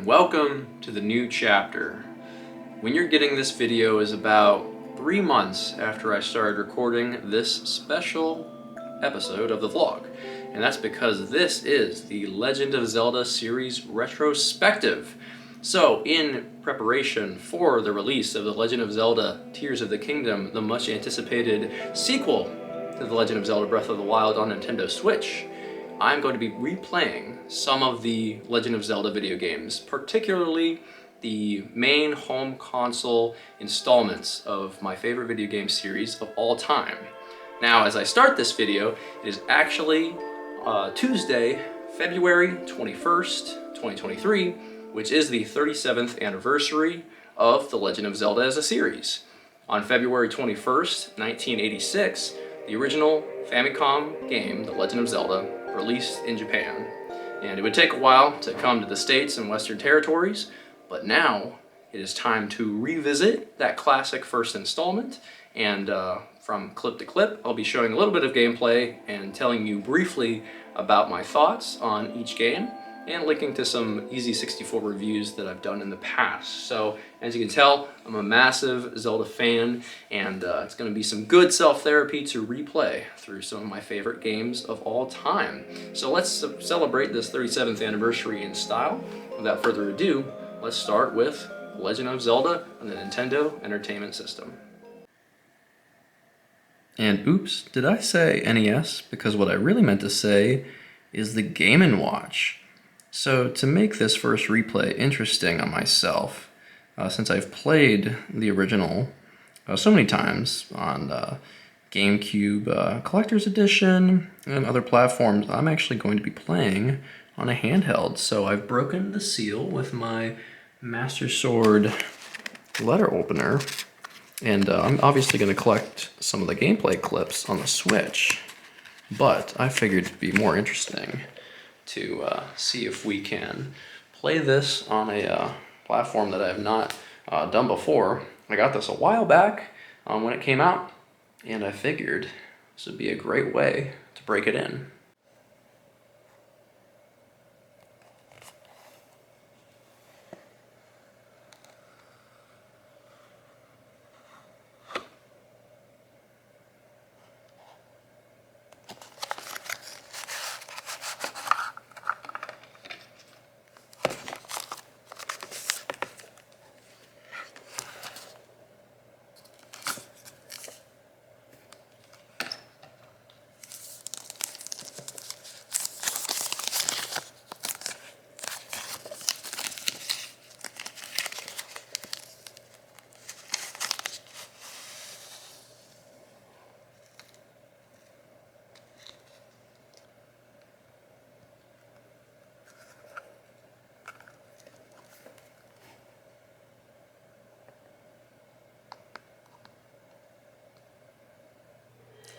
and welcome to the new chapter. When you're getting this video is about 3 months after I started recording this special episode of the vlog. And that's because this is the Legend of Zelda series retrospective. So in preparation for the release of the Legend of Zelda Tears of the Kingdom, the much anticipated sequel to the Legend of Zelda Breath of the Wild on Nintendo Switch, I'm going to be replaying some of the Legend of Zelda video games, particularly the main home console installments of my favorite video game series of all time. Now, as I start this video, it is actually Tuesday, February 21st, 2023, which is the 37th anniversary of The Legend of Zelda as a series. On February 21st, 1986, the original Famicom game, The Legend of Zelda, released in Japan. And it would take a while to come to the States and Western territories, but now it is time to revisit that classic first installment. And from clip to clip, I'll be showing a little bit of gameplay and telling you briefly about my thoughts on each game, and linking to some Easy64 reviews that I've done in the past. So, as you can tell, I'm a massive Zelda fan, and it's going to be some good self-therapy to replay through some of my favorite games of all time. So let's celebrate this 37th anniversary in style. Without further ado, let's start with Legend of Zelda on the Nintendo Entertainment System. And oops, did I say NES? Because what I really meant to say is the Game & Watch. So to make this first replay interesting on myself, since I've played the original so many times on GameCube Collector's Edition and other platforms, I'm actually going to be playing on a handheld. So I've broken the seal with my Master Sword letter opener, and I'm obviously going to collect some of the gameplay clips on the Switch, but I figured it'd be more interesting to see if we can play this on a platform that I have not done before. I got this a while back when it came out, and I figured this would be a great way to break it in.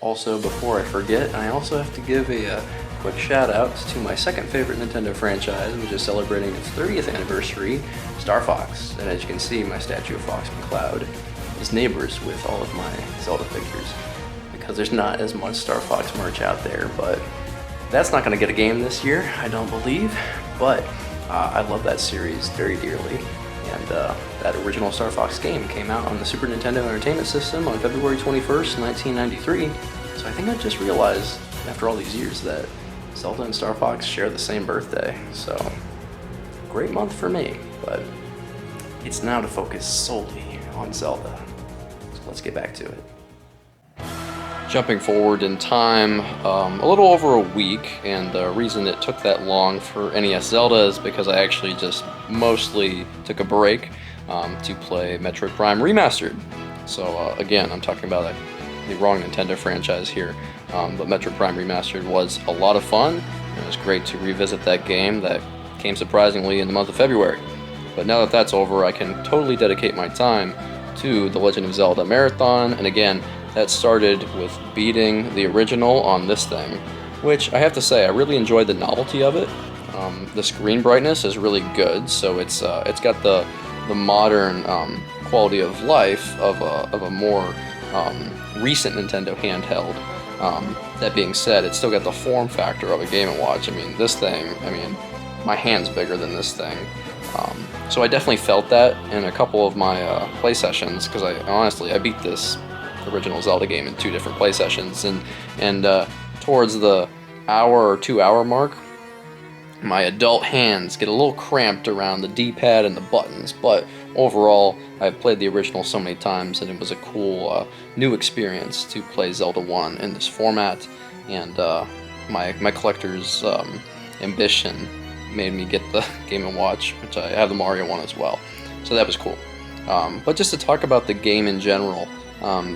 Also, before I forget, I also have to give a quick shout out to my second favorite Nintendo franchise, which is celebrating its 30th anniversary, Star Fox. And as you can see, my statue of Fox McCloud is neighbors with all of my Zelda figures, because there's not as much Star Fox merch out there. But that's not going to get a game this year, I don't believe, but I love that series very dearly. And that original Star Fox game came out on the Super Nintendo Entertainment System on February 21st, 1993. So I think I just realized, after all these years, that Zelda and Star Fox share the same birthday. So, great month for me, but it's now to focus solely on Zelda. So let's get back to it. Jumping forward in time, a little over a week, and the reason it took that long for NES Zelda is because I actually just mostly took a break to play Metroid Prime Remastered. So again, I'm talking about the wrong Nintendo franchise here, but Metroid Prime Remastered was a lot of fun, and it was great to revisit that game that came surprisingly in the month of February. But now that that's over, I can totally dedicate my time to the Legend of Zelda Marathon, and again, that started with beating the original on this thing, which I have to say, I really enjoyed the novelty of it. The screen brightness is really good, so it's got the modern quality of life of a more recent Nintendo handheld. That being said, it's still got the form factor of a Game & Watch. I mean, this thing, my hand's bigger than this thing. So I definitely felt that in a couple of my play sessions, because I beat this original Zelda game in 2 different play sessions, and towards the hour or 2 hour mark, my adult hands get a little cramped around the D-pad and the buttons, but overall, I've played the original so many times, and it was a cool new experience to play Zelda 1 in this format, and my collector's ambition made me get the Game & Watch, which I have the Mario one as well, so that was cool. But just to talk about the game in general,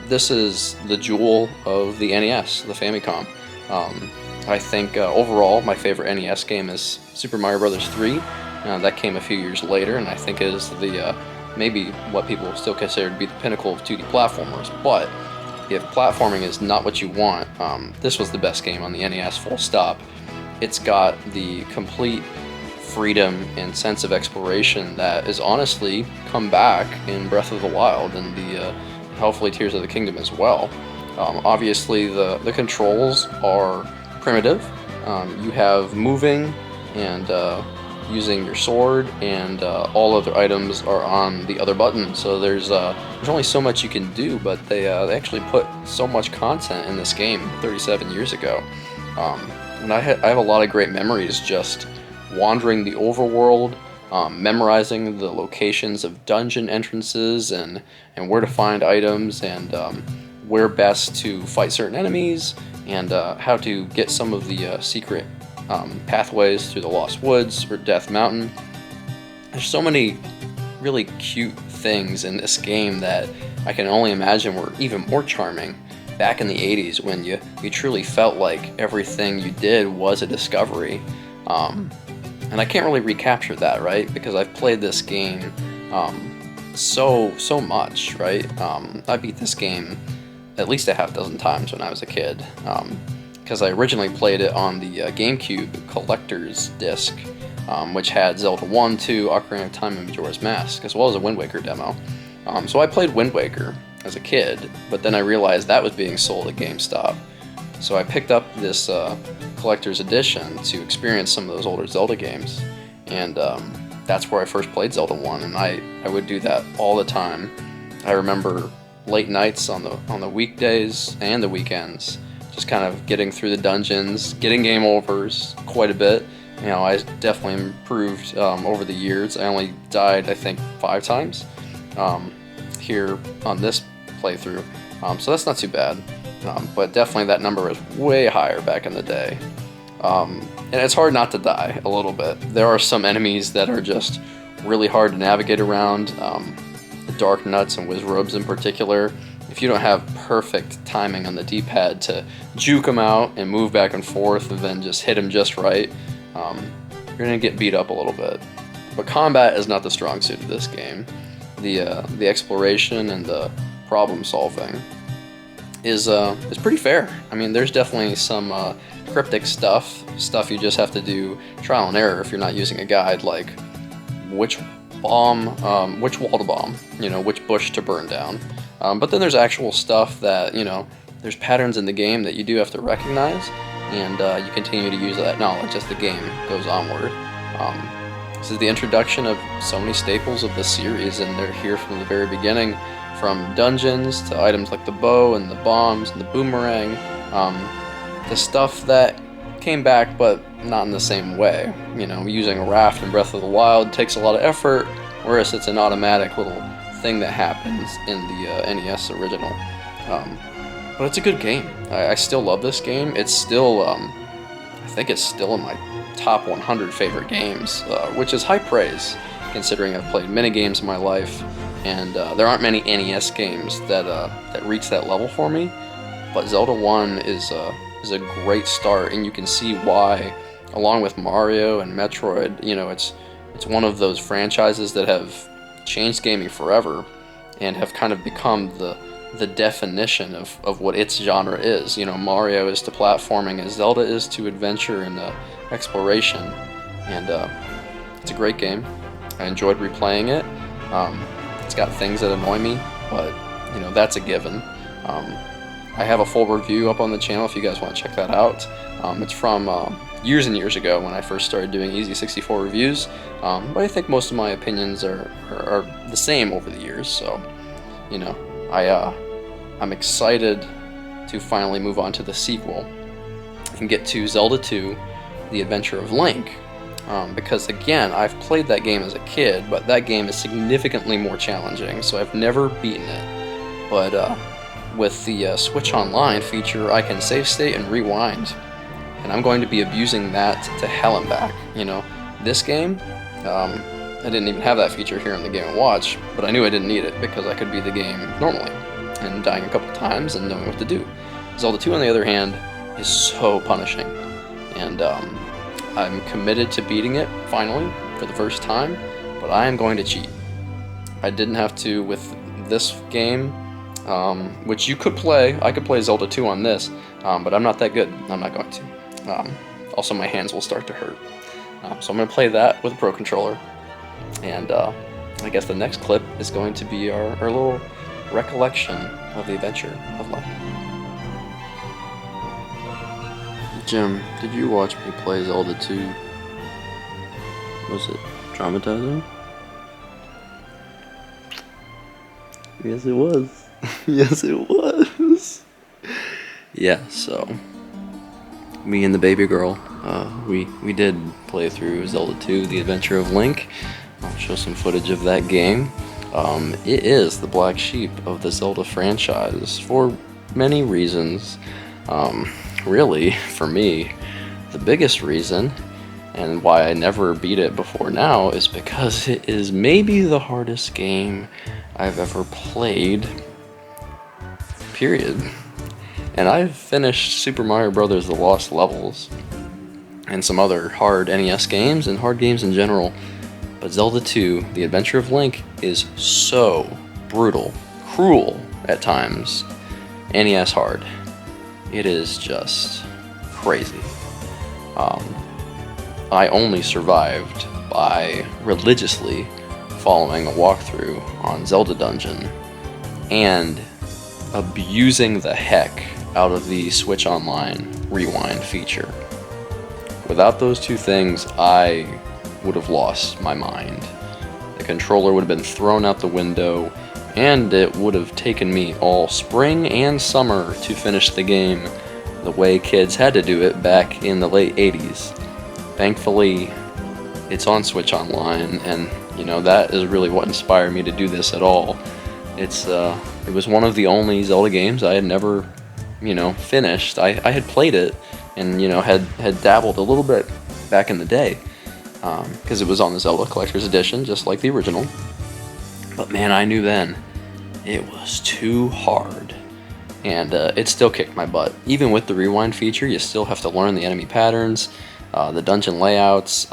this is the jewel of the NES, the Famicom. I think overall my favorite NES game is Super Mario Bros. 3. That came a few years later, and I think it is the maybe what people still consider to be the pinnacle of 2D platformers. But if platforming is not what you want, this was the best game on the NES, full stop. It's got the complete freedom and sense of exploration that is honestly come back in Breath of the Wild and the hopefully Tears of the Kingdom as well. Obviously the controls are primitive. You have moving and using your sword, and all other items are on the other button, so there's only so much you can do, but they actually put so much content in this game 37 years ago. And I have a lot of great memories just wandering the overworld, memorizing the locations of dungeon entrances and where to find items, and where best to fight certain enemies, and how to get some of the secret pathways through the Lost Woods or Death Mountain. There's so many really cute things in this game that I can only imagine were even more charming back in the 80s, when you truly felt like everything you did was a discovery. And I can't really recapture that, right? Because I've played this game so much, right? I beat this game at least a half dozen times when I was a kid, because I originally played it on the GameCube Collector's Disc, which had Zelda 1, 2, Ocarina of Time, and Majora's Mask, as well as a Wind Waker demo. So I played Wind Waker as a kid, but then I realized that was being sold at GameStop. So I picked up this Collector's Edition to experience some of those older Zelda games, and that's where I first played Zelda 1, and I would do that all the time. I remember late nights on the weekdays and the weekends, just kind of getting through the dungeons, getting game overs quite a bit. You know, I definitely improved over the years. I only died, I think, 5 times here on this playthrough, so that's not too bad. But definitely that number is way higher back in the day. And it's hard not to die a little bit. There are some enemies that are just really hard to navigate around. The Dark Nuts and Wizrobes in particular. If you don't have perfect timing on the D-pad to juke them out and move back and forth and then just hit them just right, you're going to get beat up a little bit. But combat is not the strong suit of this game. The exploration and the problem solving is pretty fair. I mean, there's definitely some cryptic stuff you just have to do trial and error if you're not using a guide, like which bomb, which wall to bomb, you know, which bush to burn down. But then there's actual stuff that, you know, there's patterns in the game that you do have to recognize, and you continue to use that knowledge as the game goes onward. This is the introduction of so many staples of the series, and they're here from the very beginning, from dungeons to items like the bow and the bombs and the boomerang. The stuff that came back but not in the same way. You know, using a raft in Breath of the Wild takes a lot of effort, whereas it's an automatic little thing that happens in the NES original. But it's a good game. I still love this game. It's still, I think it's still in my top 100 favorite games, which is high praise, considering I've played many games in my life, and there aren't many NES games that reach that level for me. But Zelda 1 is a great start, and you can see why, along with Mario and Metroid, you know, it's one of those franchises that have changed gaming forever and have kind of become the definition of what its genre is. You know, Mario is to platforming as Zelda is to adventure and exploration, and it's a great game. I enjoyed replaying it. It's got things that annoy me, but you know, that's a given. I have a full review up on the channel if you guys want to check that out. It's from years and years ago when I first started doing Easy 64 reviews, but I think most of my opinions are the same over the years, so, you know, I'm excited to finally move on to the sequel and get to Zelda 2, The Adventure of Link. Because again, I've played that game as a kid, but that game is significantly more challenging, so I've never beaten it. But with the Switch Online feature, I can save state and rewind, and I'm going to be abusing that to hell and back. You know, this game, I didn't even have that feature here in the Game & Watch, but I knew I didn't need it because I could beat the game normally, and dying a couple times and knowing what to do. Zelda 2, on the other hand, is so punishing, and I'm committed to beating it, finally, for the first time, but I am going to cheat. I didn't have to with this game, which you could play. I could play Zelda 2 on this, but I'm not that good. I'm not going to. Also, my hands will start to hurt. So I'm going to play that with a Pro Controller, and I guess the next clip is going to be our little recollection of the Adventure of Link. Jim, did you watch me play Zelda 2? Was it traumatizing? Yes, it was. Yes, it was. Yeah, so me and the baby girl, we did play through Zelda 2, The Adventure of Link. I'll show some footage of that game. It is the black sheep of the Zelda franchise for many reasons. Really, for me, the biggest reason, and why I never beat it before now, is because it is maybe the hardest game I've ever played, period. And I've finished Super Mario Bros. The Lost Levels, and some other hard NES games, and hard games in general, but Zelda 2, The Adventure of Link, is so brutal, cruel at times, NES hard. It is just crazy. I only survived by religiously following a walkthrough on Zelda Dungeon and abusing the heck out of the Switch Online rewind feature. Without those two things, I would have lost my mind. The controller would have been thrown out the window, and it would have taken me all spring and summer to finish the game the way kids had to do it back in the late 80s. Thankfully, it's on Switch Online, and you know, that is really what inspired me to do this at all. It was one of the only Zelda games I had never, you know, finished. I had played it and, you know, had dabbled a little bit back in the day, because it was on the Zelda Collector's Edition, just like the original. But man, I knew then it was too hard, and it still kicked my butt. Even with the rewind feature, you still have to learn the enemy patterns, the dungeon layouts.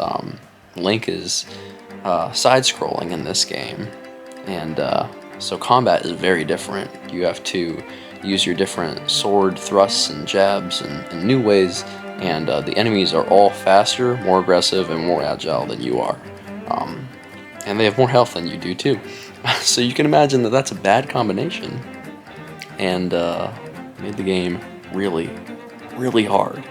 Link is side-scrolling in this game, and so combat is very different. You have to use your different sword thrusts and jabs and new ways, and the enemies are all faster, more aggressive, and more agile than you are. And they have more health than you do too. So you can imagine that that's a bad combination, and made the game really, really hard.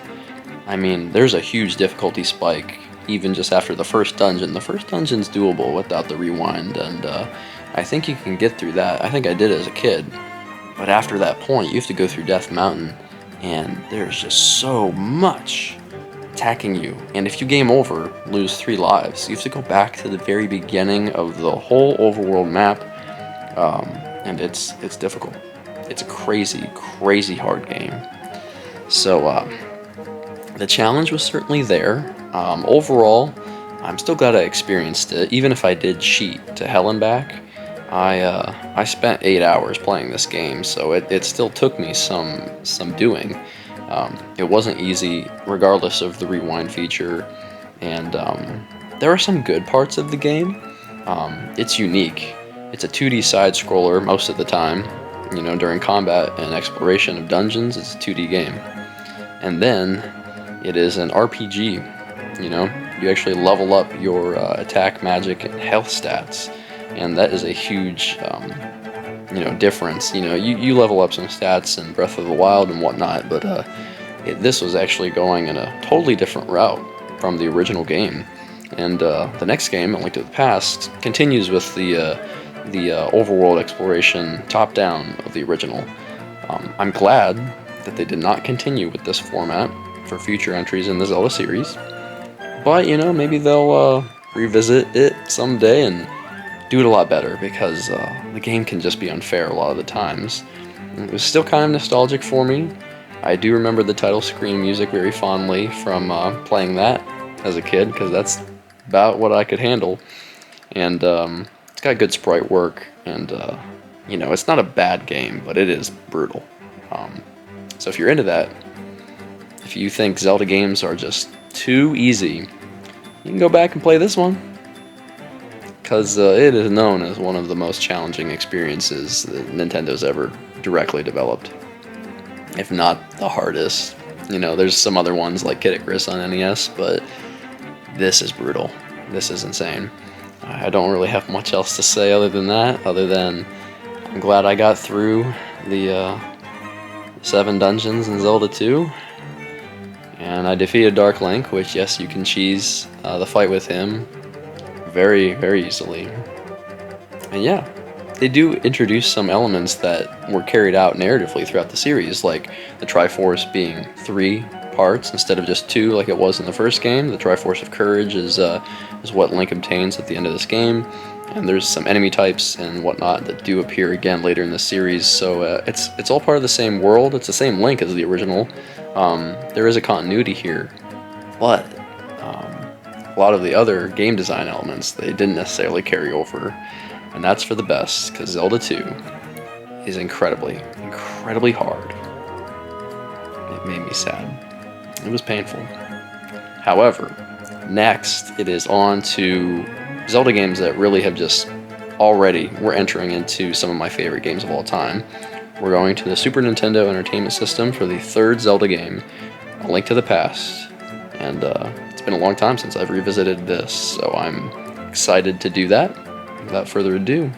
I mean, there's a huge difficulty spike even just after the first dungeon. The first dungeon's doable without the rewind, and I think you can get through that. I think I did as a kid. But after that point, you have to go through Death Mountain, and there's just so much attacking you. And if you game over, lose 3 lives, you have to go back to the very beginning of the whole overworld map, and it's difficult. It's a crazy, crazy hard game. So the challenge was certainly there. Overall, I'm still glad I experienced it, even if I did cheat to hell and back. I spent 8 hours playing this game, so it still took me some doing. It wasn't easy, regardless of the rewind feature, and there are some good parts of the game. It's unique. It's a 2D side-scroller most of the time. You know, during combat and exploration of dungeons, it's a 2D game. And then it is an RPG. You know, you actually level up your attack, magic, and health stats. And that is a huge, difference. You level up some stats in Breath of the Wild and whatnot, but this was actually going in a totally different route from the original game. And the next game, A Link to the Past, continues with the overworld exploration top-down of the original. I'm glad that they did not continue with this format for future entries in the Zelda series, but maybe they'll revisit it someday and do it a lot better, because the game can just be unfair a lot of the times. It was still kind of nostalgic for me. I do remember the title screen music very fondly from playing that as a kid, because that's about what I could handle. And it's got good sprite work, and it's not a bad game, but it is brutal. So if you're into that, if you think Zelda games are just too easy, you can go back and play this one, because it is known as one of the most challenging experiences that Nintendo's ever directly developed, if not the hardest. There's some other ones like Kid Icarus on NES, but this is brutal. This is insane. I don't really have much else to say other than that, other than I'm glad I got through the 7 dungeons in Zelda 2, and I defeated Dark Link, which, yes, you can cheese the fight with him very, very easily. And yeah, they do introduce some elements that were carried out narratively throughout the series, like the Triforce being 3 parts instead of just 2 like it was in the first game. The Triforce of Courage is what Link obtains at the end of this game, and there's some enemy types and whatnot that do appear again later in the series, so it's all part of the same world. It's the same Link as the original. There is a continuity here, but a lot of the other game design elements they didn't necessarily carry over, and that's for the best, because Zelda 2 is incredibly, incredibly hard. It made me sad. It was painful. However, next it is on to Zelda games that really have just already, we're entering into some of my favorite games of all time. We're going to the Super Nintendo Entertainment System for the 3rd Zelda game, A Link to the Past, and it's been a long time since I've revisited this, so I'm excited to do that. Without further ado,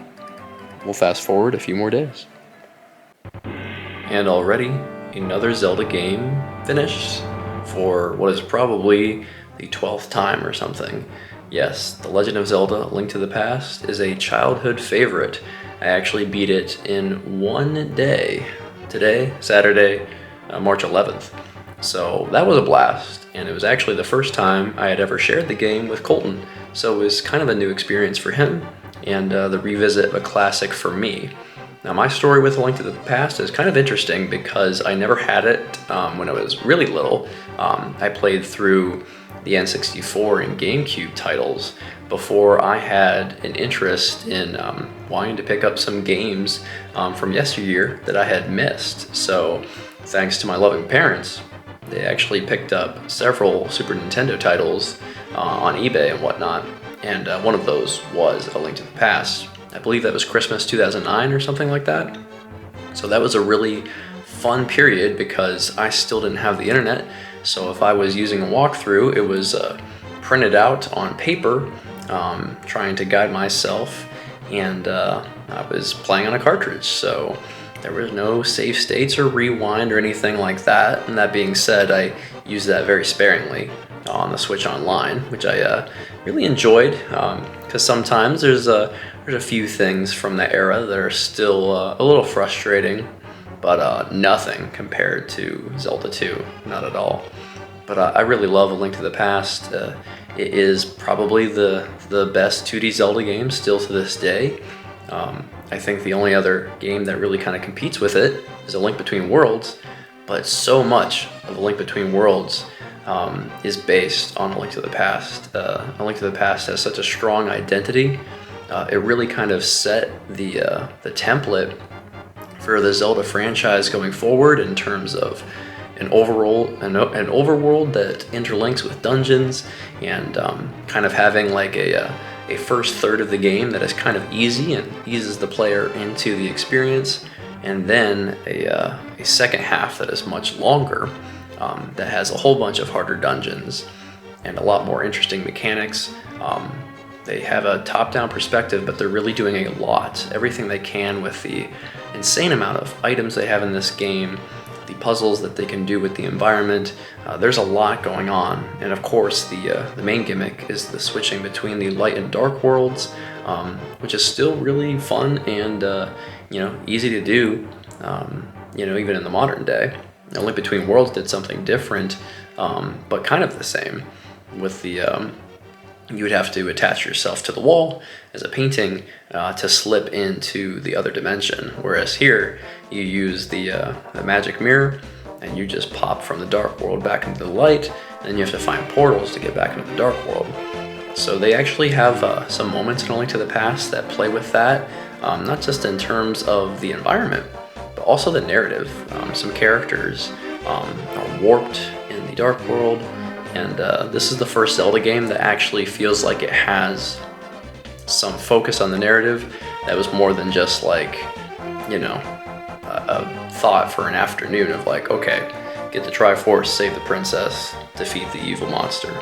we'll fast forward a few more days. And already, another Zelda game finished for what is probably the 12th time or something. Yes, The Legend of Zelda: A Link to the Past is a childhood favorite. I actually beat it in one day. Today, Saturday, March 11th. So that was a blast, and it was actually the first time I had ever shared the game with Colton, so it was kind of a new experience for him, and the revisit of a classic for me. Now, my story with A Link to the Past is kind of interesting because I never had it when I was really little. I played through the N64 and GameCube titles before I had an interest in wanting to pick up some games from yesteryear that I had missed. So thanks to my loving parents, they actually picked up several Super Nintendo titles on eBay and whatnot, and one of those was A Link to the Past. I believe that was Christmas 2009 or something like that. So that was a really fun period because I still didn't have the internet, so if I was using a walkthrough, it was printed out on paper, trying to guide myself, and I was playing on a cartridge, so there was no save states or rewind or anything like that. And that being said, I used that very sparingly on the Switch Online, which I really enjoyed, because sometimes there's a few things from the era that are still a little frustrating, but nothing compared to Zelda 2, not at all. But I really love A Link to the Past. It is probably the best 2D Zelda game still to this day. I think the only other game that really kind of competes with it is A Link Between Worlds, but so much of A Link Between Worlds is based on A Link to the Past. A Link to the Past has such a strong identity. It really kind of set the template for the Zelda franchise going forward in terms of an overworld that interlinks with dungeons, and kind of having like a first third of the game that is kind of easy and eases the player into the experience, and then a second half that is much longer, that has a whole bunch of harder dungeons and a lot more interesting mechanics. They have a top-down perspective, but they're really doing a lot. Everything they can with the insane amount of items they have in this game, the puzzles that they can do with the environment. There's a lot going on. And of course, the main gimmick is the switching between the light and dark worlds, which is still really fun and easy to do, even in the modern day. The Link Between Worlds did something different, but kind of the same. With the you would have to attach yourself to the wall as a painting to slip into the other dimension, whereas here you use the magic mirror and you just pop from the dark world back into the light, and then you have to find portals to get back into the dark world. So they actually have some moments in A Link to the Past that play with that, not just in terms of the environment, but also the narrative. Some characters are warped in the dark world, and this is the first Zelda game that actually feels like it has some focus on the narrative that was more than just like, a thought for an afternoon of like, okay, get the Triforce, save the princess, defeat the evil monster.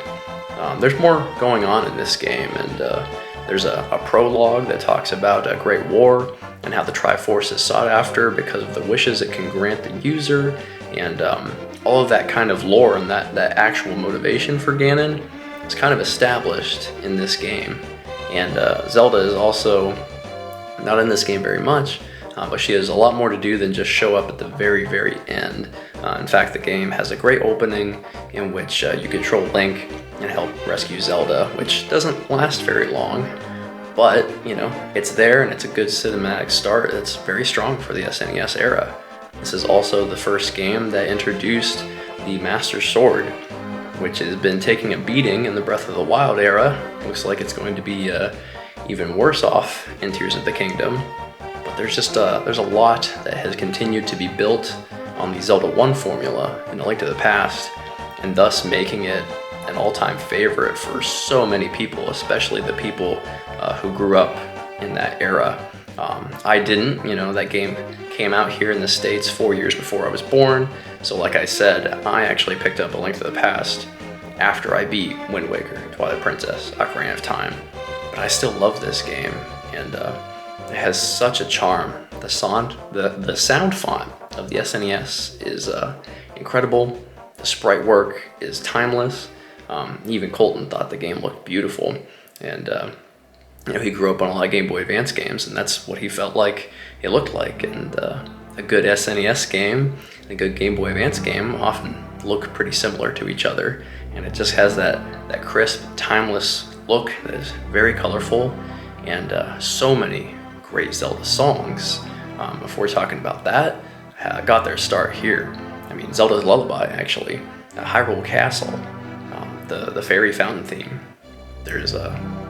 There's more going on in this game, and there's a prologue that talks about a great war and how the Triforce is sought after because of the wishes it can grant the user, and all of that kind of lore and that actual motivation for Ganon is kind of established in this game. And Zelda is also not in this game very much, but she has a lot more to do than just show up at the very, very end. In fact, the game has a great opening in which you control Link and help rescue Zelda, which doesn't last very long, but it's there and it's a good cinematic start. It's very strong for the SNES era. This is also the first game that introduced the Master Sword, which has been taking a beating in the Breath of the Wild era. Looks like it's going to be even worse off in Tears of the Kingdom. But there's a lot that has continued to be built on the Zelda 1 formula in A Link to the Past, and thus making it an all-time favorite for so many people, especially the people who grew up in that era. I didn't, that game came out here in the States 4 years before I was born, so like I said, I actually picked up A Link to the Past after I beat Wind Waker, Twilight Princess, Ocarina of Time. But I still love this game, and it has such a charm. The sound font of the SNES is incredible. The sprite work is timeless. Even Colton thought the game looked beautiful, and he grew up on a lot of Game Boy Advance games, and that's what he felt like it looked like. And a good SNES game and a good Game Boy Advance game often look pretty similar to each other, and it just has that crisp, timeless look that is very colorful, and so many great Zelda songs. Before talking about that, got their start here. I mean, Zelda's Lullaby, actually, Hyrule Castle, the Fairy Fountain theme. There's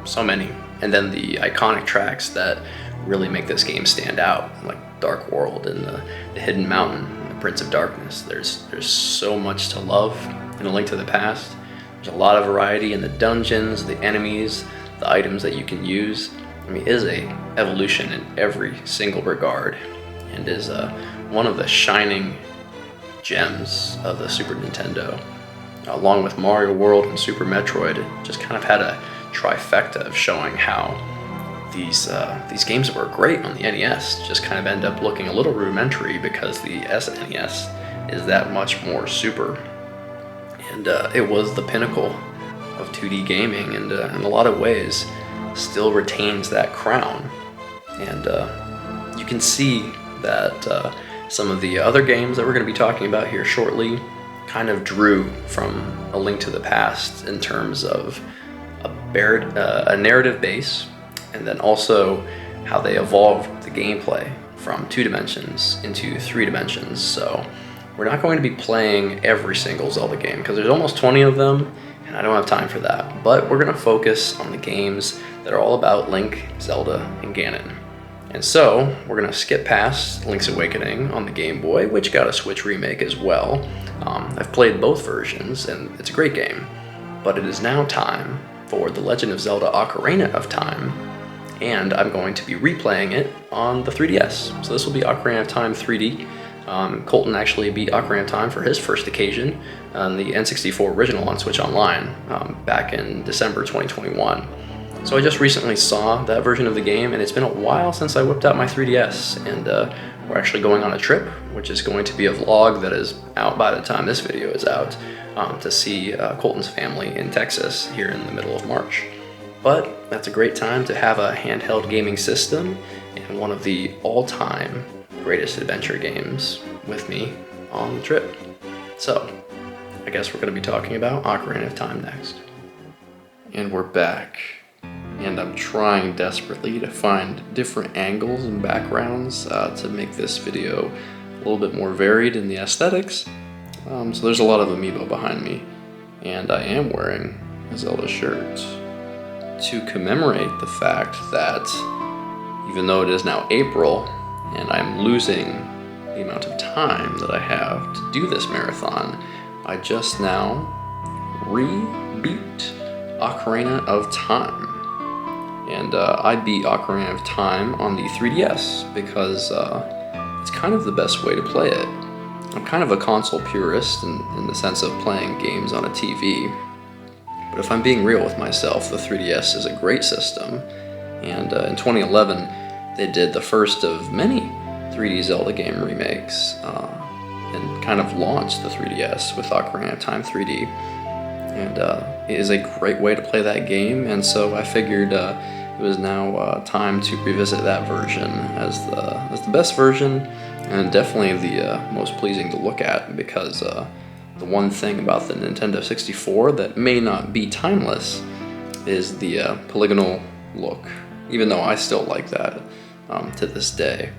so many. And then the iconic tracks that really make this game stand out, like Dark World and the Hidden Mountain, and the Prince of Darkness. There's so much to love in A Link to the Past. There's a lot of variety in the dungeons, the enemies, the items that you can use. I mean, it is a evolution in every single regard, and is one of the shining gems of the Super Nintendo. Along with Mario World and Super Metroid, it just kind of had a trifecta of showing how these games that were great on the NES just kind of end up looking a little rudimentary because the SNES is that much more super. And it was the pinnacle of 2D gaming, and in a lot of ways still retains that crown. And you can see that some of the other games that we're going to be talking about here shortly kind of drew from A Link to the Past in terms of a narrative base, and then also how they evolved the gameplay from 2 dimensions into 3 dimensions. So we're not going to be playing every single Zelda game because there's almost 20 of them, and I don't have time for that. But we're going to focus on the games that are all about Link, Zelda, and Ganon. And so we're going to skip past Link's Awakening on the Game Boy, which got a Switch remake as well. I've played both versions, and it's a great game. But it is now time for The Legend of Zelda Ocarina of Time, and I'm going to be replaying it on the 3DS. So this will be Ocarina of Time 3D. Colton actually beat Ocarina of Time for his first occasion on the N64 original on Switch Online back in December 2021. So I just recently saw that version of the game, and it's been a while since I whipped out my 3DS, and we're actually going on a trip, which is going to be a vlog that is out by the time this video is out, to see Colton's family in Texas here in the middle of March. But that's a great time to have a handheld gaming system and one of the all-time greatest adventure games with me on the trip. So, I guess we're going to be talking about Ocarina of Time next. And we're back. And I'm trying desperately to find different angles and backgrounds to make this video a little bit more varied in the aesthetics. So there's a lot of amiibo behind me, and I am wearing a Zelda shirt to commemorate the fact that even though it is now April and I'm losing the amount of time that I have to do this marathon, I just now beat Ocarina of Time. And I beat Ocarina of Time on the 3DS because it's kind of the best way to play it. I'm kind of a console purist in the sense of playing games on a TV. But if I'm being real with myself, the 3DS is a great system. And in 2011, they did the first of many 3D Zelda game remakes and kind of launched the 3DS with Ocarina of Time 3D. And it is a great way to play that game, and so I figured it was now time to revisit that version as the best version, and definitely the most pleasing to look at, because the one thing about the Nintendo 64 that may not be timeless is the polygonal look, even though I still like that to this day.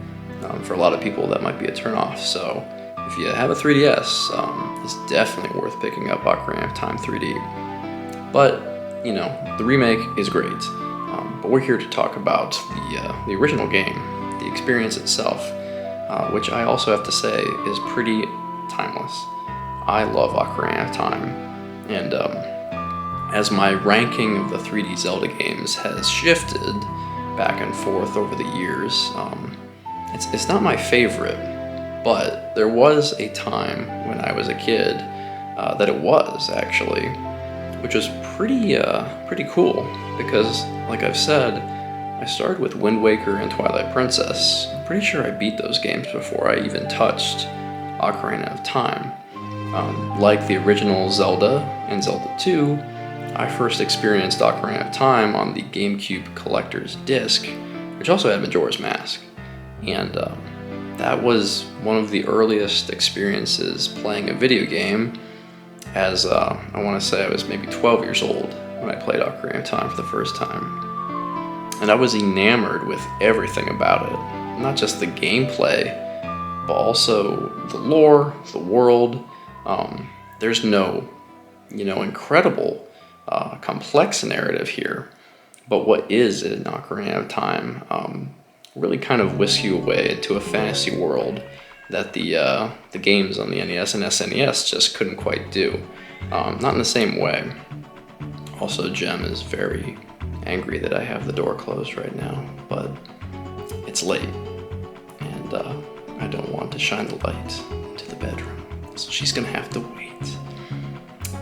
For a lot of people that might be a turnoff, so if you have a 3DS, it's definitely worth picking up Ocarina of Time 3D. But, you know, the remake is great. But we're here to talk about the original game, the experience itself, which I also have to say is pretty timeless. I love Ocarina of Time, and as my ranking of the 3D Zelda games has shifted back and forth over the years, it's not my favorite. But there was a time when I was a kid that it was, actually, which was pretty cool, because, like I've said, I started with Wind Waker and Twilight Princess. I'm pretty sure I beat those games before I even touched Ocarina of Time. Like the original Zelda and Zelda 2, I first experienced Ocarina of Time on the GameCube Collector's Disc, which also had Majora's Mask. And that was one of the earliest experiences playing a video game, as I want to say I was maybe 12 years old when I played Ocarina of Time for the first time. And I was enamored with everything about it, not just the gameplay, but also the lore, the world. There's no, incredible, complex narrative here, but what is in Ocarina of Time really kind of whisks you away into a fantasy world that the games on the NES and SNES just couldn't quite do. Not in the same way. Also, Jem is very angry that I have the door closed right now, but it's late, and I don't want to shine the light into the bedroom, so she's gonna have to wait.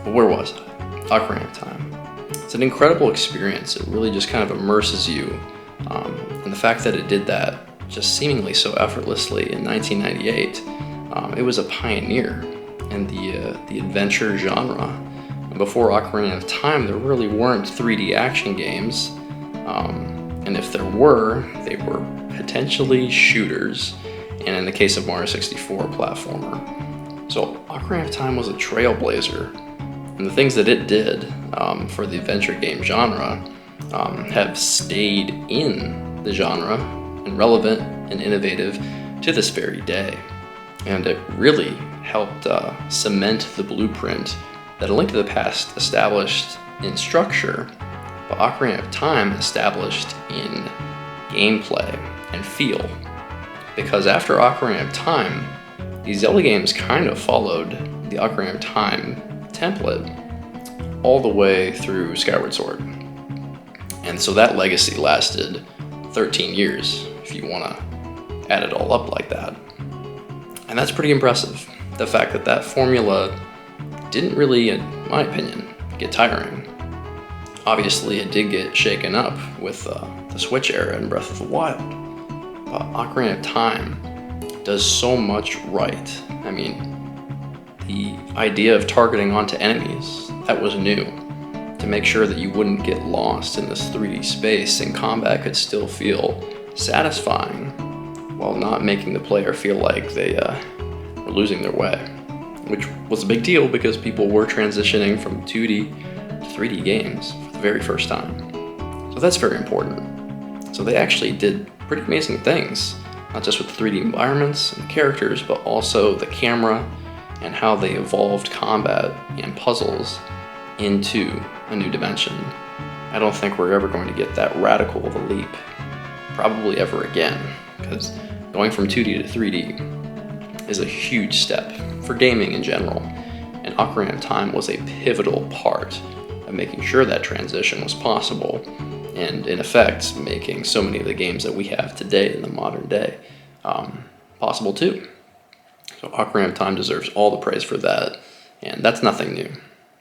But where was I? Ocarina of Time. It's an incredible experience. It really just kind of immerses you. And the fact that it did that just seemingly so effortlessly in 1998, it was a pioneer in the adventure genre. And before Ocarina of Time, there really weren't 3D action games, and if there were, they were potentially shooters, and in the case of Mario 64, a platformer. So Ocarina of Time was a trailblazer, and the things that it did for the adventure game genre have stayed in the genre and relevant and innovative to this very day. And it really helped cement the blueprint that A Link to the Past established in structure, but Ocarina of Time established in gameplay and feel. Because after Ocarina of Time, these Zelda games kind of followed the Ocarina of Time template all the way through Skyward Sword. And so that legacy lasted 13 years, if you want to add it all up like that. And that's pretty impressive. The fact that formula didn't really, in my opinion, get tiring. Obviously, it did get shaken up with the Switch era and Breath of the Wild, but Ocarina of Time does so much right. I mean, the idea of targeting onto enemies, that was new, to make sure that you wouldn't get lost in this 3D space and combat could still feel satisfying while not making the player feel like they were losing their way, which was a big deal because people were transitioning from 2D to 3D games for the very first time. So that's very important. So they actually did pretty amazing things, not just with the 3D environments and the characters, but also the camera and how they evolved combat and puzzles into a new dimension. I don't think we're ever going to get that radical of a leap, probably ever again, because going from 2D to 3D is a huge step for gaming in general, and Ocarina of Time was a pivotal part of making sure that transition was possible, and in effect, making so many of the games that we have today in the modern day possible too. So Ocarina of Time deserves all the praise for that, and that's nothing new.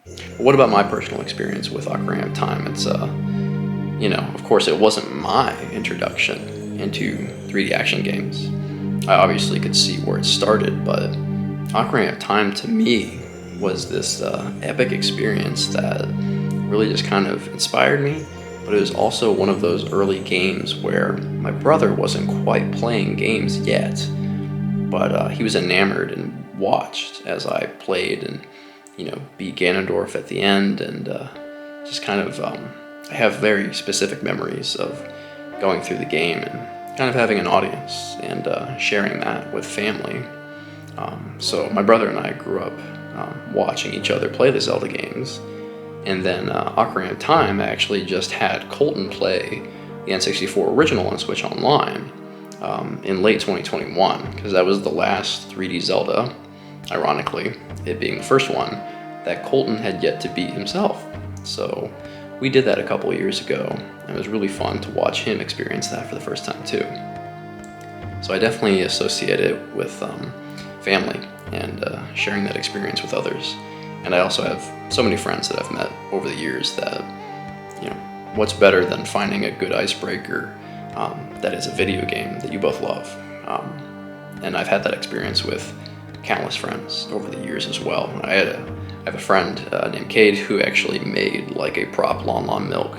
But what about my personal experience with Ocarina of Time? It's, of course it wasn't my introduction into 3D action games. I obviously could see where it started, but Ocarina of Time to me was this epic experience that really just kind of inspired me, but it was also one of those early games where my brother wasn't quite playing games yet, but he was enamored and watched as I played and, beat Ganondorf at the end, and just kind of, I have very specific memories of going through the game and kind of having an audience and sharing that with family. So my brother and I grew up watching each other play the Zelda games, and then Ocarina of Time actually just had Colton play the N64 original on Switch Online in late 2021, because that was the last 3D Zelda, ironically, it being the first one, that Colton had yet to beat himself. So we did that a couple of years ago, and it was really fun to watch him experience that for the first time too. So I definitely associate it with family and sharing that experience with others. And I also have so many friends that I've met over the years that, what's better than finding a good icebreaker that is a video game that you both love. And I've had that experience with countless friends over the years as well. I have a friend named Cade who actually made like a prop Lon Lon Milk,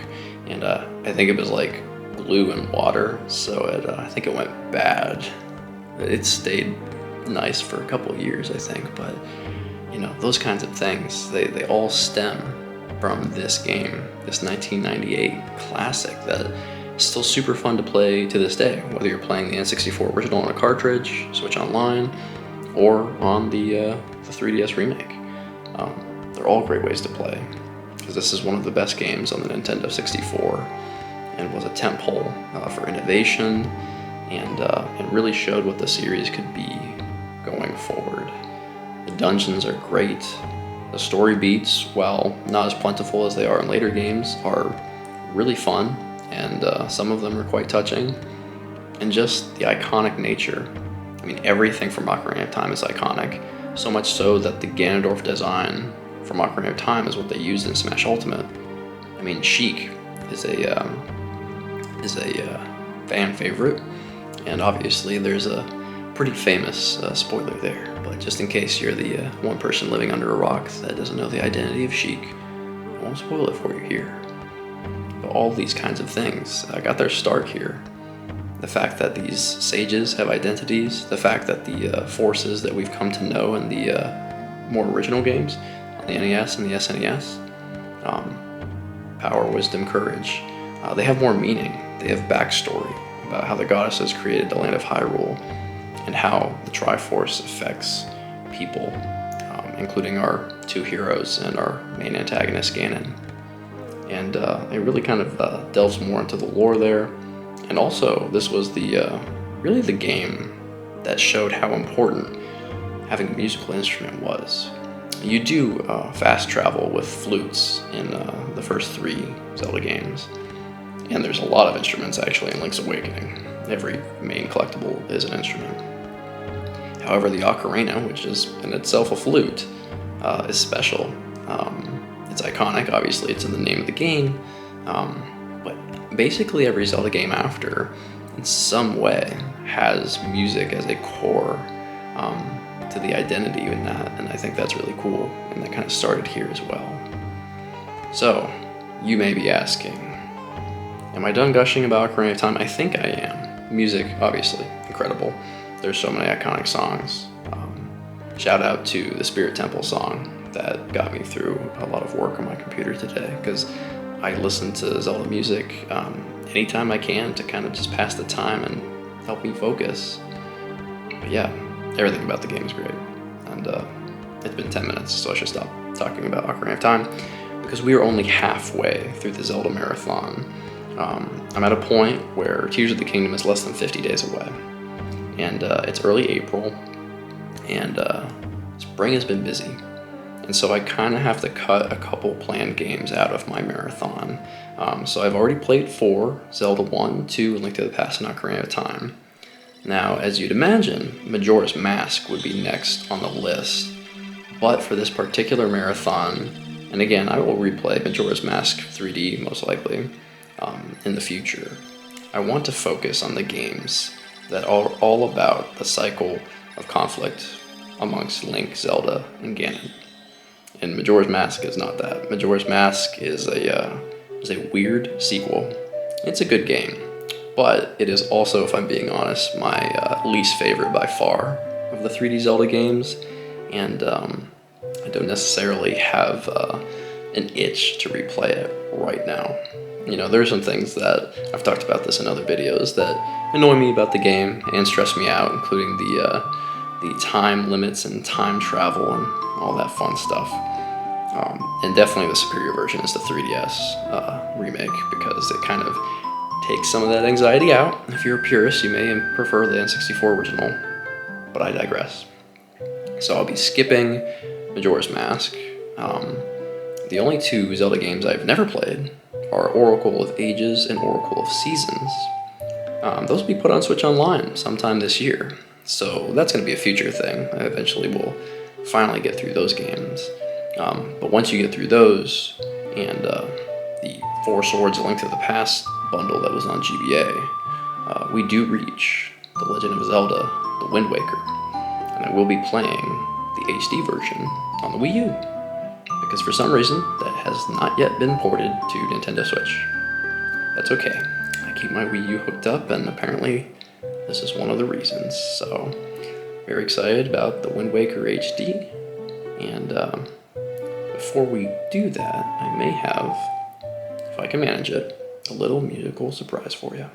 and I think it was like glue and water, so I think it went bad. It stayed nice for a couple of years, I think, but those kinds of things, they all stem from this game, this 1998 classic that is still super fun to play to this day, whether you're playing the N64 original on a cartridge, Switch Online, or on the 3DS remake. They're all great ways to play, because this is one of the best games on the Nintendo 64, and was a tentpole for innovation, and it really showed what the series could be going forward. The dungeons are great. The story beats, while not as plentiful as they are in later games, are really fun, and some of them are quite touching. And just the iconic nature. I mean, everything from Ocarina of Time is iconic, so much so that the Ganondorf design from Ocarina of Time is what they used in Smash Ultimate. I mean, Sheik is a fan favorite, and obviously there's a pretty famous spoiler there, but just in case you're the one person living under a rock that doesn't know the identity of Sheik, I won't spoil it for you here. But all these kinds of things got their start here. The fact that these sages have identities, the fact that the forces that we've come to know in the more original games, on the NES and the SNES, power, wisdom, courage, they have more meaning. They have backstory about how the goddesses created the land of Hyrule, and how the Triforce affects people, including our two heroes and our main antagonist, Ganon. And it really kind of delves more into the lore there. And also, this was really the game that showed how important having a musical instrument was. You do fast travel with flutes in the first 3 Zelda games, and there's a lot of instruments actually in Link's Awakening. Every main collectible is an instrument. However, the ocarina, which is in itself a flute, is special. It's iconic, obviously, it's in the name of the game, but basically every Zelda game after, in some way, has music as a core to the identity in that, and I think that's really cool, and that kind of started here as well. So, you may be asking, am I done gushing about Ocarina of Time? I think I am. Music, obviously, incredible. There's so many iconic songs. Shout out to the Spirit Temple song that got me through a lot of work on my computer today, because I listen to Zelda music anytime I can to kind of just pass the time and help me focus. But yeah, everything about the game is great. And it's been 10 minutes, so I should stop talking about Ocarina of Time, because we are only halfway through the Zelda marathon. I'm at a point where Tears of the Kingdom is less than 50 days away. And it's early April, and spring has been busy. And so I kind of have to cut a couple planned games out of my marathon. So I've already played 4, Zelda 1, 2, and Link to the Past and Ocarina of Time. Now, as you'd imagine, Majora's Mask would be next on the list. But for this particular marathon, and again, I will replay Majora's Mask 3D most likely in the future, I want to focus on the games that are all about the cycle of conflict amongst Link, Zelda, and Ganon. And Majora's Mask is not that. Majora's Mask is a weird sequel. It's a good game, but it is also, if I'm being honest, my least favorite by far of the 3D Zelda games, and I don't necessarily have an itch to replay it right now. You know, there are some things that, I've talked about this in other videos, that annoy me about the game and stress me out, including the time limits and time travel and all that fun stuff. And definitely the superior version is the 3DS remake, because it kind of takes some of that anxiety out. If you're a purist, you may prefer the N64 original, but I digress. So I'll be skipping Majora's Mask. The only 2 Zelda games I've never played are Oracle of Ages and Oracle of Seasons. Those will be put on Switch Online sometime this year, so that's going to be a future thing. I eventually will finally get through those games. But once you get through those, and the 4 Swords Link to the Past bundle that was on GBA, we do reach The Legend of Zelda, The Wind Waker, and I will be playing the HD version on the Wii U, because for some reason that has not yet been ported to Nintendo Switch. That's okay. I keep my Wii U hooked up, and apparently this is one of the reasons. So, very excited about the Wind Waker HD. And before we do that, I may have, if I can manage it, a little musical surprise for you.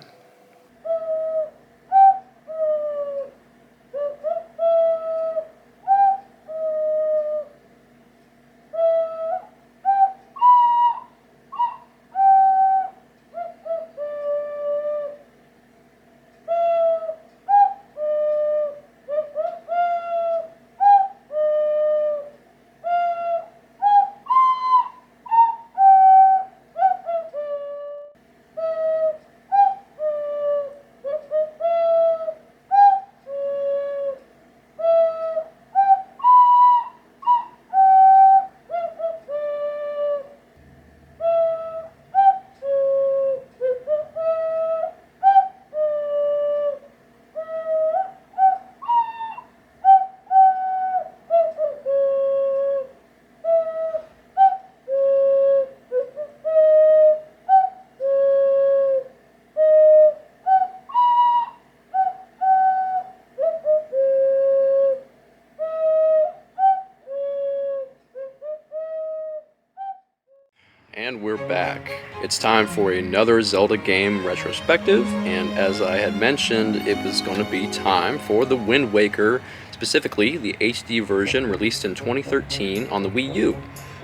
And we're back. It's time for another Zelda game retrospective, and as I had mentioned, it was going to be time for the Wind Waker, specifically the HD version released in 2013 on the Wii U,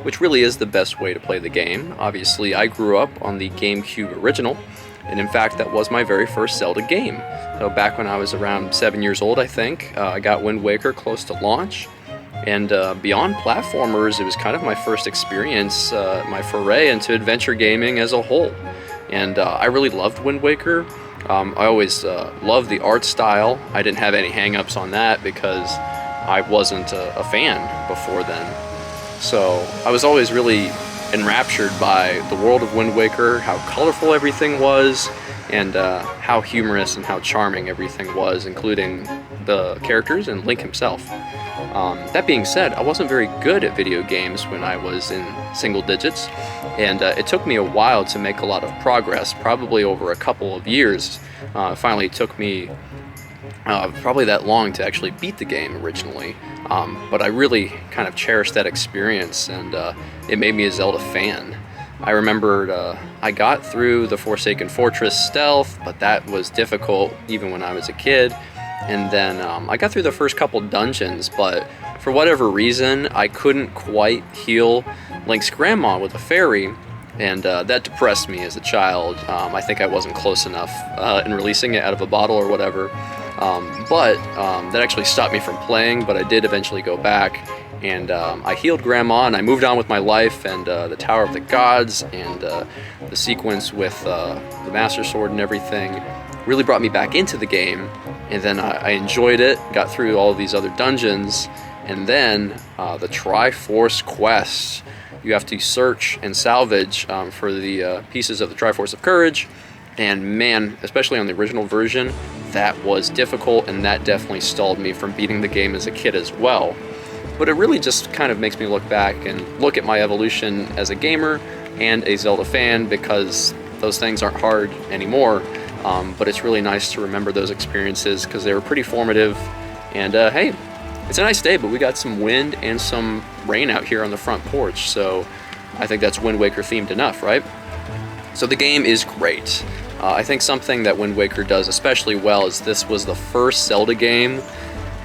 which really is the best way to play the game. Obviously, I grew up on the GameCube original, and in fact, that was my very first Zelda game. So back when I was around 7 years old, I think, I got Wind Waker close to launch. And beyond platformers, it was kind of my first experience, my foray into adventure gaming as a whole. And I really loved Wind Waker. I always loved the art style. I didn't have any hang-ups on that because I wasn't a fan before then. So I was always really enraptured by the world of Wind Waker, how colorful everything was, and how humorous and how charming everything was, including the characters and Link himself. That being said, I wasn't very good at video games when I was in single digits, and it took me a while to make a lot of progress, probably over a couple of years. Finally, it took me probably that long to actually beat the game originally, but I really kind of cherished that experience, and it made me a Zelda fan. I remembered I got through the Forsaken Fortress stealth, but that was difficult even when I was a kid. And then I got through the first couple dungeons, but for whatever reason, I couldn't quite heal Link's grandma with a fairy, and that depressed me as a child. I think I wasn't close enough in releasing it out of a bottle or whatever. But that actually stopped me from playing, but I did eventually go back, and I healed Grandma, and I moved on with my life, and the Tower of the Gods, and the sequence with the Master Sword and everything really brought me back into the game, and then I enjoyed it, got through all of these other dungeons, and then the Triforce quest. You have to search and salvage for the pieces of the Triforce of Courage, and man, especially on the original version, that was difficult, and that definitely stalled me from beating the game as a kid as well. But it really just kind of makes me look back and look at my evolution as a gamer and a Zelda fan, because those things aren't hard anymore. But it's really nice to remember those experiences because they were pretty formative. And hey, it's a nice day, but we got some wind and some rain out here on the front porch, so I think that's Wind Waker themed enough, right? So the game is great. I think something that Wind Waker does especially well is this was the first Zelda game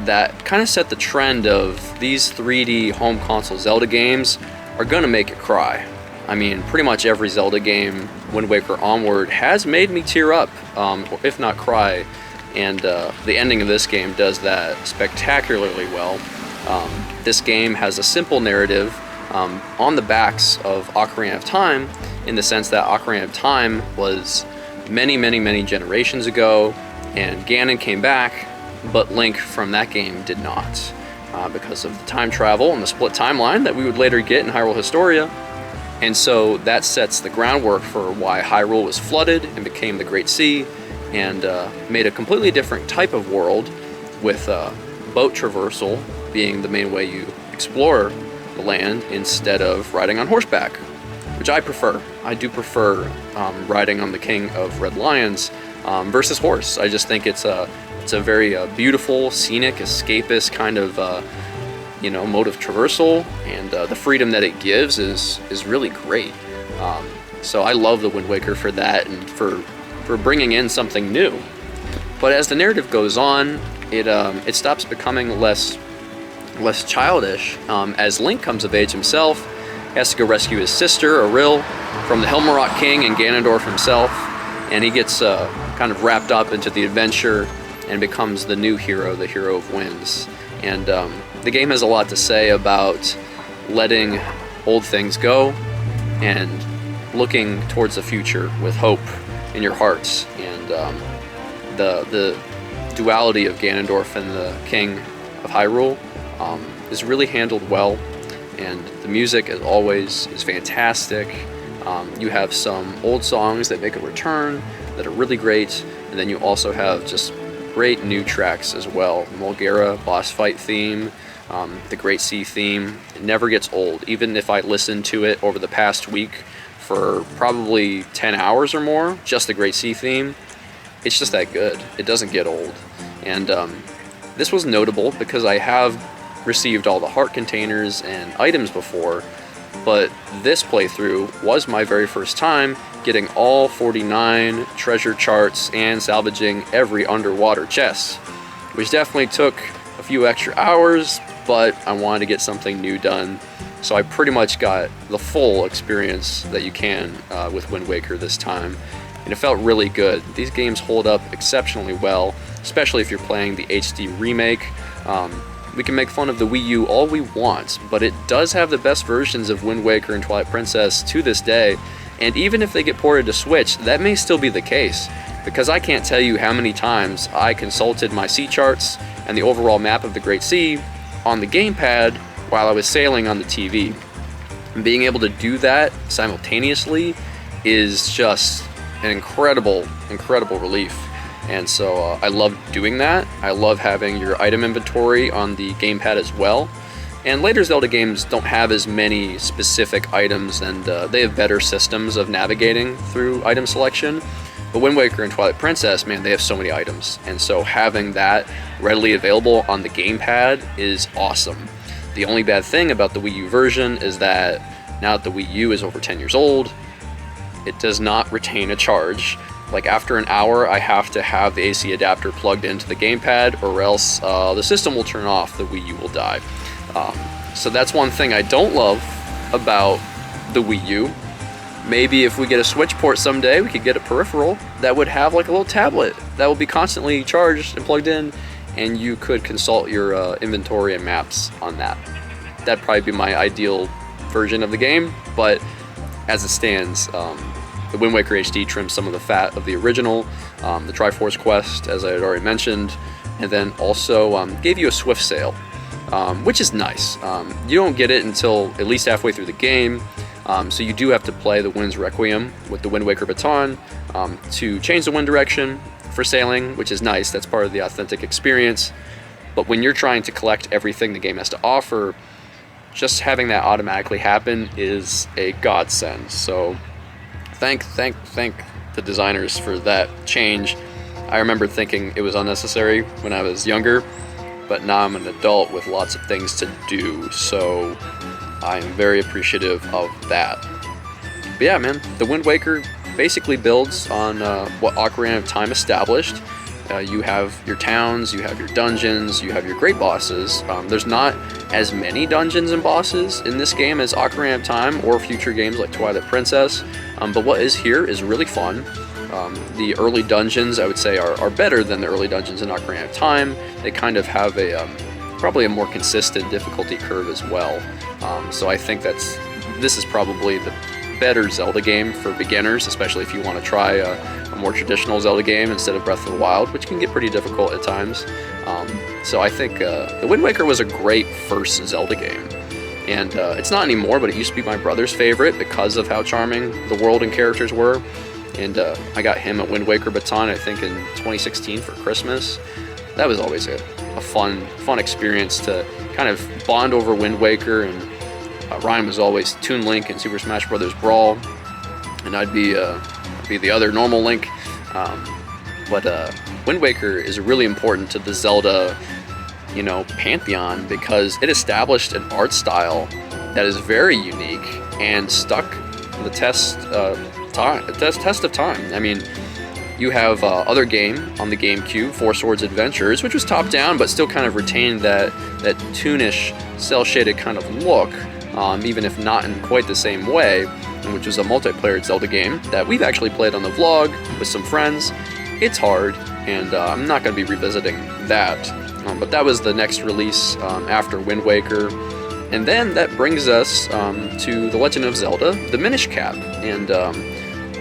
that kind of set the trend of these 3D home console Zelda games are gonna make you cry. I mean, pretty much every Zelda game, Wind Waker onward, has made me tear up, if not cry, and the ending of this game does that spectacularly well. This game has a simple narrative on the backs of Ocarina of Time, in the sense that Ocarina of Time was many generations ago, and Ganon came back, but Link from that game did not, because of the time travel and the split timeline that we would later get in Hyrule Historia. And so that sets the groundwork for why Hyrule was flooded and became the Great Sea, and made a completely different type of world, with boat traversal being the main way you explore the land instead of riding on horseback, which I prefer. I do prefer riding on the King of Red Lions versus horse. I just think it's a very beautiful, scenic, escapist kind of mode of traversal, and the freedom that it gives is really great. So I love the Wind Waker for that, and for bringing in something new. But as the narrative goes on, it stops becoming less childish. As Link comes of age himself, he has to go rescue his sister, Auril, from the Helmarok King and Ganondorf himself, and he gets kind of wrapped up into the adventure and becomes the new hero, the hero of winds. And the game has a lot to say about letting old things go and looking towards the future with hope in your hearts. And the duality of Ganondorf and the King of Hyrule is really handled well, and the music, as always, is fantastic. You have some old songs that make a return that are really great, and then you also have just great new tracks as well. Mulgera boss fight theme, the Great Sea theme, it never gets old. Even if I listened to it over the past week for probably 10 hours or more, just the Great Sea theme, it's just that good. It doesn't get old. And this was notable because I have received all the heart containers and items before, but this playthrough was my very first time getting all 49 treasure charts and salvaging every underwater chest, which definitely took a few extra hours, but I wanted to get something new done, so I pretty much got the full experience that you can with Wind Waker this time, and it felt really good. These games hold up exceptionally well, especially if you're playing the HD remake. We can make fun of the Wii U all we want, but it does have the best versions of Wind Waker and Twilight Princess to this day, and even if they get ported to Switch, that may still be the case, because I can't tell you how many times I consulted my sea charts and the overall map of the Great Sea on the gamepad while I was sailing on the TV. And being able to do that simultaneously is just an incredible relief. And so I love doing that. I love having your item inventory on the gamepad as well. And later Zelda games don't have as many specific items, and they have better systems of navigating through item selection. But Wind Waker and Twilight Princess, man, they have so many items. And so having that readily available on the gamepad is awesome. The only bad thing about the Wii U version is that now that the Wii U is over 10 years old, it does not retain a charge. Like after an hour, I have to have the AC adapter plugged into the gamepad, or else the system will turn off, the Wii U will die. So that's one thing I don't love about the Wii U. Maybe if we get a Switch port someday, we could get a peripheral that would have like a little tablet that will be constantly charged and plugged in, and you could consult your inventory and maps on that. That'd probably be my ideal version of the game, but as it stands, the Wind Waker HD trims some of the fat of the original, the Triforce quest, as I had already mentioned, and then also gave you a swift sail, which is nice. You don't get it until at least halfway through the game, so you do have to play the Wind's Requiem with the Wind Waker baton to change the wind direction for sailing, which is nice. That's part of the authentic experience. But when you're trying to collect everything the game has to offer, just having that automatically happen is a godsend. So thank the designers for that change. I remember thinking it was unnecessary when I was younger, but now I'm an adult with lots of things to do, so I'm very appreciative of that. But yeah, man, the Wind Waker basically builds on what Ocarina of Time established. You have your towns, you have your dungeons, you have your great bosses. There's not as many dungeons and bosses in this game as Ocarina of Time or future games like Twilight Princess, but what is here is really fun. The early dungeons, I would say, are better than the early dungeons in Ocarina of Time. They kind of have a probably a more consistent difficulty curve as well. So I think this is probably the better Zelda game for beginners, especially if you want to try a more traditional Zelda game instead of Breath of the Wild, which can get pretty difficult at times. So I think the Wind Waker was a great first Zelda game. And it's not anymore, but it used to be my brother's favorite because of how charming the world and characters were. And I got him a Wind Waker baton, I think, in 2016 for Christmas. That was always a fun experience to kind of bond over Wind Waker, and Ryan was always Toon Link in Super Smash Bros. Brawl, and I'd be the other normal Link. But Wind Waker is really important to the Zelda, pantheon, because it established an art style that is very unique and stuck the test of time. I mean, you have other game on the GameCube, Four Swords Adventures, which was top-down, but still kind of retained that toonish, cel-shaded kind of look, even if not in quite the same way, which was a multiplayer Zelda game that we've actually played on the vlog with some friends. It's hard, and I'm not going to be revisiting that, but that was the next release after Wind Waker. And then that brings us to The Legend of Zelda, the Minish Cap, and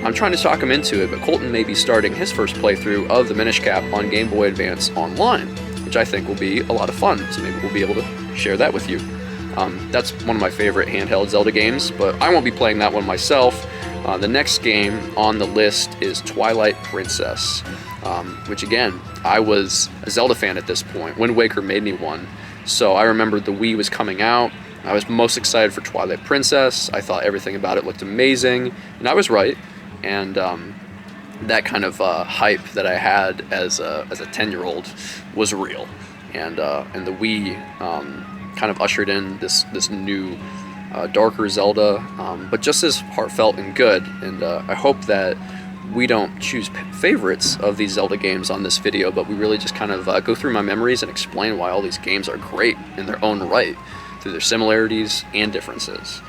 I'm trying to talk him into it, but Colton may be starting his first playthrough of the Minish Cap on Game Boy Advance Online, which I think will be a lot of fun, so maybe we'll be able to share that with you. That's one of my favorite handheld Zelda games, but I won't be playing that one myself. The next game on the list is Twilight Princess, which again, I was a Zelda fan at this point. Wind Waker made me one, so I remember the Wii was coming out. I was most excited for Twilight Princess. I thought everything about it looked amazing, and I was right. And that kind of hype that I had as a 10-year-old was real, and the Wii kind of ushered in this new darker Zelda, but just as heartfelt and good. And I hope that we don't choose favorites of these Zelda games on this video, but we really just kind of go through my memories and explain why all these games are great in their own right, through their similarities and differences.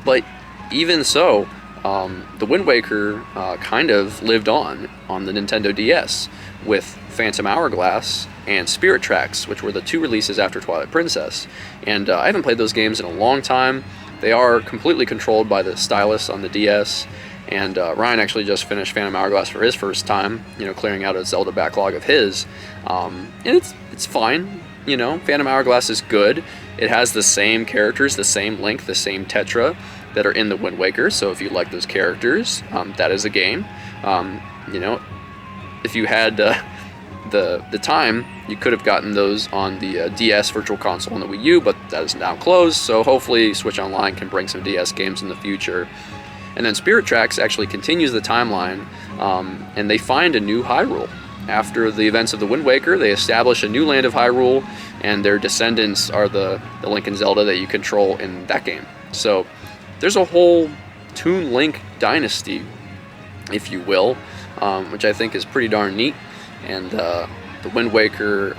But even so, the Wind Waker kind of lived on the Nintendo DS with Phantom Hourglass and Spirit Tracks, which were the two releases after Twilight Princess. And I haven't played those games in a long time. They are completely controlled by the stylus on the DS. And Ryan actually just finished Phantom Hourglass for his first time, clearing out a Zelda backlog of his. And it's fine. you know, Phantom Hourglass is good. It has the same characters, the same Link, the same Tetra that are in the Wind Waker. So if you like those characters, that is a game. You know, if you had the time, you could have gotten those on the DS Virtual Console and the Wii U, but that is now closed. So hopefully Switch Online can bring some DS games in the future. And then Spirit Tracks actually continues the timeline, and they find a new Hyrule. After the events of the Wind Waker, they establish a new land of Hyrule, and their descendants are the Link and Zelda that you control in that game. So there's a whole Toon Link dynasty, if you will, which I think is pretty darn neat. And the Wind Waker,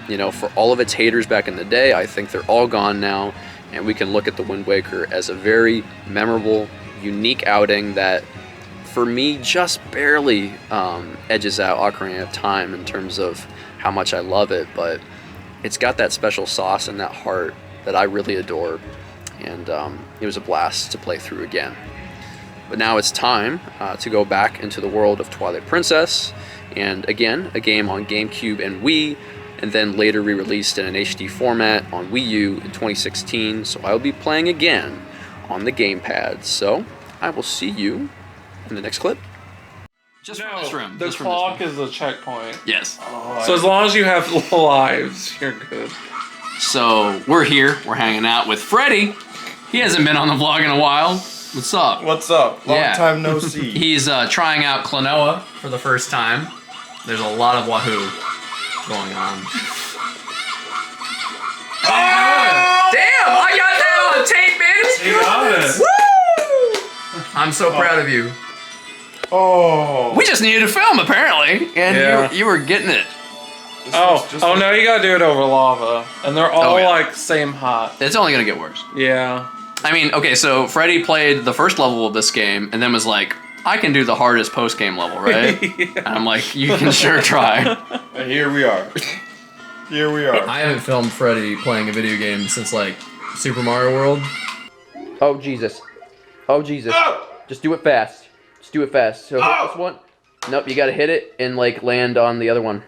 you know, for all of its haters back in the day, I think they're all gone now, and we can look at the Wind Waker as a very memorable, unique outing that, for me, just barely edges out Ocarina of Time in terms of how much I love it, but it's got that special sauce and that heart that I really adore, and it was a blast to play through again. But now it's time to go back into the world of Twilight Princess, and again, a game on GameCube and Wii, and then later re-released in an HD format on Wii U in 2016, so I will be playing again on the gamepad. So I will see you in the next clip. Just from this room. The clock is a checkpoint. Yes. Oh, so as long as you have lives, you're good. So we're here. We're hanging out with Freddy. He hasn't been on the vlog in a while. What's up? What's up? Long time no see. He's trying out Klonoa for the first time. There's a lot of wahoo going on. Oh! Damn! I got that on tape, man! You got it. Woo! I'm so proud of you. Oh. We just needed to film, apparently, and you were getting it. Oh, no, you gotta do it over lava. And they're all like same hot. It's only gonna get worse. Yeah. I mean, okay, so Freddy played the first level of this game and then was like, I can do the hardest post-game level, right? Yeah. And I'm like, you can sure try. And here we are. Here we are. I haven't filmed Freddy playing a video game since, like, Super Mario World. Oh, Jesus. Oh, Jesus. Oh! Just do it fast. Just do it fast. So hit this one. Nope, you gotta hit it and, like, land on the other one.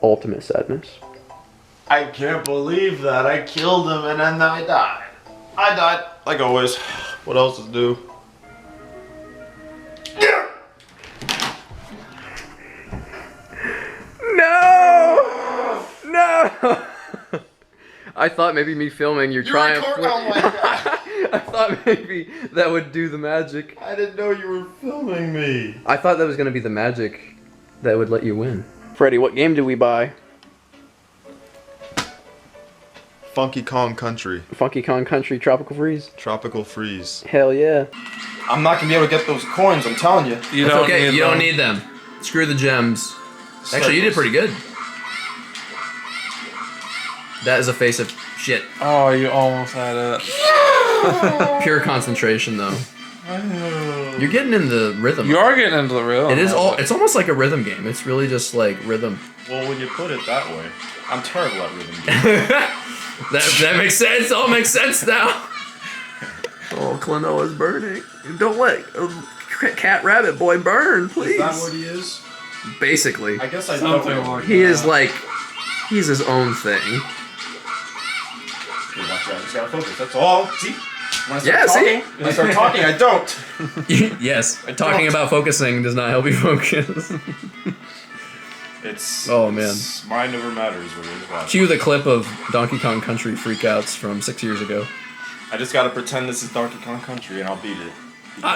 Ultimate sadness. I can't believe that. I killed him and then I died. I died. Like always. What else to do? No! No! I thought maybe me filming your triumph. Oh my god. I thought maybe that would do the magic. I didn't know you were filming me. I thought that was going to be the magic that would let you win. Freddy, what game do we buy? Funky Kong Country. Funky Kong Country Tropical Freeze? Tropical Freeze. Hell yeah. I'm not gonna be able to get those coins, I'm telling you. You don't okay, need you them. don't need them. Screw the gems. Actually, you did pretty good. That is a face of shit. Oh, you almost had it. Pure concentration, though. You're getting in the rhythm. You are getting into the rhythm. It is it's almost like a rhythm game. It's really just like rhythm. Well, when you put it that way, I'm terrible at rhythm games. that makes sense. All makes sense now. Oh, Klonoa's burning. Don't let Cat Rabbit Boy burn, please. Is that what he is? Basically. I guess I Something don't know. like He is like, he's his own thing. Okay, watch out. I just gotta focus. That's all. See? When I start Yeah, talking, see? when I start talking, I don't. Yes, talking about focusing does not help you focus. Oh, man. Mine never matters when you're watching. Cue the clip of Donkey Kong Country freakouts from 6 years ago. I just gotta pretend this is Donkey Kong Country and I'll beat it.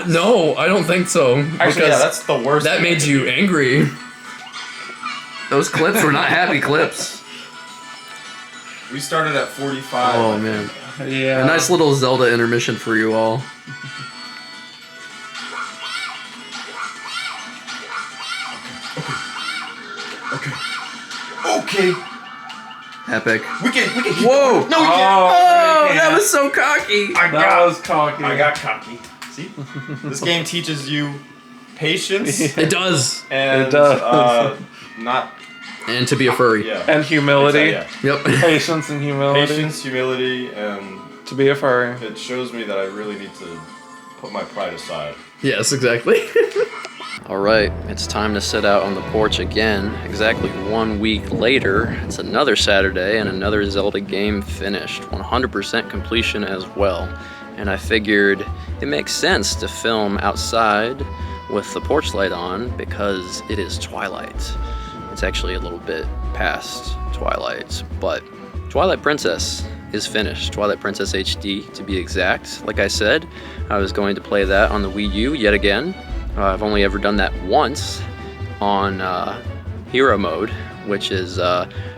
No, I don't think so. Actually, yeah, that's the worst. That made you angry. Those clips were not happy clips. We started at 45. Oh, man. Yeah. A nice little Zelda intermission for you all. Okay. Epic. We can keep Whoa! going. No, we can't. Oh, we that can't. was so cocky. That was cocky. I got cocky. See? This game teaches you patience It does. and It does. not And to be a furry. yeah. And humility. Yeah. Yep. Patience and humility. Patience, humility, and To be a furry. it shows me that I really need to put my pride aside. Yes, exactly. Alright, it's time to sit out on the porch again. Exactly 1 week later, it's another Saturday and another Zelda game finished. 100% completion as well. And I figured it makes sense to film outside with the porch light on because it is twilight. It's actually a little bit past twilight, but Twilight Princess is finished. Twilight Princess HD to be exact. Like I said, I was going to play that on the Wii U yet again. I've only ever done that once on Hero Mode, which is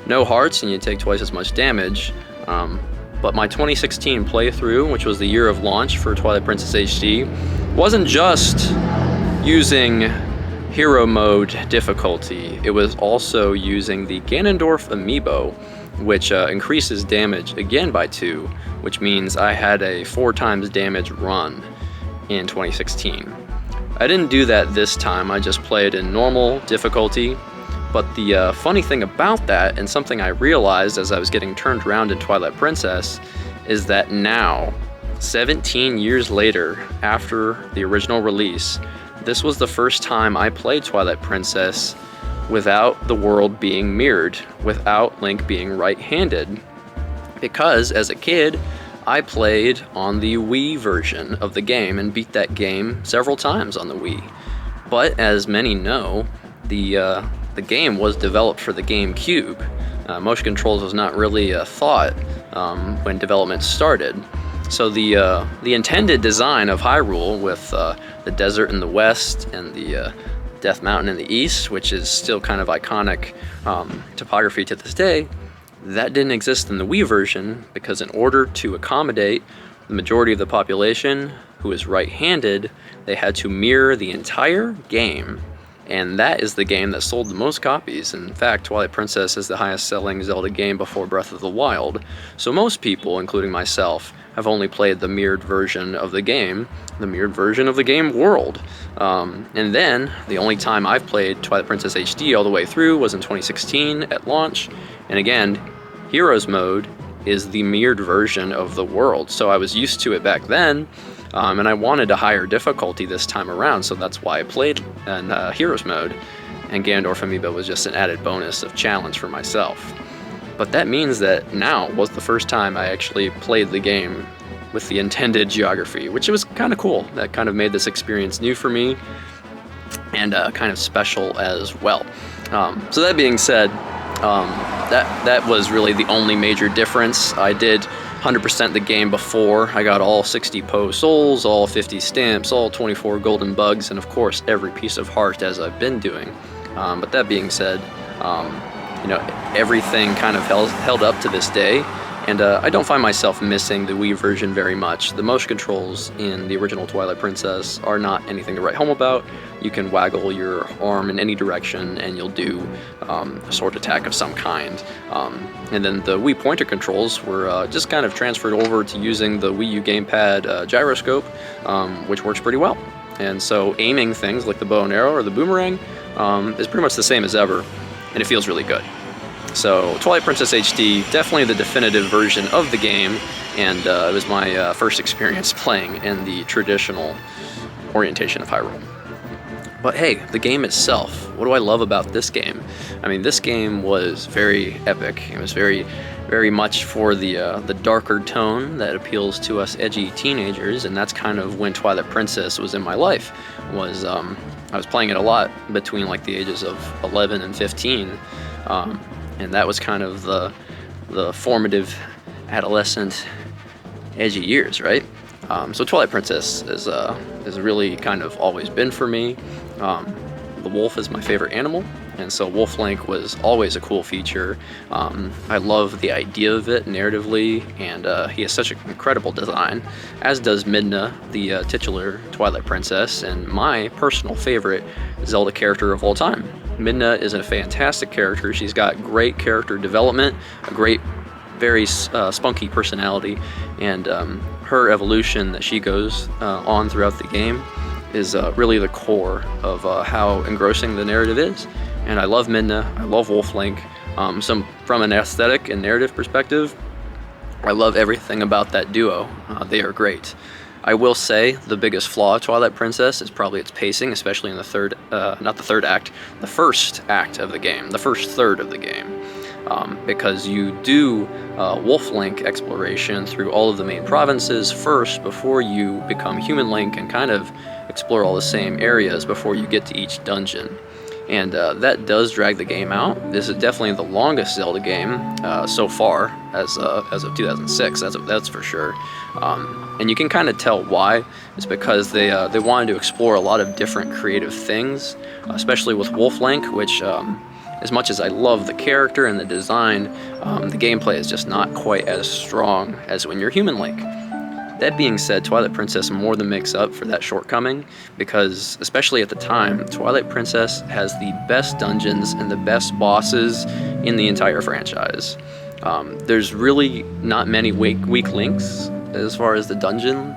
no hearts and you take twice as much damage. But my 2016 playthrough, which was the year of launch for Twilight Princess HD, wasn't just using Hero Mode difficulty. It was also using the Ganondorf amiibo, which increases damage again by 2, which means I had a 4 times damage run in 2016. I didn't do that this time, I just played in normal difficulty, but the funny thing about that, and something I realized as I was getting turned around in Twilight Princess, is that now, 17 years later, after the original release, this was the first time I played Twilight Princess without the world being mirrored, without Link being right-handed, because as a kid, I played on the Wii version of the game and beat that game several times on the Wii. But as many know, the game was developed for the GameCube. Motion controls was not really a thought when development started. So the intended design of Hyrule with the desert in the west and the Death Mountain in the east, which is still kind of iconic topography to this day, that didn't exist in the Wii version because in order to accommodate the majority of the population who is right-handed, they had to mirror the entire game. And that is the game that sold the most copies. In fact, Twilight Princess is the highest selling Zelda game before Breath of the Wild. So most people, including myself, have only played the mirrored version of the game world. And then, the only time I've played Twilight Princess HD all the way through was in 2016 at launch. And again, Heroes Mode is the mirrored version of the world. So I was used to it back then, and I wanted a higher difficulty this time around, so that's why I played in Heroes Mode. And Ganondorf Amiibo was just an added bonus of challenge for myself. But that means that now was the first time I actually played the game with the intended geography, which was kind of cool. That kind of made this experience new for me and kind of special as well. So that being said, that was really the only major difference. I did 100% the game before. I got all 60 Poe Souls, all 50 stamps, all 24 golden bugs, and of course every piece of heart as I've been doing. But that being said, everything kind of held up to this day, and I don't find myself missing the Wii version very much. The motion controls in the original Twilight Princess are not anything to write home about. You can waggle your arm in any direction and you'll do a sword attack of some kind. And then the Wii pointer controls were just kind of transferred over to using the Wii U gamepad gyroscope, which works pretty well. And so aiming things like the bow and arrow or the boomerang is pretty much the same as ever, and it feels really good. So Twilight Princess HD, definitely the definitive version of the game, and it was my first experience playing in the traditional orientation of Hyrule. But hey, the game itself, what do I love about this game? I mean, this game was very epic. It was very, very much for the darker tone that appeals to us edgy teenagers, and that's kind of when Twilight Princess was in my life. I was playing it a lot between like the ages of 11 and 15. And that was kind of the formative adolescent edgy years, right? So Twilight Princess is really kind of always been for me. The wolf is my favorite animal, and so Wolf Link was always a cool feature. I love the idea of it narratively, and he has such an incredible design, as does Midna, the titular Twilight Princess, and my personal favorite Zelda character of all time. Midna is a fantastic character. She's got great character development, a great, very spunky personality, and her evolution that she goes on throughout the game is really the core of how engrossing the narrative is. And I love Midna, I love Wolf Link. From an aesthetic and narrative perspective, I love everything about that duo. They are great. I will say the biggest flaw of Twilight Princess is probably its pacing, especially in the first act of the game, the first third of the game. Because you do Wolf Link exploration through all of the main provinces first before you become Human Link and kind of explore all the same areas before you get to each dungeon. And that does drag the game out. This is definitely the longest Zelda game so far, as of 2006. That's for sure. And you can kind of tell why. It's because they wanted to explore a lot of different creative things, especially with Wolf Link, which, as much as I love the character and the design, the gameplay is just not quite as strong as when you're Human Link. That being said, Twilight Princess more than makes up for that shortcoming, because, especially at the time, Twilight Princess has the best dungeons and the best bosses in the entire franchise. There's really not many weak links as far as the dungeon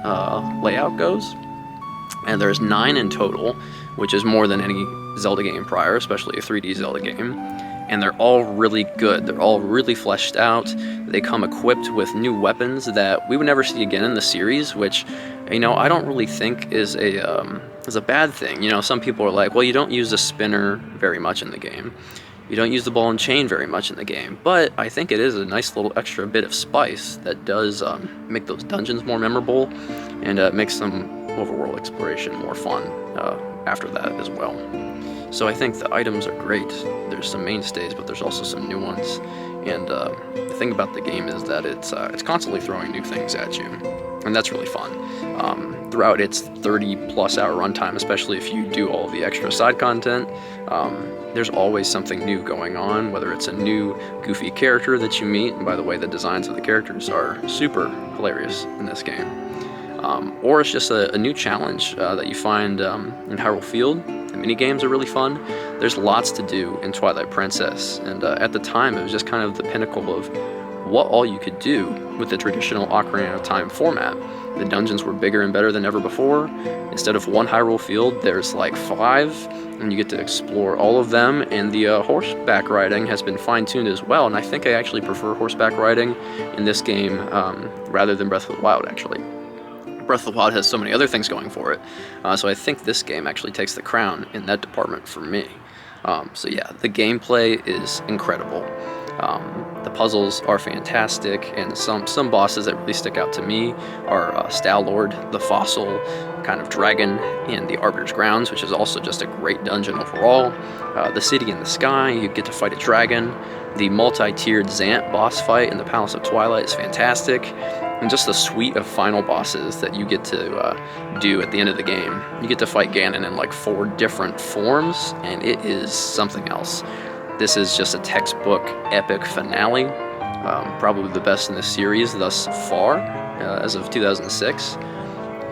layout goes, and there's 9 in total, which is more than any Zelda game prior, especially a 3D Zelda game. And they're all really good. They're all really fleshed out. They come equipped with new weapons that we would never see again in the series, which, I don't really think is a bad thing. Some people are like, well, you don't use the spinner very much in the game. You don't use the ball and chain very much in the game. But I think it is a nice little extra bit of spice that does make those dungeons more memorable, and makes some overworld exploration more fun after that as well. So I think the items are great. There's some mainstays, but there's also some new ones. And the thing about the game is that it's constantly throwing new things at you, and that's really fun. Throughout its 30-plus hour runtime, especially if you do all the extra side content, there's always something new going on, whether it's a new goofy character that you meet, and by the way, the designs of the characters are super hilarious in this game. Or it's just a new challenge that you find in Hyrule Field. The minigames are really fun. There's lots to do in Twilight Princess, and at the time it was just kind of the pinnacle of what all you could do with the traditional Ocarina of Time format. The dungeons were bigger and better than ever before. Instead of 1 Hyrule Field, there's like 5, and you get to explore all of them, and the horseback riding has been fine-tuned as well, and I think I actually prefer horseback riding in this game rather than Breath of the Wild, actually. Breath of the Wild has so many other things going for it, so I think this game actually takes the crown in that department for me. So yeah, the gameplay is incredible. The puzzles are fantastic, and some bosses that really stick out to me are Stalord, the fossil kind of dragon, in the Arbiter's Grounds, which is also just a great dungeon overall. The City in the Sky, you get to fight a dragon. The multi-tiered Zant boss fight in the Palace of Twilight is fantastic. And just the suite of final bosses that you get to do at the end of the game. You get to fight Ganon in like 4 different forms, and it is something else. This is just a textbook epic finale, probably the best in the series thus far, as of 2006.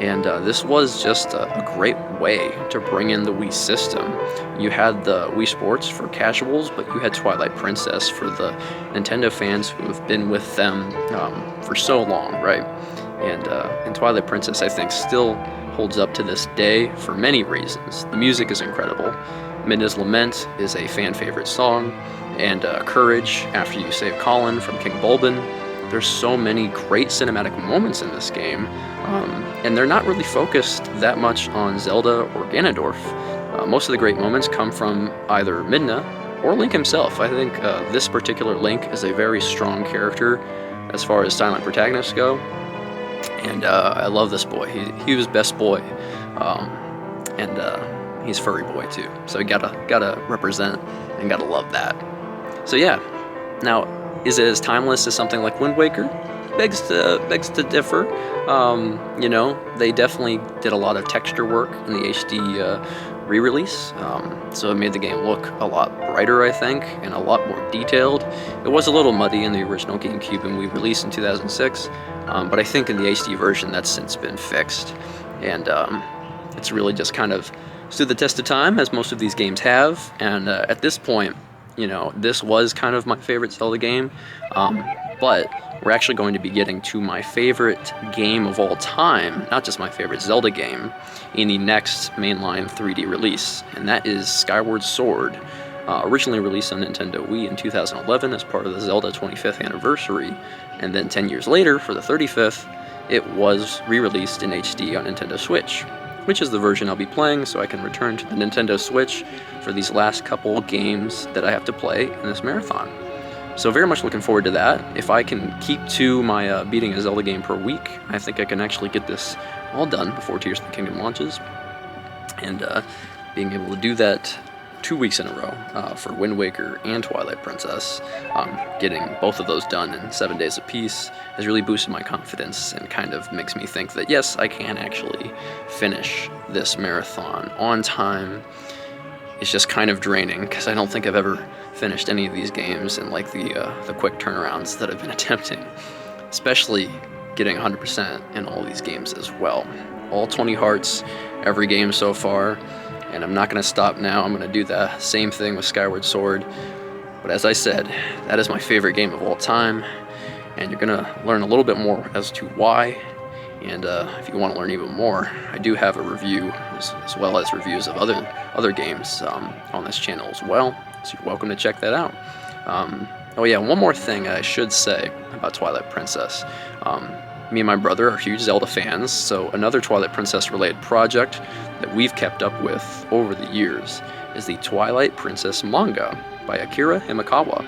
And this was just a great way to bring in the Wii system. You had the Wii Sports for casuals, but you had Twilight Princess for the Nintendo fans who have been with them for so long, right? And Twilight Princess, I think, still holds up to this day for many reasons. The music is incredible. Midna's Lament is a fan-favorite song, and Courage, after you save Colin from King Bulbin. There's so many great cinematic moments in this game, and they're not really focused that much on Zelda or Ganondorf. Most of the great moments come from either Midna or Link himself. I think this particular Link is a very strong character as far as silent protagonists go, and I love this boy. He was best boy, and he's furry boy too, so you gotta represent and gotta love that. So yeah, now, is it as timeless as something like Wind Waker? Begs to differ. They definitely did a lot of texture work in the HD re-release, so it made the game look a lot brighter, I think, and a lot more detailed. It was a little muddy in the original GameCube and Wii release in 2006, but I think in the HD version that's since been fixed, and it's really just kind of stood the test of time, as most of these games have, and at this point, this was kind of my favorite Zelda game, but we're actually going to be getting to my favorite game of all time, not just my favorite Zelda game, in the next mainline 3D release, and that is Skyward Sword. Originally released on Nintendo Wii in 2011 as part of the Zelda 25th anniversary, and then 10 years later, for the 35th, it was re-released in HD on Nintendo Switch, which is the version I'll be playing, so I can return to the Nintendo Switch for these last couple games that I have to play in this marathon. So very much looking forward to that. If I can keep to my beating a Zelda game per week, I think I can actually get this all done before Tears of the Kingdom launches. And being able to do that 2 weeks in a row for Wind Waker and Twilight Princess, getting both of those done in 7 days apiece has really boosted my confidence and kind of makes me think that yes, I can actually finish this marathon on time. It's just kind of draining because I don't think I've ever finished any of these games in like the quick turnarounds that I've been attempting, especially getting 100% in all these games as well. All 20 hearts every game so far, and I'm not going to stop now. I'm going to do the same thing with Skyward Sword. But as I said, that is my favorite game of all time, and you're going to learn a little bit more as to why. And if you want to learn even more, I do have a review as well as reviews of other games on this channel as well, so you're welcome to check that out. Oh yeah, one more thing I should say about Twilight Princess. Me and my brother are huge Zelda fans, so another Twilight Princess related project that we've kept up with over the years is the Twilight Princess manga by Akira Himekawa.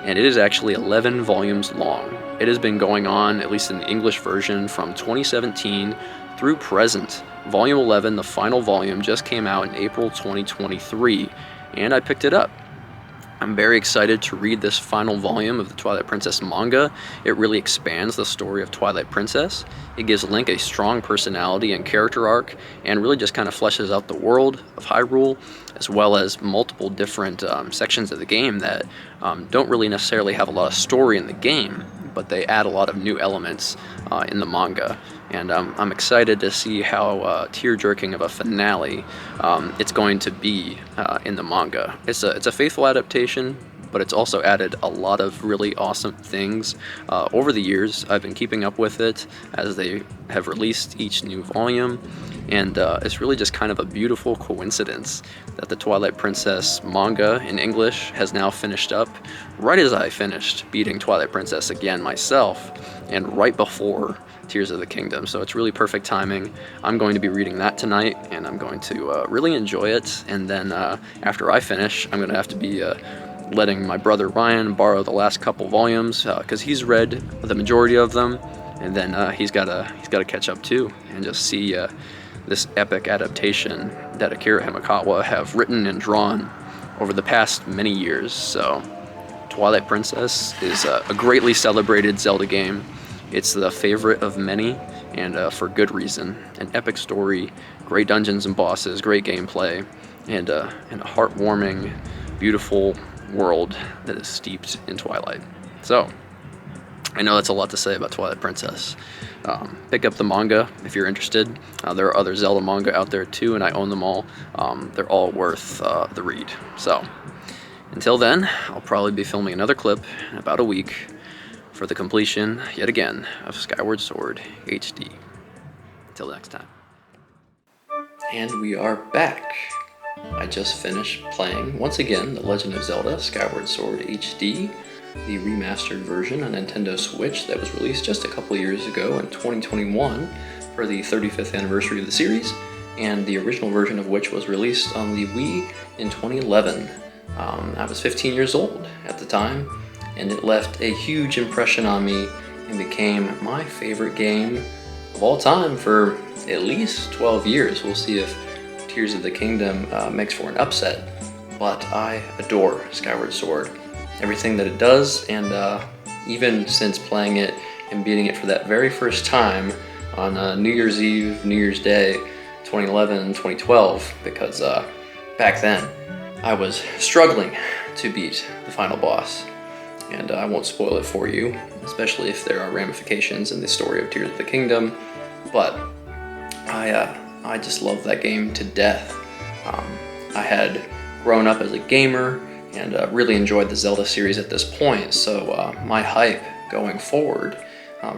And it is actually 11 volumes long. It has been going on, at least in the English version, from 2017 through present. Volume 11, the final volume, just came out in April 2023, and I picked it up. I'm very excited to read this final volume of the Twilight Princess manga. It really expands the story of Twilight Princess. It gives Link a strong personality and character arc, and really just kind of fleshes out the world of Hyrule, as well as multiple different sections of the game that don't really necessarily have a lot of story in the game, but they add a lot of new elements in the manga. And I'm excited to see how tear-jerking of a finale it's going to be in the manga. It's a faithful adaptation, but it's also added a lot of really awesome things over the years. I've been keeping up with it as they have released each new volume, and it's really just kind of a beautiful coincidence that the Twilight Princess manga in English has now finished up right as I finished beating Twilight Princess again myself, and right before Tears of the Kingdom. So it's really perfect timing. I'm going to be reading that tonight, and I'm going to really enjoy it. And then after I finish, I'm going to have to be letting my brother Ryan borrow the last couple volumes because he's read the majority of them, and then he's got to catch up too and just see this epic adaptation that Akira Himekawa have written and drawn over the past many years. So Twilight Princess is a greatly celebrated Zelda game. It's the favorite of many, and for good reason. An epic story, great dungeons and bosses, great gameplay, and a heartwarming, beautiful world that is steeped in Twilight. So, I know that's a lot to say about Twilight Princess. Pick up the manga if you're interested. There are other Zelda manga out there too, and I own them all. They're all worth the read. So, until then, I'll probably be filming another clip in about a week for the completion, yet again, of Skyward Sword HD. Until next time. And we are back. I just finished playing, once again, The Legend of Zelda Skyward Sword HD, the remastered version on Nintendo Switch that was released just a couple years ago in 2021 for the 35th anniversary of the series, and the original version of which was released on the Wii in 2011. I was 15 years old at the time, and it left a huge impression on me and became my favorite game of all time for at least 12 years. We'll see if Tears of the Kingdom makes for an upset, but I adore Skyward Sword. Everything that it does, and even since playing it and beating it for that very first time on New Year's Eve, New Year's Day, 2011, 2012, because back then I was struggling to beat the final boss. And I won't spoil it for you, especially if there are ramifications in the story of Tears of the Kingdom, but I just love that game to death. I had grown up as a gamer and really enjoyed the Zelda series at this point, so my hype going forward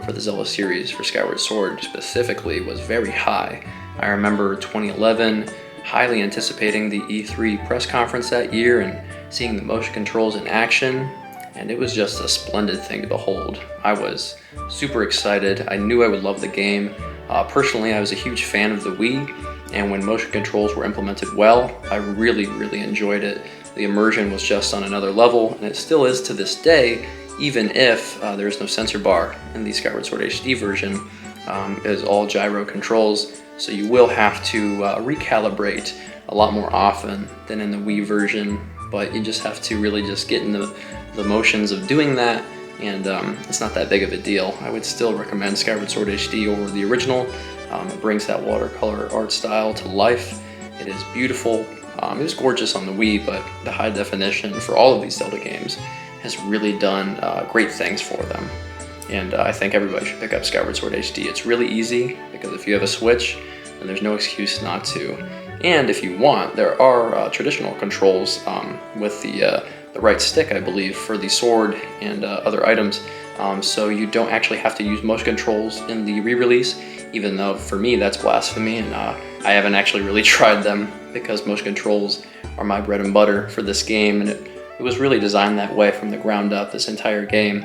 for the Zelda series for Skyward Sword specifically was very high. I remember 2011 highly anticipating the E3 press conference that year and seeing the motion controls in action, and it was just a splendid thing to behold. I was super excited. I knew I would love the game. Personally, I was a huge fan of the Wii, and when motion controls were implemented well, I really enjoyed it. The immersion was just on another level, and it still is to this day, even if there is no sensor bar in the Skyward Sword HD version. It is all gyro controls, so you will have to recalibrate a lot more often than in the Wii version, but you just have to really just get in the motions of doing that, and it's not that big of a deal. I would still recommend Skyward Sword HD over the original. It brings that watercolor art style to life. It is beautiful. It was gorgeous on the Wii, but the high definition for all of these Zelda games has really done great things for them. And I think everybody should pick up Skyward Sword HD. It's really easy, because if you have a Switch, then there's no excuse not to. And if you want, there are traditional controls with the right stick, I believe, for the sword and other items. So you don't actually have to use motion controls in the re-release, even though for me that's blasphemy, and I haven't actually really tried them, because motion controls are my bread and butter for this game, and it was really designed that way from the ground up, this entire game.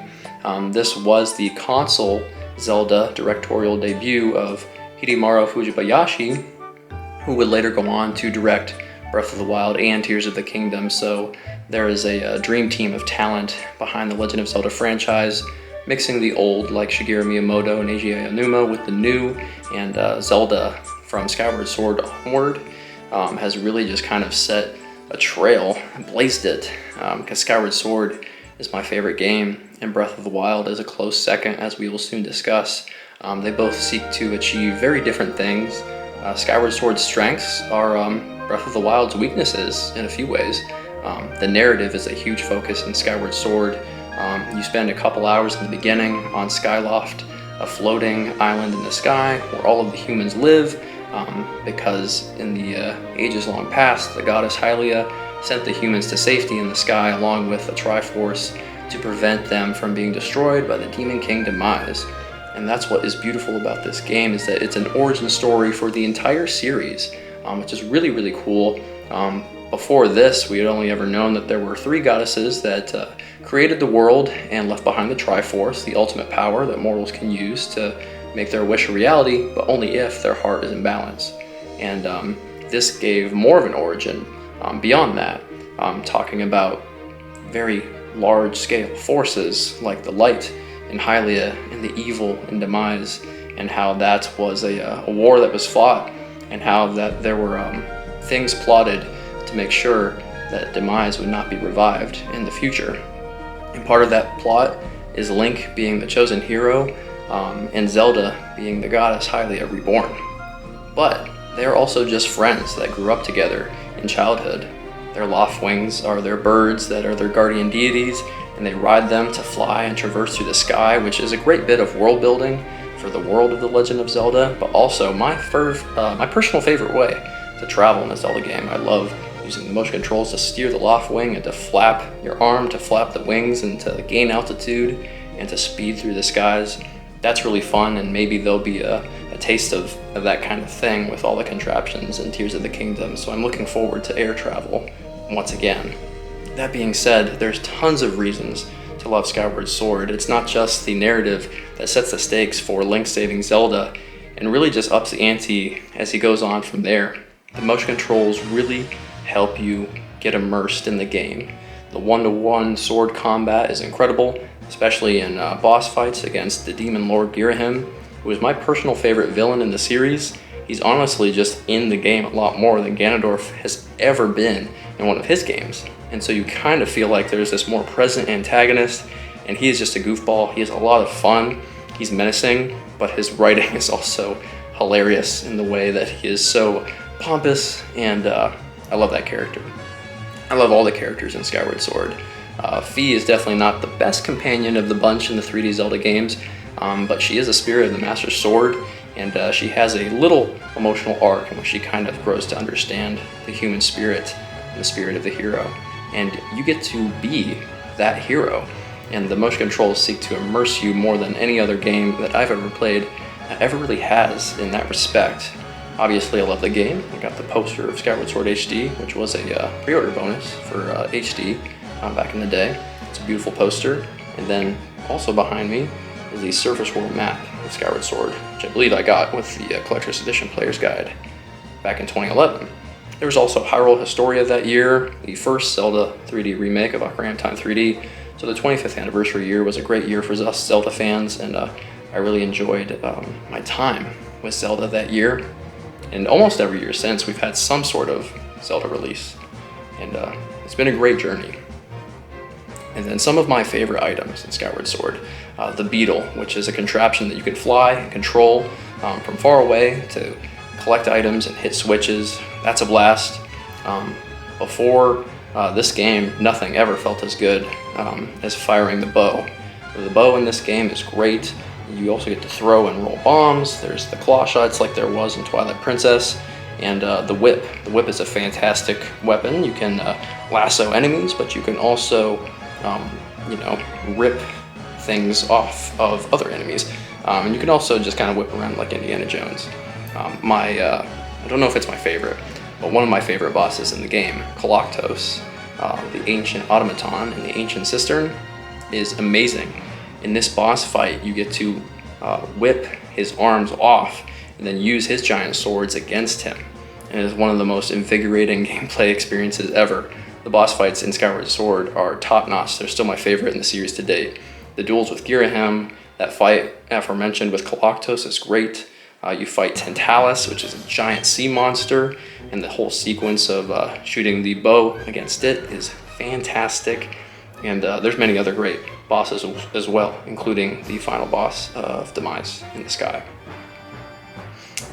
This was the console Zelda directorial debut of Hidemaru Fujibayashi, who would later go on to direct Breath of the Wild and Tears of the Kingdom. So there is a dream team of talent behind the Legend of Zelda franchise, mixing the old, like Shigeru Miyamoto and Eiji Aonuma, with the new, and Zelda from Skyward Sword onward has really just kind of set a trail, blazed it, because Skyward Sword is my favorite game, and Breath of the Wild is a close second, as we will soon discuss. They both seek to achieve very different things. Skyward Sword's strengths are Breath of the Wild's weaknesses in a few ways. The narrative is a huge focus in Skyward Sword. You spend a couple hours in the beginning on Skyloft, a floating island in the sky where all of the humans live, because in the ages long past, the goddess Hylia sent the humans to safety in the sky along with the Triforce to prevent them from being destroyed by the Demon King Demise. And that's what is beautiful about this game, is that it's an origin story for the entire series, which is really cool. Before this, we had only ever known that there were 3 goddesses that created the world and left behind the Triforce, the ultimate power that mortals can use to make their wish a reality, but only if their heart is in balance. And this gave more of an origin beyond that, talking about very large-scale forces like the light in Hylia and the evil in Demise, and how that was a war that was fought, and how that there were things plotted to make sure that Demise would not be revived in the future. And part of that plot is Link being the chosen hero, and Zelda being the goddess Hylia reborn. But they're also just friends that grew up together in childhood. Their Loftwings are their birds that are their guardian deities, and they ride them to fly and traverse through the sky, which is a great bit of world building for the world of The Legend of Zelda, but also my personal favorite way to travel in a Zelda game. I love using the motion controls to steer the Loftwing and to flap your arm to flap the wings and to gain altitude and to speed through the skies. That's really fun, and maybe there'll be a taste of that kind of thing with all the contraptions in Tears of the Kingdom, so I'm looking forward to air travel once again. That being said, there's tons of reasons to love Skyward Sword. It's not just the narrative that sets the stakes for Link saving Zelda and really just ups the ante as he goes on from there. The motion controls really help you get immersed in the game. The one-to-one sword combat is incredible, especially in boss fights against the Demon Lord Girahim, who is my personal favorite villain in the series. He's honestly just in the game a lot more than Ganondorf has ever been in one of his games. And so you kind of feel like there's this more present antagonist, and he is just a goofball. He has a lot of fun. He's menacing, but his writing is also hilarious in the way that he is so pompous, and I love that character. I love all the characters in Skyward Sword. Fi is definitely not the best companion of the bunch in the 3D Zelda games, but she is a spirit of the Master Sword, and she has a little emotional arc in which she kind of grows to understand the human spirit and the spirit of the hero. And you get to be that hero, and the motion controls seek to immerse you more than any other game that I've ever played ever really has in that respect. Obviously, I love the game. I got the poster of Skyward Sword HD, which was a pre-order bonus for HD back in the day. It's It's a beautiful poster. And then also behind me is the Surface World map of Skyward Sword, which I believe I got with the Collector's Edition Player's Guide back in 2011. There was also Hyrule Historia that year, the first Zelda 3D remake of Ocarina of Time 3D. So the 25th anniversary year was a great year for us Zelda fans, and I really enjoyed my time with Zelda that year. And almost every year since, we've had some sort of Zelda release. And it's been a great journey. And then some of my favorite items in Skyward Sword. The Beetle, which is a contraption that you can fly and control from far away to collect items and hit switches. That's a blast. Before this game, nothing ever felt as good as firing the bow. The bow in this game is great. You also get to throw and roll bombs. There's the claw shots like there was in Twilight Princess. And the whip. The whip is a fantastic weapon. You can lasso enemies, but you can also, rip things off of other enemies. And you can also just kind of whip around like Indiana Jones. I don't know if it's my favorite, but one of my favorite bosses in the game, Koloktos, the ancient automaton in the ancient cistern, is amazing. In this boss fight, you get to whip his arms off and then use his giant swords against him. And it is one of the most invigorating gameplay experiences ever. The boss fights in Skyward Sword are top-notch. They're still my favorite in the series to date. The duels with Girahim, that fight aforementioned with Koloktos is great. You fight Tantalus, which is a giant sea monster, and the whole sequence of shooting the bow against it is fantastic. And there's many other great bosses as well, including the final boss of Demise in the sky.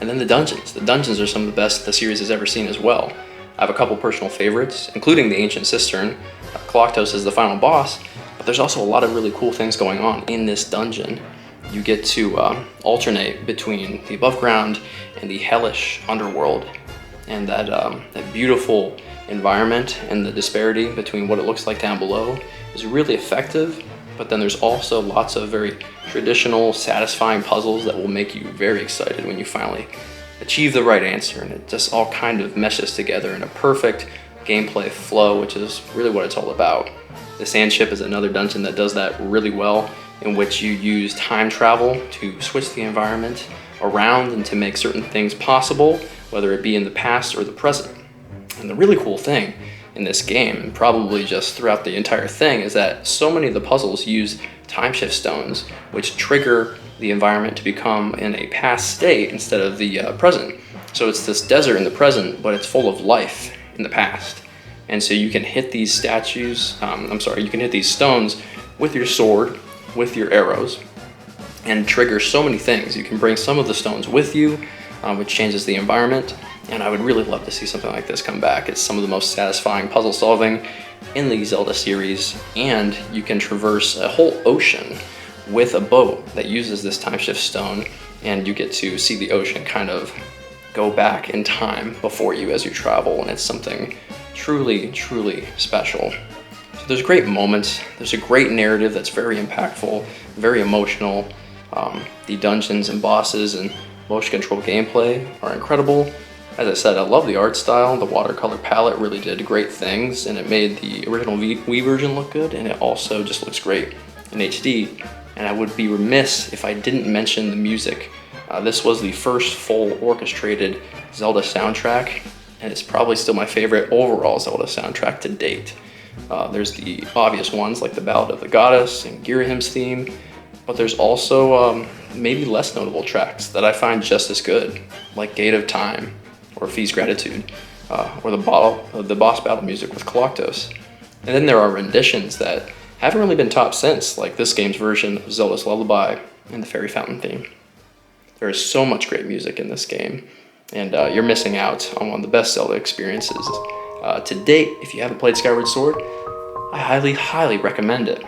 And then the dungeons. The dungeons are some of the best the series has ever seen as well. I have a couple personal favorites, including the Ancient Cistern. Koloktos is the final boss, but there's also a lot of really cool things going on in this dungeon. You get to alternate between the above ground and the hellish underworld, and that beautiful environment and the disparity between what it looks like down below is really effective. But then there's also lots of very traditional, satisfying puzzles that will make you very excited when you finally achieve the right answer, and it just all kind of meshes together in a perfect gameplay flow, which is really what it's all about. The Sand Ship is another dungeon that does that really well, in which you use time travel to switch the environment around and to make certain things possible, whether it be in the past or the present. And the really cool thing in this game, and probably just throughout the entire thing, is that so many of the puzzles use time shift stones, which trigger the environment to become in a past state instead of the present. So it's this desert in the present, but it's full of life in the past. And so you can hit these statues, you can hit these stones with your sword, with your arrows, and trigger so many things. You can bring some of the stones with you, which changes the environment. And I would really love to see something like this come back. It's some of the most satisfying puzzle solving in the Zelda series, and you can traverse a whole ocean with a boat that uses this time shift stone, and you get to see the ocean kind of go back in time before you as you travel, and it's something truly, truly special. So there's great moments, there's a great narrative that's very impactful, very emotional. The dungeons and bosses and motion control gameplay are incredible. As I said, I love the art style. The watercolor palette really did great things, and it made the original Wii version look good, and it also just looks great in HD. And I would be remiss if I didn't mention the music. This was the first full orchestrated Zelda soundtrack, and it's probably still my favorite overall Zelda soundtrack to date. There's the obvious ones like the Ballad of the Goddess and Girahim's theme, but there's also maybe less notable tracks that I find just as good, like Gate of Time, or Fee's Gratitude, or the boss battle music with Koloktos. And then there are renditions that haven't really been topped since, like this game's version of Zelda's Lullaby and the Fairy Fountain theme. There is so much great music in this game, and you're missing out on one of the best Zelda experiences to date. If you haven't played Skyward Sword, I highly, highly recommend it.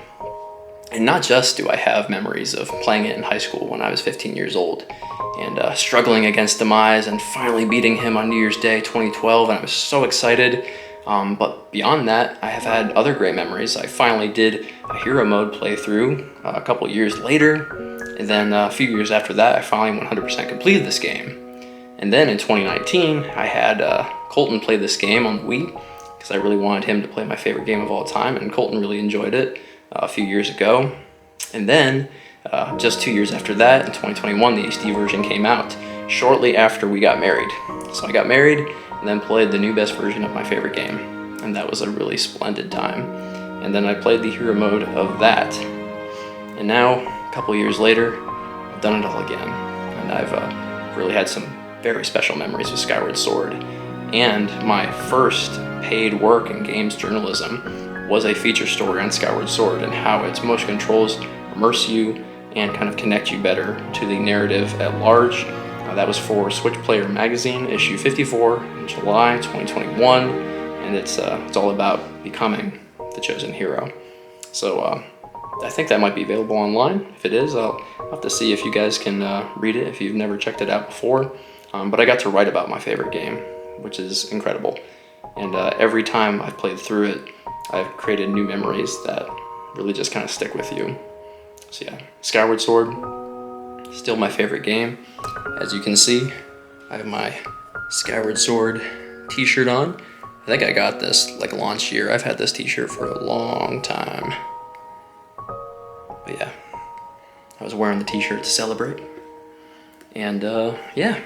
And not just do I have memories of playing it in high school when I was 15 years old and struggling against Demise and finally beating him on New Year's Day 2012, and I was so excited. But beyond that, I have had other great memories. I finally did a hero mode playthrough a couple years later, and then a few years after that, I finally 100% completed this game. And then in 2019, I had Colton play this game on the Wii, because I really wanted him to play my favorite game of all time, and Colton really enjoyed it. a few years ago. And then, just 2 years after that, in 2021, the HD version came out, shortly after we got married. So I got married, and then played the new best version of my favorite game. And that was a really splendid time. And then I played the hero mode of that. And now, a couple years later, I've done it all again. And I've really had some very special memories with Skyward Sword. And my first paid work in games journalism was a feature story on Skyward Sword and how its motion controls immerse you and kind of connect you better to the narrative at large. That was for Switch Player Magazine, issue 54, in July 2021, and it's all about becoming the chosen hero. So I think that might be available online. If it is, I'll have to see if you guys can read it if you've never checked it out before. But I got to write about my favorite game, which is incredible. And every time I've played through it, I've created new memories that really just kind of stick with you. So yeah, Skyward Sword, still my favorite game. As you can see, I have my Skyward Sword t-shirt on. I think I got this like launch year. I've had this t-shirt for a long time. But yeah, I was wearing the t-shirt to celebrate. And yeah,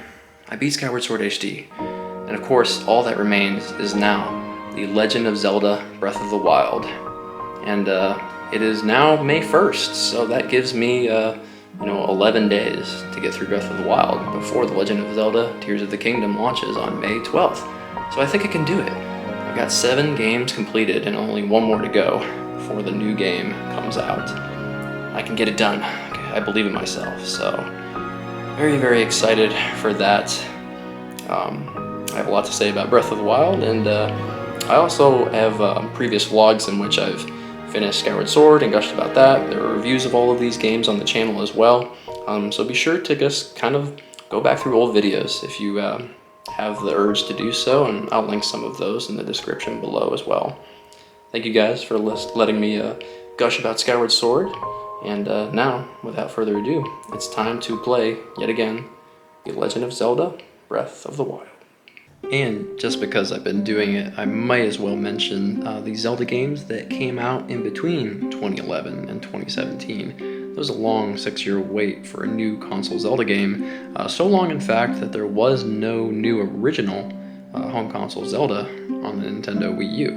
I beat Skyward Sword HD. And of course, all that remains is now the Legend of Zelda Breath of the Wild. And it is now May 1st, so that gives me 11 days to get through Breath of the Wild before the Legend of Zelda Tears of the Kingdom launches on May 12th. So I think I can do it. I've got 7 games completed and only 1 more to go before the new game comes out. I can get it done. I believe in myself, so very, very excited for that. I have a lot to say about Breath of the Wild, and I also have previous vlogs in which I've finished Skyward Sword and gushed about that. There are reviews of all of these games on the channel as well, so be sure to just kind of go back through old videos if you have the urge to do so, and I'll link some of those in the description below as well. Thank you guys for letting me gush about Skyward Sword, and now, without further ado, it's time to play, yet again, The Legend of Zelda Breath of the Wild. And just because I've been doing it, I might as well mention the Zelda games that came out in between 2011 and 2017. There was a long 6-year wait for a new console Zelda game, so long in fact that there was no new original home console Zelda on the Nintendo Wii U,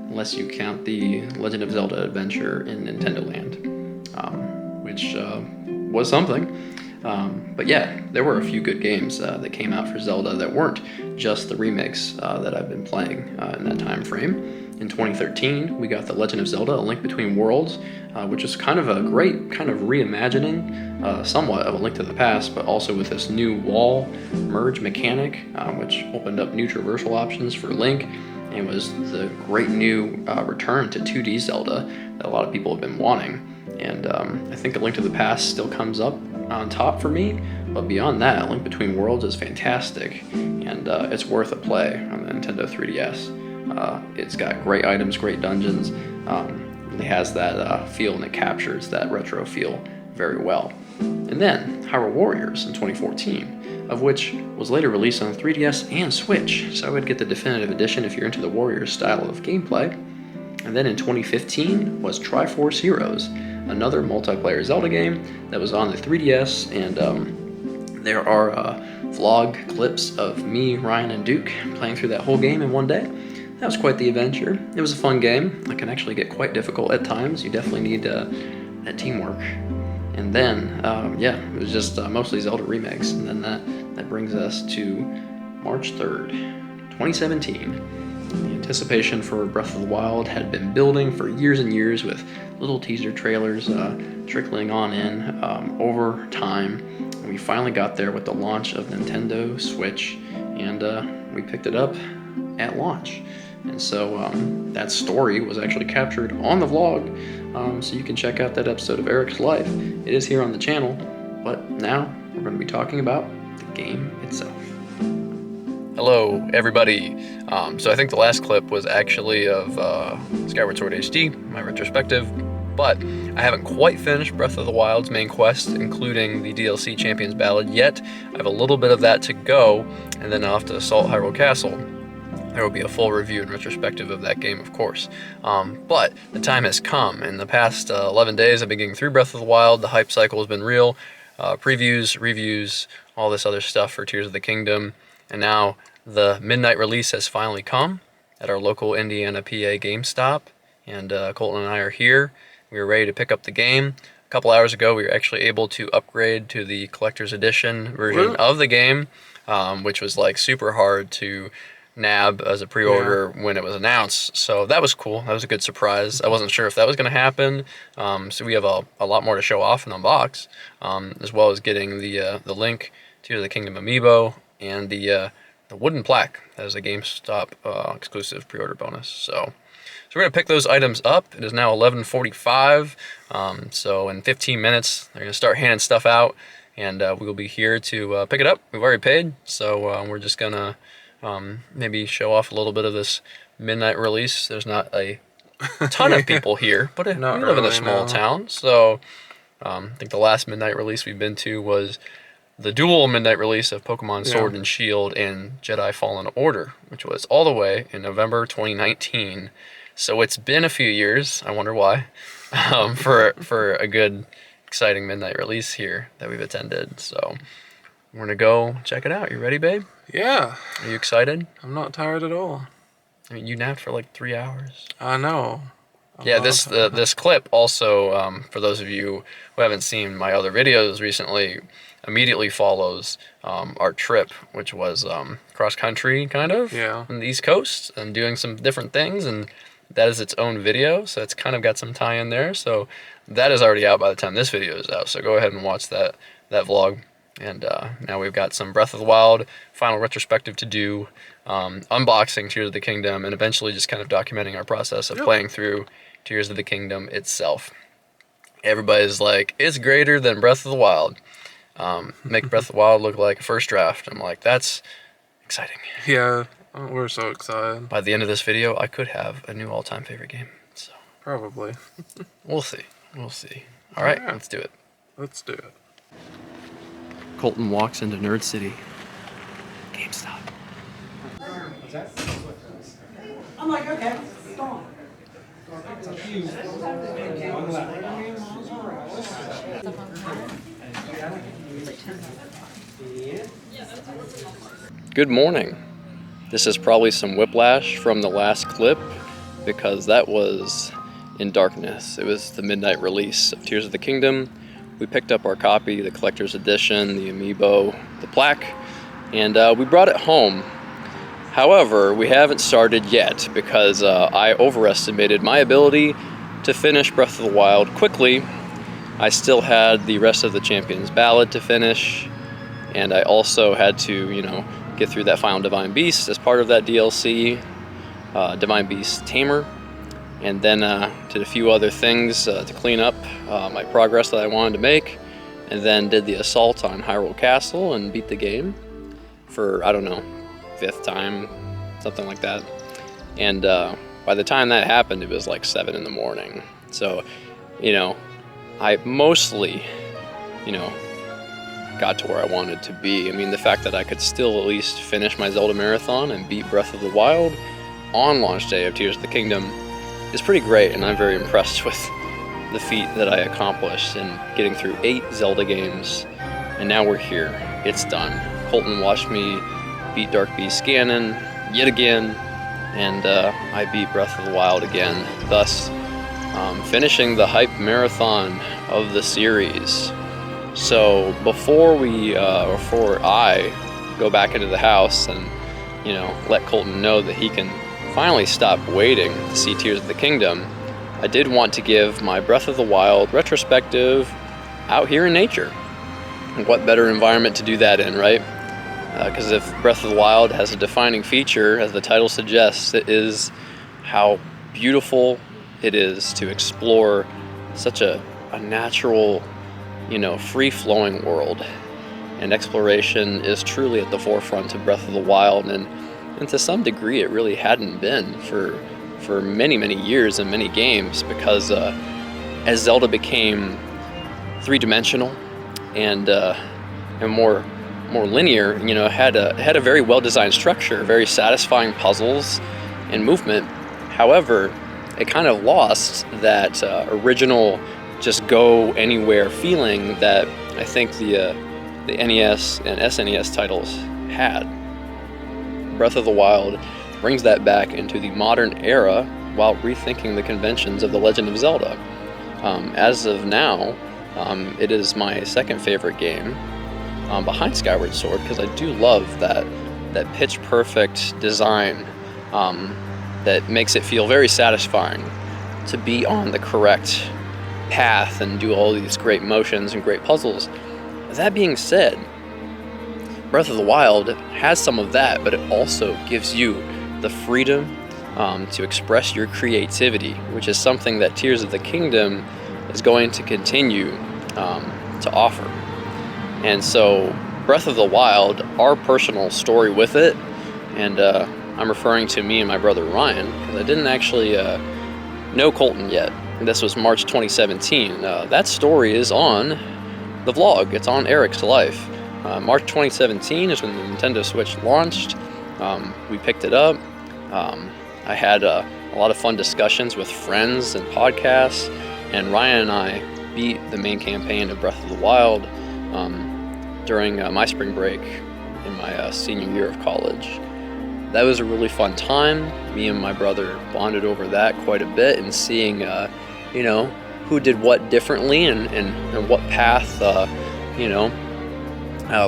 unless you count the Legend of Zelda Adventure in Nintendo Land, which was something. But yeah, there were a few good games that came out for Zelda that weren't just the remakes that I've been playing in that time frame. In 2013, we got The Legend of Zelda: A Link Between Worlds, which is kind of a great kind of reimagining, somewhat of A Link to the Past, but also with this new wall merge mechanic, which opened up new traversal options for Link, and was the great new return to 2D Zelda that a lot of people have been wanting. And I think A Link to the Past still comes up on top for me, but beyond that, A Link Between Worlds is fantastic, and it's worth a play on the Nintendo 3DS. It's got great items, great dungeons, it has that feel, and it captures that retro feel very well. And then Hyrule Warriors in 2014, of which was later released on 3DS and Switch, so I would get the definitive edition if you're into the Warriors style of gameplay. And then in 2015 was Triforce Heroes, another multiplayer Zelda game that was on the 3DS, and there are vlog clips of me, Ryan, and Duke playing through that whole game in one day. That was quite the adventure. It was a fun game. It can actually get quite difficult at times. You definitely need that teamwork. And then, yeah, it was just mostly Zelda remakes. And then that brings us to March 3rd, 2017. The anticipation for Breath of the Wild had been building for years and years, with little teaser trailers trickling on in over time. And we finally got there with the launch of Nintendo Switch, and we picked it up at launch. And so that story was actually captured on the vlog, so you can check out that episode of Eric's Life. It is here on the channel, but now we're going to be talking about the game itself. Hello, everybody. So I think the last clip was actually of Skyward Sword HD, my retrospective, but I haven't quite finished Breath of the Wild's main quest, including the DLC Champion's Ballad yet. I have a little bit of that to go, and then I'll have to assault Hyrule Castle. there will be a full review and retrospective of that game, of course. But the time has come. In the past 11 days, I've been getting through Breath of the Wild. The hype cycle has been real. Previews, reviews, all this other stuff for Tears of the Kingdom. And now the midnight release has finally come at our local Indiana, PA GameStop. And Colton and I are here. We were ready to pick up the game. A couple hours ago, we were actually able to upgrade to the collector's edition version of the game, which was like super hard to nab as a pre-order when it was announced. So that was cool. That was a good surprise. I wasn't sure if that was going to happen. So we have a lot more to show off and unbox, as well as getting the Link to the Kingdom amiibo and the wooden plaque as a GameStop exclusive pre-order bonus. So we're going to pick those items up. It is now 11:45. So in 15 minutes, they're going to start handing stuff out, and we will be here to pick it up. We've already paid, so we're just going to maybe show off a little bit of this midnight release. There's not a ton of people here, but we live in a small town, so I think the last midnight release we've been to was the dual midnight release of Pokemon Sword and Shield and Jedi Fallen Order, which was all the way in November 2019. So it's been a few years, I wonder why, for a good, exciting midnight release here that we've attended. So we're going to go check it out. You ready, babe? Yeah. Are you excited? I'm not tired at all. I mean, you napped for like 3 hours. I know. This clip also, for those of you who haven't seen my other videos recently, immediately follows our trip, which was cross country kind of on the East Coast and doing some different things, and that is its own video, so it's kind of got some tie in there. So that is already out by the time this video is out, so go ahead and watch that vlog. And now we've got some Breath of the Wild final retrospective to do, unboxing Tears of the Kingdom, and eventually just kind of documenting our process of playing through Tears of the Kingdom itself. Everybody's like, it's greater than Breath of the Wild. Make Breath of the Wild look like a first draft. I'm like, that's exciting. Yeah, we're so excited. By the end of this video, I could have a new all-time favorite game. So probably. We'll see. All right, let's do it. Let's do it. Colton walks into Nerd City. GameStop. I'm like, okay, gone. Good morning. This is probably some whiplash from the last clip because that was in darkness. It was the midnight release of Tears of the Kingdom. We picked up our copy, the collector's edition, the amiibo, the plaque, and we brought it home. However, we haven't started yet because I overestimated my ability to finish Breath of the Wild quickly. I still had the rest of the Champion's Ballad to finish, and I also had to, get through that final Divine Beast as part of that DLC, Divine Beast Tamer, and then did a few other things to clean up my progress that I wanted to make, and then did the assault on Hyrule Castle and beat the game for, 5th time, something like that. And by the time that happened, it was like 7 in the morning. So, I mostly, got to where I wanted to be. I mean, the fact that I could still at least finish my Zelda marathon and beat Breath of the Wild on launch day of Tears of the Kingdom is pretty great, and I'm very impressed with the feat that I accomplished in getting through 8 Zelda games, and now we're here. It's done. Colton watched me beat Dark Beast Ganon yet again, and I beat Breath of the Wild again, thus finishing the hype marathon of the series. So before I go back into the house and let Colton know that he can finally stop waiting to see Tears of the Kingdom, I did want to give my Breath of the Wild retrospective out here in nature. And what better environment to do that in, right? Because if Breath of the Wild has a defining feature, as the title suggests, it is how beautiful it is to explore such a natural, free-flowing world. And exploration is truly at the forefront of Breath of the Wild, and to some degree it really hadn't been for many, many years and many games, because as Zelda became three-dimensional and more more linear. You know, had a very well-designed structure, very satisfying puzzles and movement. However, it kind of lost that original just go anywhere feeling that I think the NES and SNES titles had. Breath of the Wild brings that back into the modern era while rethinking the conventions of The Legend of Zelda. As of now, it is my second favorite game, behind Skyward Sword, because I do love that pitch perfect design that makes it feel very satisfying to be on the correct path and do all these great motions and great puzzles. That being said, Breath of the Wild has some of that, but it also gives you the freedom to express your creativity, which is something that Tears of the Kingdom is going to continue to offer. And so Breath of the Wild, our personal story with it, and I'm referring to me and my brother Ryan, because I didn't actually know Colton yet. This was March 2017. That story is on the vlog. It's on Eric's life. March 2017 is when the Nintendo Switch launched. We picked it up. I had a lot of fun discussions with friends and podcasts, and Ryan and I beat the main campaign of Breath of the Wild during my spring break in my senior year of college. That was a really fun time. Me and my brother bonded over that quite a bit, and seeing, who did what differently and what path,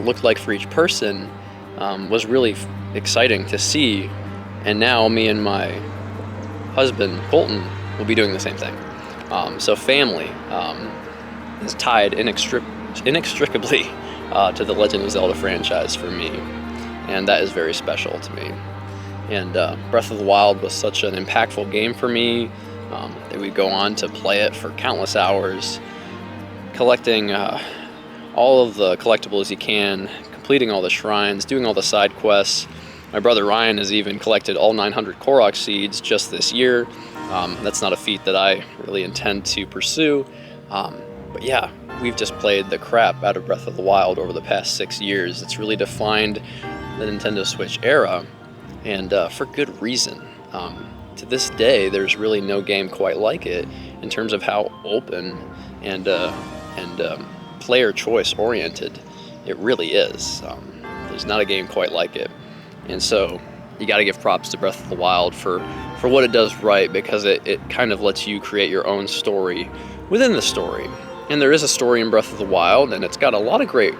looked like for each person was really exciting to see. And now me and my husband, Colton, will be doing the same thing. So family is tied inextricably to the Legend of Zelda franchise for me, and that is very special to me. And Breath of the Wild was such an impactful game for me that we go on to play it for countless hours, collecting all of the collectibles you can, completing all the shrines, doing all the side quests. My brother Ryan has even collected all 900 Korok seeds just this year. That's not a feat that I really intend to pursue. But yeah, we've just played the crap out of Breath of the Wild over the past 6 years. It's really defined the Nintendo Switch era, and for good reason. To this day, there's really no game quite like it in terms of how open and player choice oriented it really is. There's not a game quite like it. And so you got to give props to Breath of the Wild for what it does right, because it kind of lets you create your own story within the story. And there is a story in Breath of the Wild, and it's got a lot of great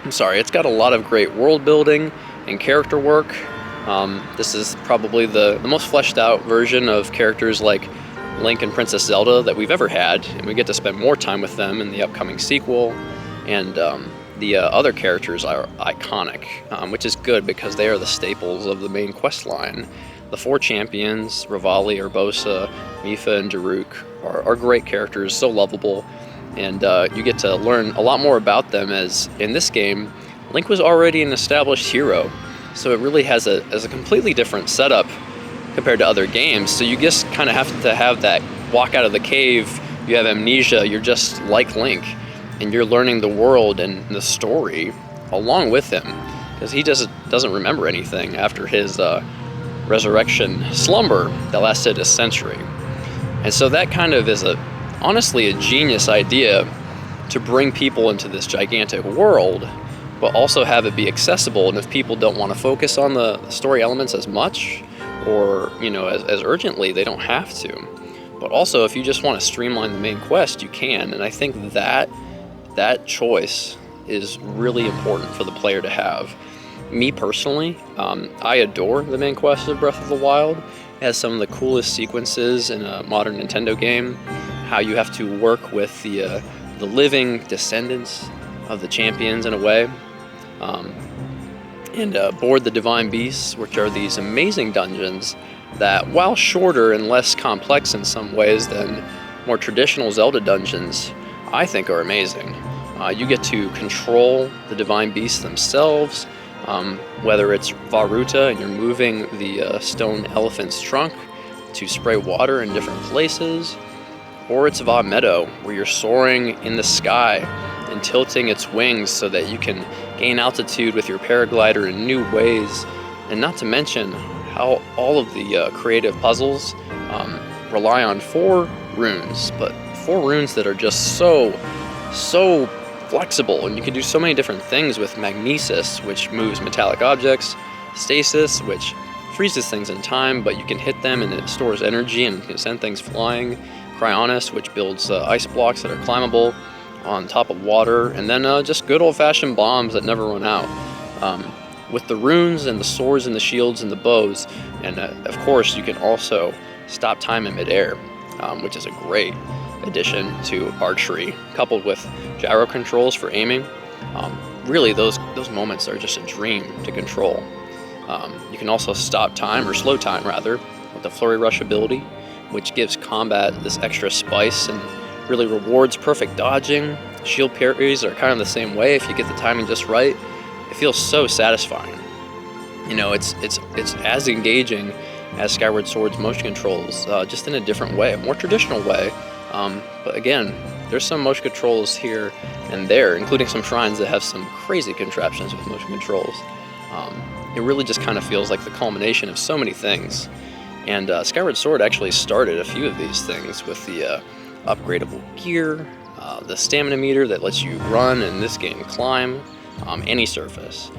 it's got a lot of great world building and character work. This is probably the most fleshed out version of characters like Link and Princess Zelda that we've ever had, and we get to spend more time with them in the upcoming sequel. And the other characters are iconic, which is good because they are the staples of the main quest line. The 4 champions, Rivali, Urbosa, Mipha, and Daruk, are great characters, so lovable, and you get to learn a lot more about them, as in this game, Link was already an established hero, so it really has a completely different setup compared to other games. So you just kind of have to have that walk out of the cave, you have amnesia, you're just like Link, and you're learning the world and the story along with him, because he doesn't remember anything after his resurrection slumber that lasted a century. And so that kind of is honestly a genius idea to bring people into this gigantic world, but also have it be accessible. And if people don't want to focus on the story elements as much, or as urgently, they don't have to. But also, if you just want to streamline the main quest, you can. And I think that choice is really important for the player to have. Me personally, I adore the main quest of Breath of the Wild. It has some of the coolest sequences in a modern Nintendo game. How you have to work with the living descendants of the champions in a way, and board the divine beasts, which are these amazing dungeons that, while shorter and less complex in some ways than more traditional Zelda dungeons, I think are amazing. You get to control the divine beasts themselves, whether it's Varuta and you're moving the stone elephant's trunk to spray water in different places, or it's Va Meadow, where you're soaring in the sky and tilting its wings so that you can gain altitude with your paraglider in new ways. And not to mention how all of the creative puzzles rely on 4 runes, but 4 runes that are just so flexible, and you can do so many different things with magnesis, which moves metallic objects, stasis, which freezes things in time, but you can hit them and it stores energy and can send things flying, cryonis, which builds ice blocks that are climbable on top of water, and then just good old-fashioned bombs that never run out. With the runes and the swords and the shields and the bows, and of course you can also stop time in midair, which is a great addition to archery, coupled with gyro controls for aiming. Really, those moments are just a dream to control. You can also stop time, or slow time rather, with the Flurry Rush ability, which gives combat this extra spice and really rewards perfect dodging. Shield parries are kind of the same way if you get the timing just right. It feels so satisfying. You know, it's as engaging as Skyward Sword's motion controls, just in a different way, a more traditional way. But again, there's some motion controls here and there, including some shrines that have some crazy contraptions with motion controls. It really just kind of feels like the culmination of so many things. And Skyward Sword actually started a few of these things with the upgradable gear, the stamina meter that lets you run, in this game, climb any surface.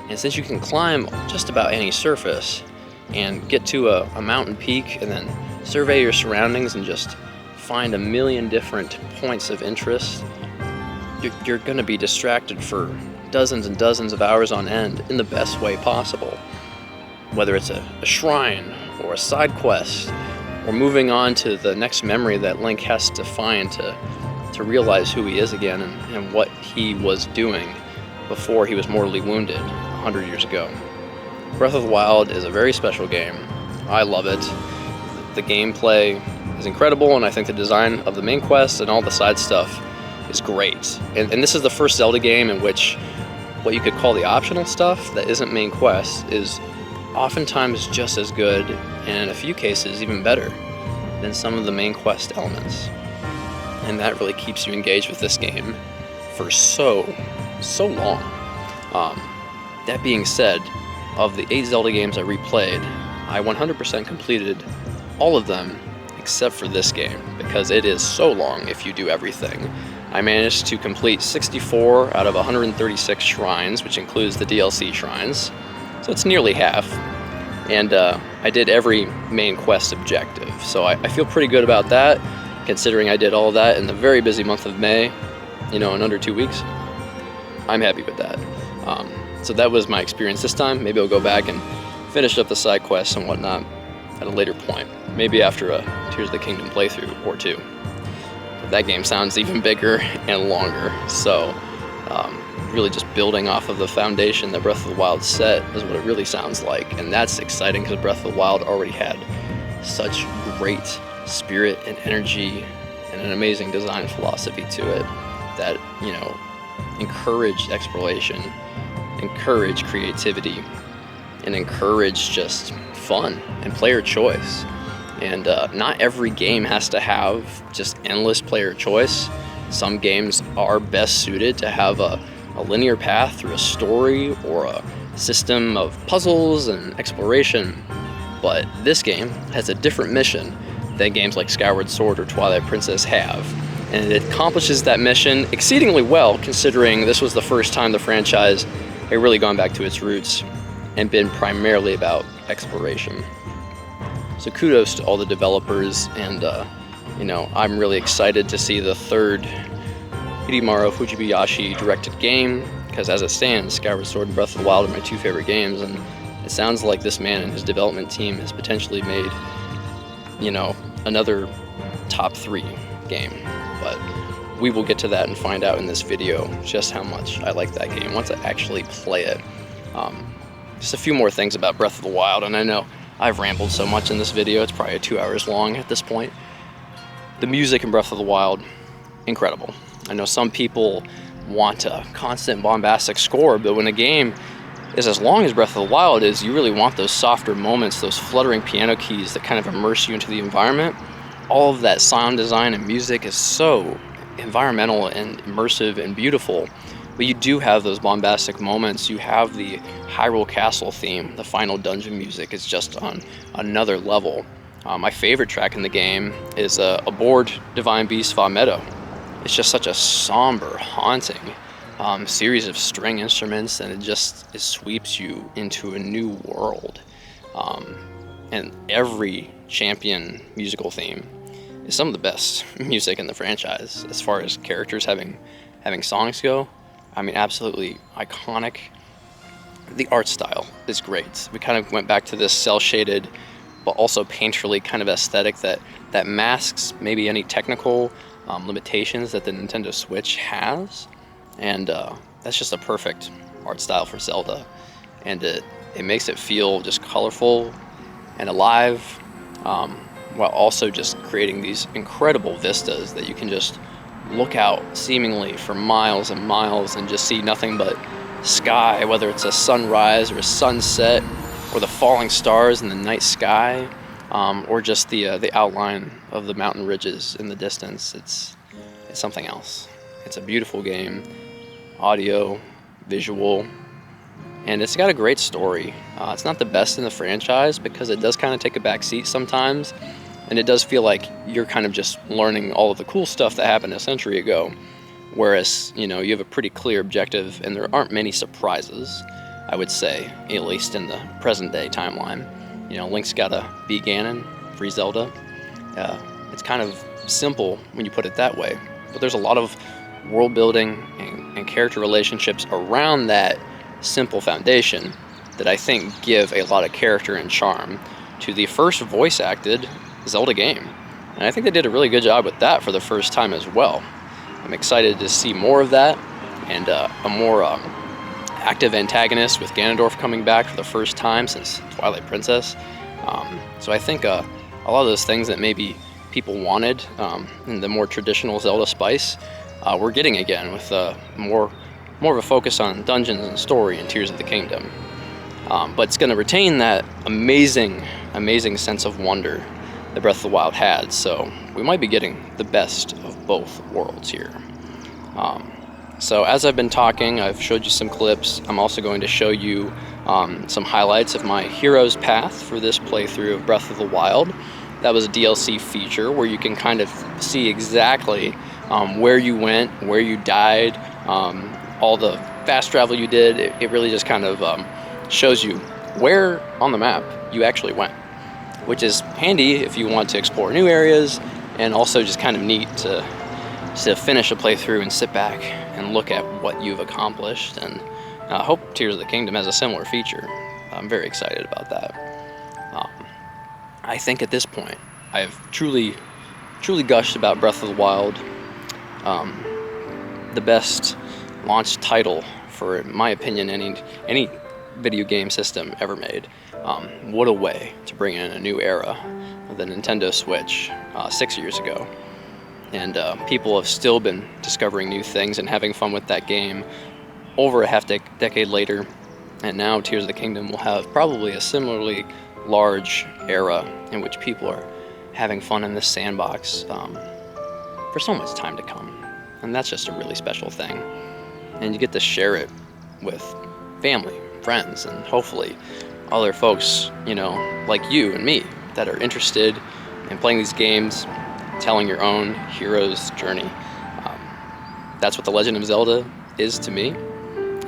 And since you can climb just about any surface and get to a mountain peak and then survey your surroundings and just find a million different points of interest, you're going to be distracted for dozens and dozens of hours on end in the best way possible. Whether it's a shrine or a side quest or moving on to the next memory that Link has to find to realize who he is again and what he was doing before he was mortally wounded 100 years ago. Breath of the Wild is a very special game. I love it. The gameplay is incredible, and I think the design of the main quest and all the side stuff is great. And this is the first Zelda game in which what you could call the optional stuff that isn't main quest is oftentimes just as good, and in a few cases even better, than some of the main quest elements. And that really keeps you engaged with this game for so long. That being said, of the 8 Zelda games I replayed, I 100% completed all of them except for this game, because it is so long if you do everything. I managed to complete 64 out of 136 shrines, which includes the DLC shrines, so it's nearly half. And I did every main quest objective, so I feel pretty good about that, considering I did all of that in the very busy month of May, in under 2 weeks. I'm happy with that. So that was my experience this time. Maybe I'll go back and finish up the side quests and whatnot at a later point, maybe after a Tears of the Kingdom playthrough or 2. But that game sounds even bigger and longer, so really just building off of the foundation that Breath of the Wild set is what it really sounds like, and that's exciting because Breath of the Wild already had such great spirit and energy and an amazing design philosophy to it that, encouraged exploration, encouraged creativity, and encouraged just fun and player choice. And not every game has to have just endless player choice. Some games are best suited to have a linear path through a story or a system of puzzles and exploration. But this game has a different mission than games like Skyward Sword or Twilight Princess have. And it accomplishes that mission exceedingly well, considering this was the first time the franchise had really gone back to its roots and been primarily about exploration. So kudos to all the developers, and I'm really excited to see the third Hidemaru Fujibayashi directed game, because as it stands, Skyward Sword and Breath of the Wild are my 2 favorite games, and it sounds like this man and his development team has potentially made, another top 3 game. But we will get to that and find out in this video just how much I like that game once I actually play it. Just a few more things about Breath of the Wild, and I know I've rambled so much in this video, it's probably 2 hours long at this point. The music in Breath of the Wild, incredible. I know some people want a constant bombastic score, but when a game is as long as Breath of the Wild is, you really want those softer moments, those fluttering piano keys that kind of immerse you into the environment. All of that sound design and music is so environmental and immersive and beautiful, but you do have those bombastic moments. You have the Hyrule Castle theme, the final dungeon music is just on another level. My favorite track in the game is Aboard Divine Beast Va Meadow. It's just such a somber, haunting series of string instruments, and it sweeps you into a new world. And every champion musical theme is some of the best music in the franchise as far as characters having songs go. I mean, absolutely iconic. The art style is great. We kind of went back to this cel-shaded but also painterly kind of aesthetic that masks maybe any technical limitations that the Nintendo Switch has, and that's just a perfect art style for Zelda, and it makes it feel just colorful and alive, while also just creating these incredible vistas that you can just look out seemingly for miles and miles and just see nothing but sky, whether it's a sunrise or a sunset or the falling stars in the night sky, or just the outline of the mountain ridges in the distance. It's something else. It's a beautiful game, audio, visual, and it's got a great story. It's not the best in the franchise because it does kind of take a back seat sometimes, and it does feel like you're kind of just learning all of the cool stuff that happened a century ago, whereas, you know, you have a pretty clear objective and there aren't many surprises, I would say, at least in the present day timeline. You know, Link's gotta beat Ganon, free Zelda. It's kind of simple when you put it that way, but there's a lot of world building and character relationships around that simple foundation that I think give a lot of character and charm to the first voice acted Zelda game. And I think they did a really good job with that for the first time as well. I'm excited to see more of that, and a more active antagonist with Ganondorf coming back for the first time since Twilight Princess. So I think a lot of those things that maybe people wanted in the more traditional Zelda spice, we're getting again with more of a focus on dungeons and story and Tears of the Kingdom. But it's going to retain that amazing sense of wonder that Breath of the Wild had, so we might be getting the best of both worlds here. So as I've been talking, I've showed you some clips. I'm also going to show you some highlights of my hero's path for this playthrough of Breath of the Wild. That was a DLC feature where you can kind of see exactly where you went, where you died, all the fast travel you did. It really just kind of shows you where on the map you actually went, which is handy if you want to explore new areas, and also just kind of neat to finish a playthrough and sit back and look at what you've accomplished. And I hope Tears of the Kingdom has a similar feature. I'm very excited about that. I think at this point I've truly gushed about Breath of the Wild, the best launch title for, in my opinion, any video game system ever made. What a way to bring in a new era of the Nintendo Switch 6 years ago. And people have still been discovering new things and having fun with that game over a half-decade later. And now Tears of the Kingdom will have probably a similarly large era in which people are having fun in this sandbox for so much time to come. And that's just a really special thing. And you get to share it with family, friends, and hopefully other folks, you know, like you and me, that are interested in playing these games, telling your own hero's journey. That's what The Legend of Zelda is to me,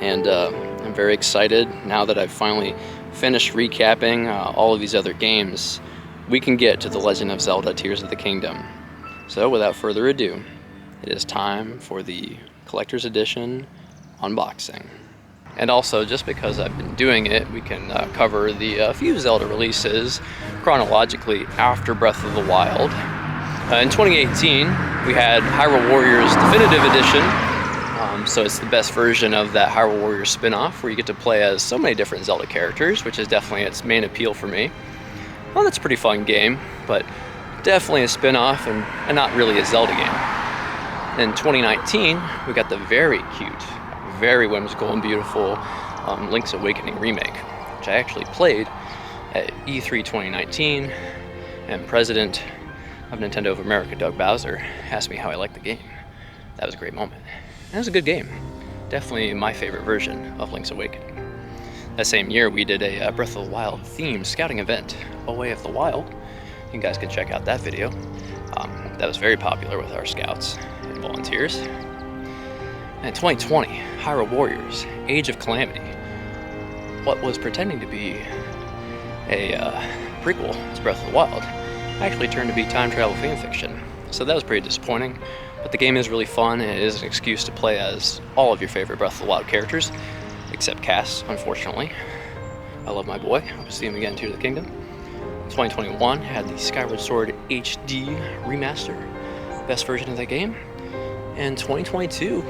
and I'm very excited now that I've finally finished recapping all of these other games. We can get to The Legend of Zelda Tears of the Kingdom. So without further ado, it is time for the Collector's Edition unboxing. And also, just because I've been doing it, we can cover the few Zelda releases chronologically after Breath of the Wild. In 2018, we had Hyrule Warriors Definitive Edition. So it's the best version of that Hyrule Warriors spin-off, where you get to play as so many different Zelda characters, which is definitely its main appeal for me. Well, that's a pretty fun game, but definitely a spin-off and not really a Zelda game. In 2019, we got the very cute, very whimsical and beautiful Link's Awakening remake, which I actually played at E3 2019, and President of Nintendo of America, Doug Bowser, asked me how I liked the game. that was a great moment. And it was a good game. Definitely my favorite version of Link's Awakening. That same year, we did a Breath of the Wild themed scouting event, A Way of the Wild. You guys can check out that video. That was very popular with our scouts and volunteers. And in 2020, Hyrule Warriors, Age of Calamity. What was pretending to be a prequel to Breath of the Wild actually turned to be time travel fanfiction. So that was pretty disappointing, but the game is really fun and it is an excuse to play as all of your favorite Breath of the Wild characters, except Cass, unfortunately. I love my boy. Hope to see him again in Tears of the Kingdom. 2021 had the Skyward Sword HD remaster, best version of that game. And 2022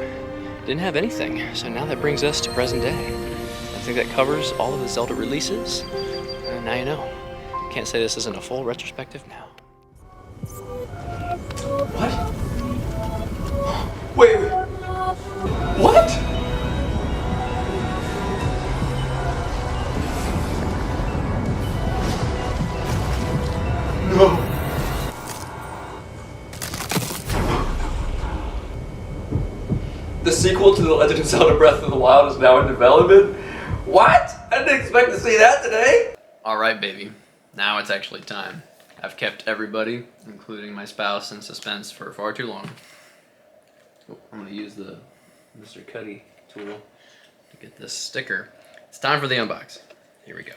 didn't have anything, so now that brings us to present day. I think that covers all of the Zelda releases, and now you know. Can't say this isn't a full retrospective now. What? Wait. What? No. The sequel to The Legend of Zelda Breath of the Wild is now in development? What? I didn't expect to see that today. Alright, baby. Now it's actually time. I've kept everybody, including my spouse, in suspense for far too long. Oh, I'm going to use the Mr. Cuddy tool to get this sticker. It's time for the unbox. Here we go.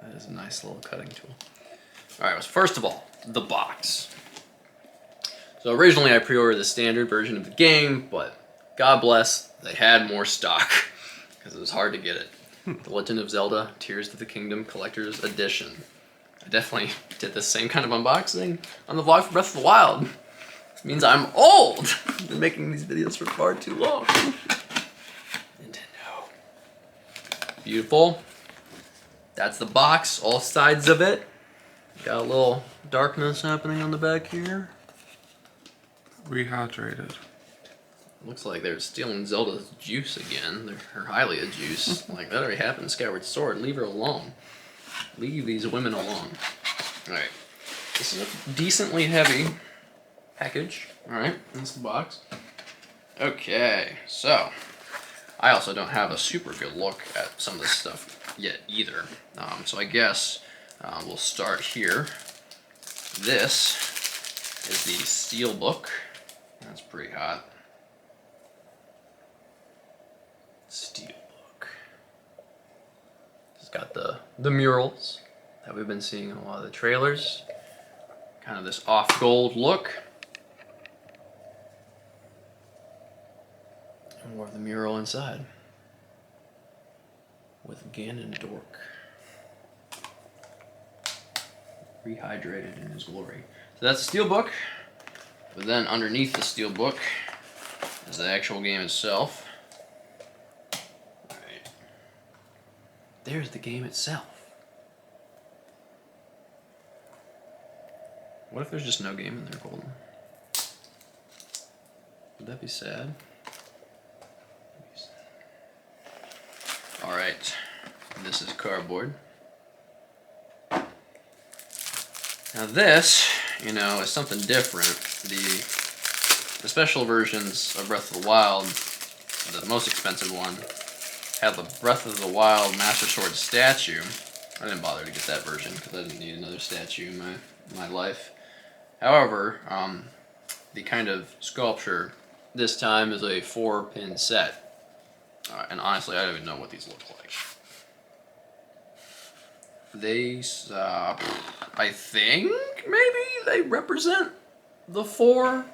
That is a nice little cutting tool. Alright, well, first of all, the box. So originally I pre-ordered the standard version of the game, but God bless, they had more stock, because it was hard to get it. The Legend of Zelda Tears of the Kingdom Collector's Edition. I definitely did the same kind of unboxing on the vlog for Breath of the Wild. This means I'm old. I've been making these videos for far too long. Nintendo. Beautiful. That's the box, all sides of it. Got a little darkness happening on the back here. Rehydrated. Looks like they're stealing Zelda's juice again. Her Hylia juice. Like, that already happened in Skyward Sword. Leave her alone. Leave these women alone. Alright. This is a decently heavy package. Alright, that's the box. Okay, so I also don't have a super good look at some of this stuff yet either. So I guess we'll start here. This is the steel book. That's pretty hot. Steel book. It's got the murals that we've been seeing in a lot of the trailers. Kind of this off gold look. And more of the mural inside. With Ganondorf. Rehydrated in his glory. So that's the steelbook. But then underneath the steelbook is the actual game itself. Alright. There's the game itself. What if there's just no game in there, Golden? Would that be sad? Alright. This is cardboard. Now this, you know, is something different. The special versions of Breath of the Wild, the most expensive one, had the Breath of the Wild Master Sword statue. I didn't bother to get that version because I didn't need another statue in my life. However, the kind of sculpture this time is a 4-pin set. And honestly, I don't even know what these look like. They, I think, maybe they represent the 4,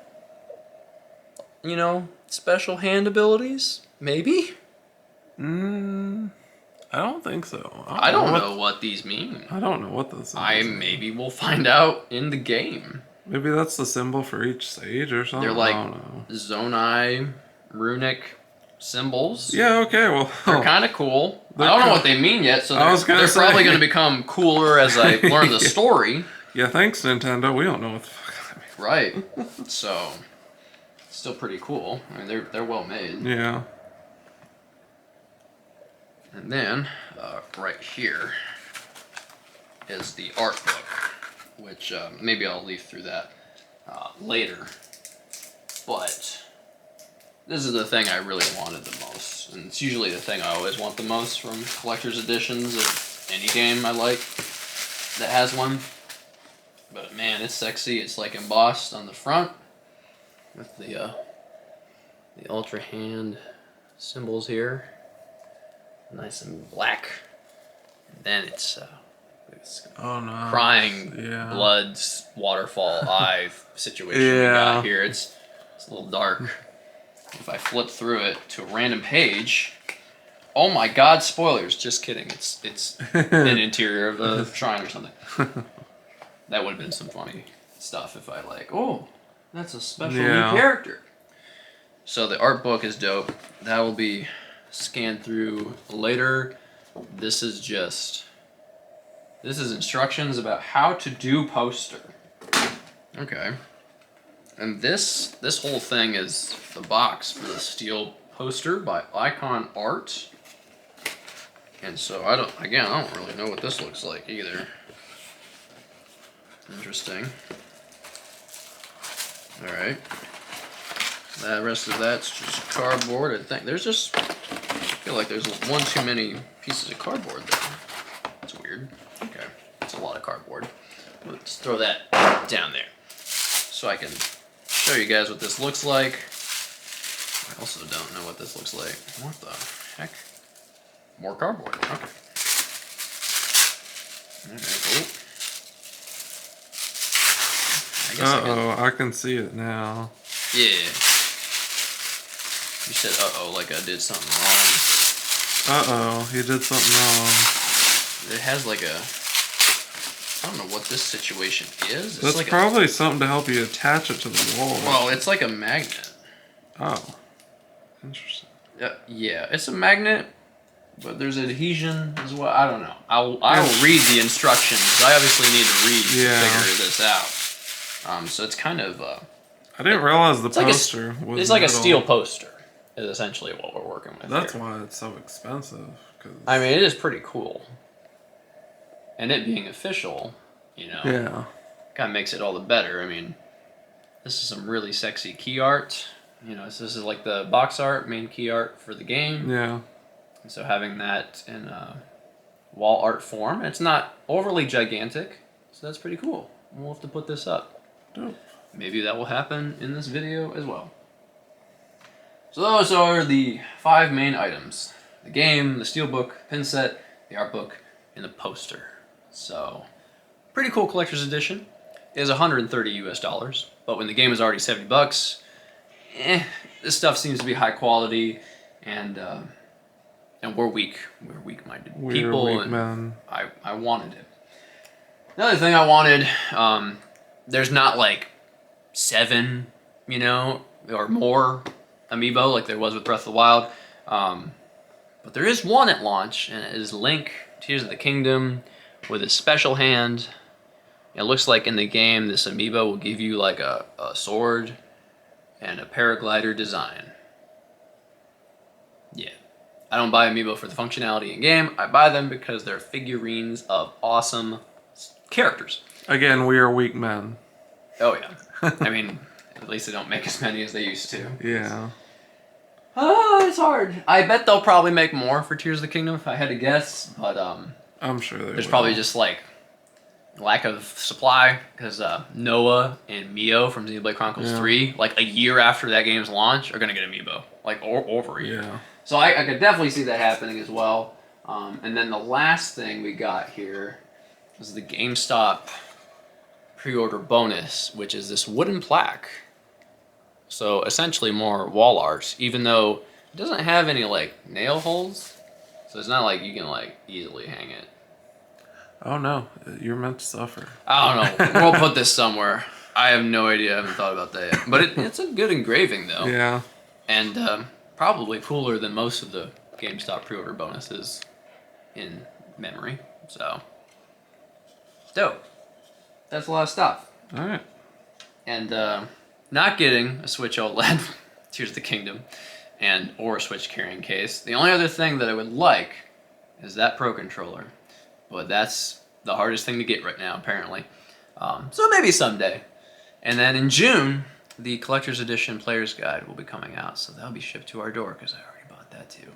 you know, special hand abilities? Maybe? I don't think so. I don't know what these mean. I don't know what this is. Maybe we'll find out in the game. Maybe that's the symbol for each stage or something. They're like I don't know. Zonai runic symbols. Yeah, okay, well. They're kind of cool. I don't know what they mean yet, so they're probably going to become cooler as I learn the story. Yeah, thanks, Nintendo. We don't know what the fuck that means. Right. So, still pretty cool. I mean, they're well made. Yeah. And then, right here is the art book, which maybe I'll leaf through that later. but this is the thing I really wanted the most. And it's usually the thing I always want the most from collector's editions of any game I like that has one. But man, it's sexy. It's like embossed on the front with the Ultra Hand symbols here. Nice and black. And then it's Oh no. crying Yeah. blood waterfall eye situation we got here. It's a little dark. If I flip through it to a random page, oh my god, spoilers. Just kidding. It's an interior of a shrine or something. That would have been some funny stuff if I oh, that's a special new character. So the art book is dope. That will be scanned through later. This is instructions about how to do poster. Okay. And this whole thing is the box for the steel poster by Icon Art. And so I don't really know what this looks like either. Interesting. All right. The rest of that's just cardboard. I think there's just, I feel like there's one too many pieces of cardboard there. That's weird. Okay, that's a lot of cardboard. Let's throw that down there so I can show you guys what this looks like. I also don't know what this looks like. What the heck? More cardboard. Okay. All right. Oh. I can see it now. Yeah. You said uh-oh like I did something wrong. You did something wrong. It has like a, I don't know what this situation is. It's That's like probably something to help you attach it to the wall. Well, it's like a magnet. Oh. Interesting. Yeah, it's a magnet, but there's adhesion as well. I don't know. I'll read the instructions. I obviously need to read to figure this out. So it's kind of I didn't realize the it's poster was it's like metal. a steel poster is essentially what we're working with. That's here. why it's so expensive. I mean, it is pretty cool. And it being official, Yeah. kind of makes it all the better. I mean, this is some really sexy key art. So this is like the box art, main key art for the game. Yeah. And so having that in wall art form, it's not overly gigantic, so that's pretty cool. We'll have to put this up. Dope. Maybe that will happen in this video as well. So those are the 5 main items. The game, the steelbook, pin set, the art book, and the poster. So, pretty cool collector's edition. It is $130 US, but when the game is already $70, this stuff seems to be high quality, and we're weak-minded people, weak and men. I wanted it. Another thing I wanted, there's not like 7, or more amiibo like there was with Breath of the Wild, but there is one at launch, and it is Link, Tears of the Kingdom, with his special hand. It looks like in the game this amiibo will give you like a sword and a paraglider design. Yeah. I don't buy amiibo for the functionality in game. I buy them because they're figurines of awesome characters. Again, we are weak men. Oh yeah. I mean, at least they don't make as many as they used to. Yeah. It's hard. I bet they'll probably make more for Tears of the Kingdom if I had to guess, but I'm sure there's probably just like lack of supply because Noah and Mio from Xenoblade Chronicles 3, like a year after that game's launch, are gonna get amiibo, like or over a year. Yeah. So I could definitely see that happening as well. And then the last thing we got here was the GameStop pre-order bonus, which is this wooden plaque. So essentially more wall art, even though it doesn't have any like nail holes. So it's not like you can like easily hang it. Oh no, you're meant to suffer. I don't know. We'll put this somewhere. I have no idea. I haven't thought about that yet. But it's a good engraving though. Yeah. And probably cooler than most of the GameStop pre-order bonuses in memory. So, dope. That's a lot of stuff. All right. And not getting a Switch OLED, Tears of the Kingdom, or a Switch carrying case. The only other thing that I would like is that Pro Controller. But that's the hardest thing to get right now, apparently. So maybe someday. And then in June, the collector's edition player's guide will be coming out, so that'll be shipped to our door because I already bought that too.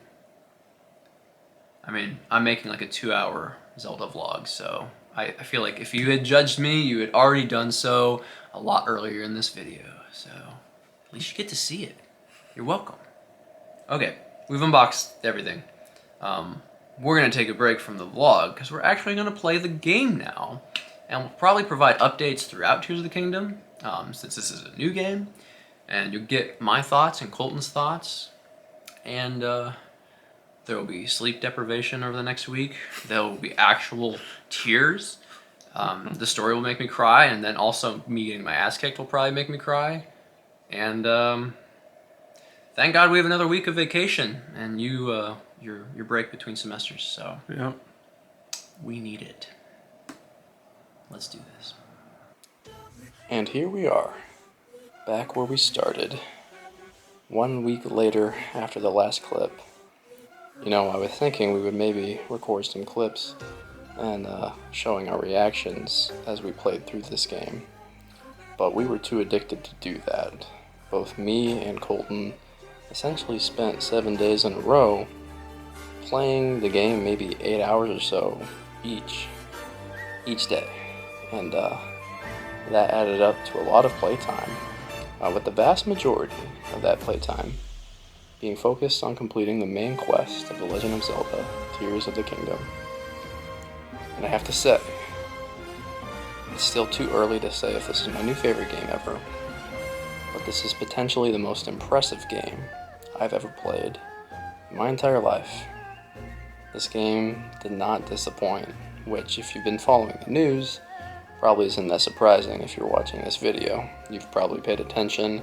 I mean, I'm making like a 2-hour Zelda vlog, so I feel like if you had judged me, you had already done so a lot earlier in this video. So at least you get to see it. You're welcome. Okay, we've unboxed everything. We're gonna take a break from the vlog because we're actually gonna play the game now, and we'll probably provide updates throughout Tears of the Kingdom, since this is a new game, and you'll get my thoughts and Colton's thoughts, and there will be sleep deprivation over the next week. There will be actual tears. The story will make me cry, and then also me getting my ass kicked will probably make me cry. And thank God we have another week of vacation, and your break between semesters. So Yep. we need it. Let's do this. And here we are, back where we started. 1 week later after the last clip. You know, I was thinking we would maybe record some clips and showing our reactions as we played through this game. But we were too addicted to do that. Both me and Colton essentially spent 7 days in a row playing the game maybe 8 hours or so each day. And that added up to a lot of playtime, with the vast majority of that playtime being focused on completing the main quest of The Legend of Zelda, Tears of the Kingdom. And I have to say, it's still too early to say if this is my new favorite game ever, but this is potentially the most impressive game I've ever played in my entire life. This game did not disappoint, which, if you've been following the news, probably isn't that surprising if you're watching this video. You've probably paid attention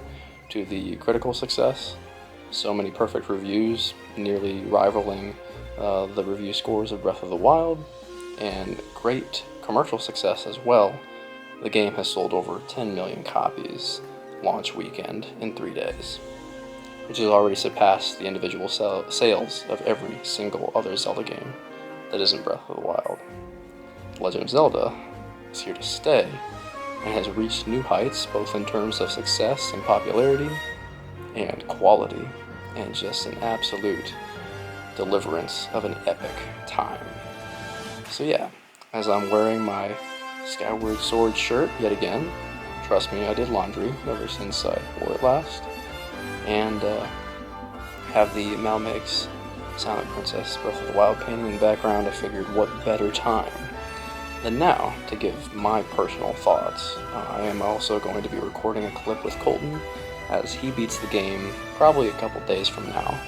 to the critical success. So many perfect reviews, nearly rivaling the review scores of Breath of the Wild, and great commercial success as well. The game has sold over 10 million copies launch weekend in 3 days, which has already surpassed the individual sales of every single other Zelda game that isn't Breath of the Wild. Legend of Zelda is here to stay and has reached new heights both in terms of success and popularity and quality, and just an absolute deliverance of an epic time. So yeah, as I'm wearing my Skyward Sword shirt yet again, trust me, I did laundry ever since I wore it last, and have the Malmeg's Silent Princess Breath of the Wild painting in the background, I figured what better time than now to give my personal thoughts. I am also going to be recording a clip with Colton as he beats the game probably a couple days from now.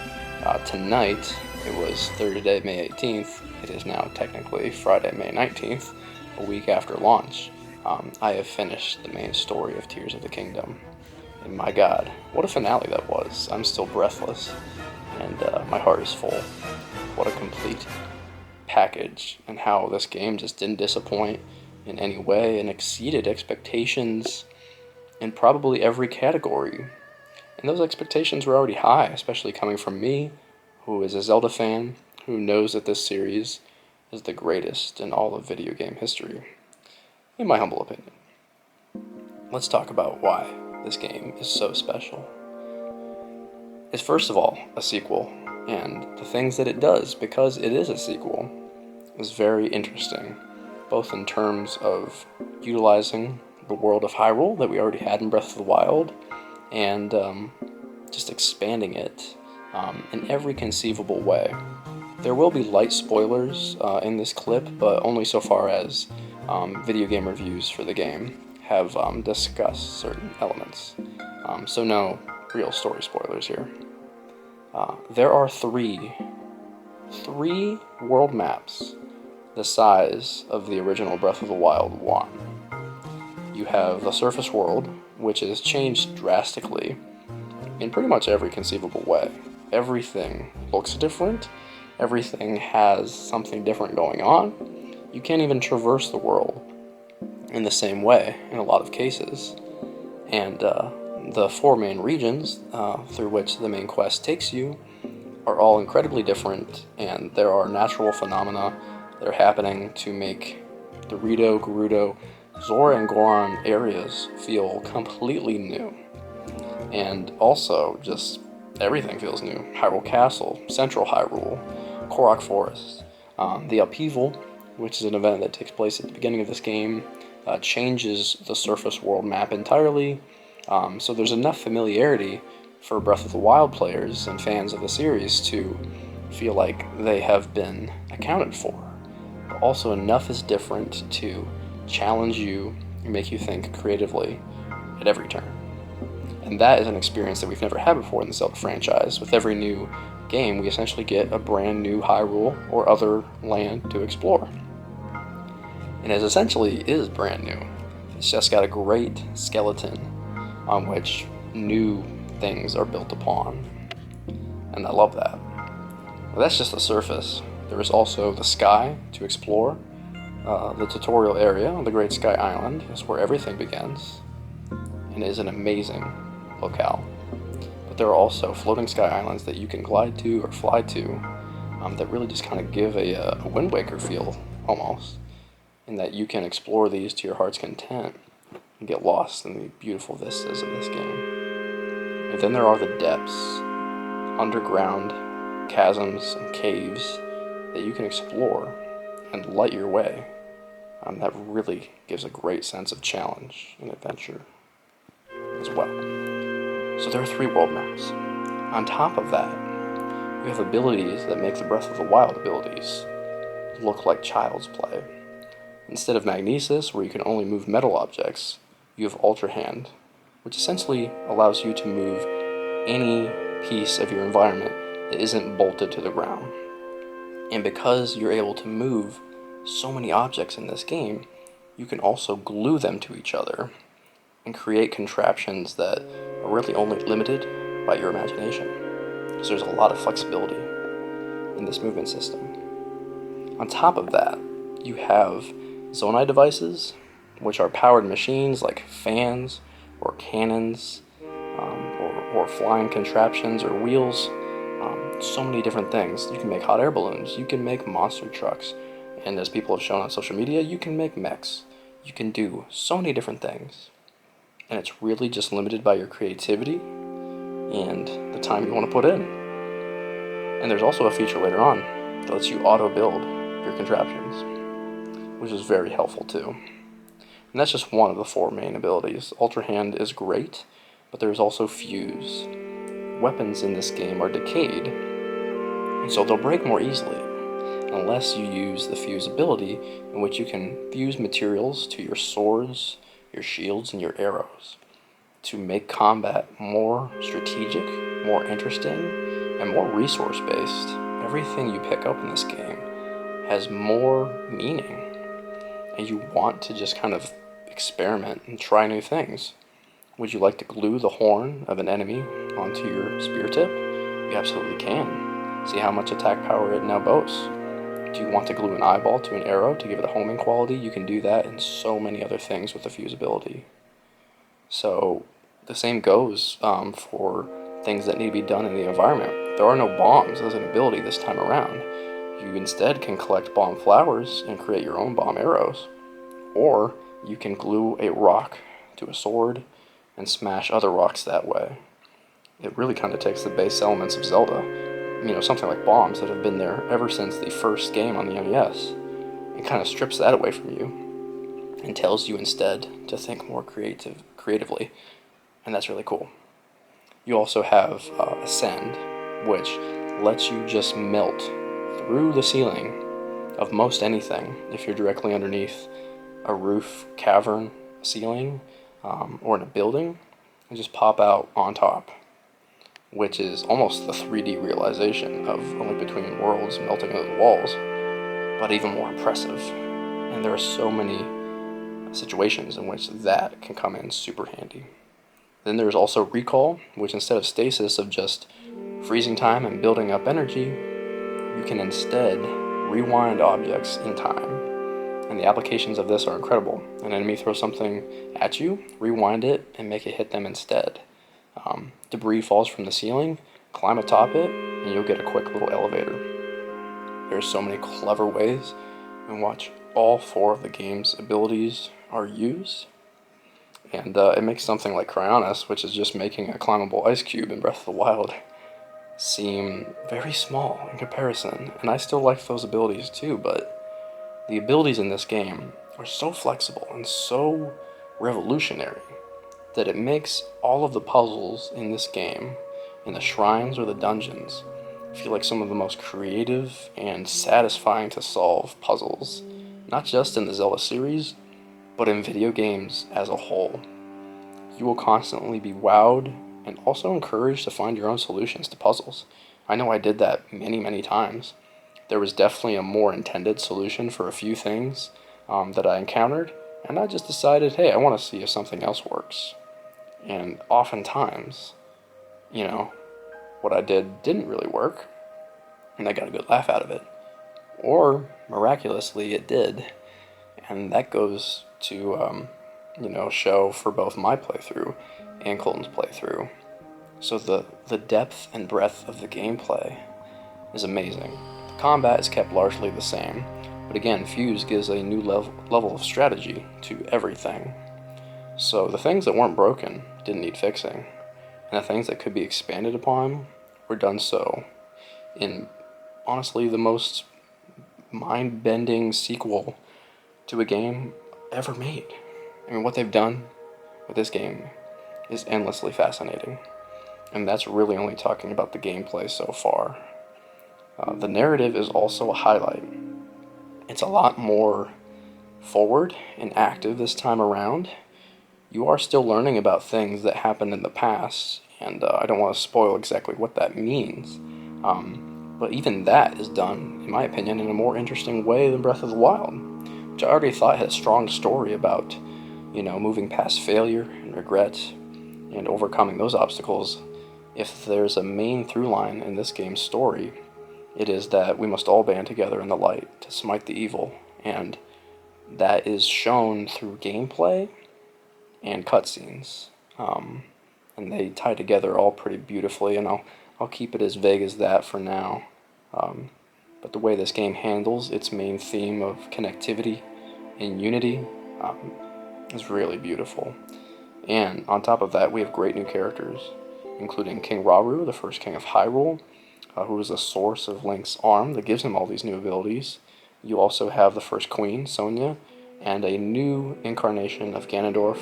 Tonight, it was Thursday, May 18th. It is now technically Friday, May 19th, a week after launch. I have finished the main story of Tears of the Kingdom. And my God, what a finale that was. I'm still breathless, and my heart is full. What a complete package, and how this game just didn't disappoint in any way and exceeded expectations in probably every category. And those expectations were already high, especially coming from me, who is a Zelda fan, who knows that this series is the greatest in all of video game history, in my humble opinion. Let's talk about why this game is so special. It's first of all a sequel, and the things that it does because it is a sequel is very interesting, both in terms of utilizing the world of Hyrule that we already had in Breath of the Wild, and just expanding it in every conceivable way. There will be light spoilers in this clip, but only so far as video game reviews for the game have discussed certain elements. So no real story spoilers here. There are three world maps the size of the original Breath of the Wild 1. You have the surface world, which has changed drastically in pretty much every conceivable way. Everything looks different, everything has something different going on. You can't even traverse the world in the same way in a lot of cases. And the 4 main regions through which the main quest takes you are all incredibly different, and there are natural phenomena that are happening to make the Rito, Gerudo, Zora, and Goron areas feel completely new. And also, just everything feels new. Hyrule Castle, Central Hyrule, Korok Forest. The Upheaval, which is an event that takes place at the beginning of this game, changes the surface world map entirely. So there's enough familiarity for Breath of the Wild players and fans of the series to feel like they have been accounted for. But also enough is different to challenge you and make you think creatively at every turn. And that is an experience that we've never had before in the Zelda franchise. With every new game, we essentially get a brand new Hyrule or other land to explore. And it essentially is brand new. It's just got a great skeleton on which new things are built upon. And I love that. But that's just the surface. There is also the sky to explore. The tutorial area on the Great Sky Island is where everything begins, and is an amazing locale. But there are also floating sky islands that you can glide to or fly to that really just kind of give a Wind Waker feel, almost, in that you can explore these to your heart's content and get lost in the beautiful vistas of this game. And then there are the depths, underground chasms and caves that you can explore and light your way. That really gives a great sense of challenge and adventure as well. So there are 3 world maps. On top of that, you have abilities that make the Breath of the Wild abilities look like child's play. Instead of Magnesis, where you can only move metal objects, you have Ultra Hand, which essentially allows you to move any piece of your environment that isn't bolted to the ground. And because you're able to move so many objects in this game, you can also glue them to each other and create contraptions that are really only limited by your imagination. So there's a lot of flexibility in this movement system. On top of that, you have Zonai devices, which are powered machines like fans or cannons, or flying contraptions or wheels. So many different things. You can make hot air balloons, you can make monster trucks, and as people have shown on social media, you can make mechs. You can do so many different things. And it's really just limited by your creativity and the time you want to put in. And there's also a feature later on that lets you auto-build your contraptions, which is very helpful too. And that's just one of the 4 main abilities. Ultra Hand is great, but there's also Fuse. Weapons in this game are decayed, and so they'll break more easily, unless you use the Fuse ability, in which you can fuse materials to your swords, your shields, and your arrows, to make combat more strategic, more interesting, and more resource-based. Everything you pick up in this game has more meaning, and you want to just kind of experiment and try new things. Would you like to glue the horn of an enemy onto your spear tip? You absolutely can. See how much attack power it now boasts. Do you want to glue an eyeball to an arrow to give it a homing quality? You can do that and so many other things with the Fuse ability. So the same goes for things that need to be done in the environment. There are no bombs as an ability this time around. You instead can collect bomb flowers and create your own bomb arrows. Or you can glue a rock to a sword and smash other rocks that way. It really kind of takes the base elements of Zelda, something like bombs that have been there ever since the first game on the NES, and kind of strips that away from you and tells you instead to think more creatively, and that's really cool. You also have Ascend, which lets you just melt through the ceiling of most anything if you're directly underneath a roof, cavern, ceiling, or in a building, and just pop out on top, which is almost the 3D realization of a Link Between Worlds melting into the walls, but even more impressive. And there are so many situations in which that can come in super handy. Then there's also Recall, which instead of stasis of just freezing time and building up energy, you can instead rewind objects in time. And the applications of this are incredible. An enemy throws something at you, rewind it, and make it hit them instead. Debris falls from the ceiling, climb atop it, and you'll get a quick little elevator. There's so many clever ways in which all 4 of the game's abilities are used. And it makes something like Cryonis, which is just making a climbable ice cube in Breath of the Wild, seem very small in comparison. And I still like those abilities too, but the abilities in this game are so flexible and so revolutionary that it makes all of the puzzles in this game, in the shrines or the dungeons, feel like some of the most creative and satisfying to solve puzzles, not just in the Zelda series, but in video games as a whole. You will constantly be wowed and also encouraged to find your own solutions to puzzles. I know I did that many, many times. There was definitely a more intended solution for a few things that I encountered, and I just decided, hey, I want to see if something else works. And oftentimes, what I did didn't really work, and I got a good laugh out of it. Or, miraculously, it did. And that goes to, show for both my playthrough and Colton's playthrough. So the depth and breadth of the gameplay is amazing. The combat is kept largely the same, but again, Fuse gives a new level of strategy to everything. So the things that weren't broken didn't need fixing, and the things that could be expanded upon were done so in honestly the most mind-bending sequel to a game ever made. I mean, what they've done with this game is endlessly fascinating, and that's really only talking about the gameplay so far. The narrative is also a highlight. It's a lot more forward and active this time around. You are still learning about things that happened in the past, and I don't want to spoil exactly what that means. But even that is done, in my opinion, in a more interesting way than Breath of the Wild, which I already thought had a strong story about, moving past failure and regret and overcoming those obstacles. If there's a main through line in this game's story, it is that we must all band together in the light to smite the evil, and that is shown through gameplay and cutscenes, and they tie together all pretty beautifully. And I'll keep it as vague as that for now. But the way this game handles its main theme of connectivity and unity is really beautiful. And on top of that, we have great new characters, including King Rauru, the first king of Hyrule, who is the source of Link's arm that gives him all these new abilities. You also have the first queen, Sonia, and a new incarnation of Ganondorf,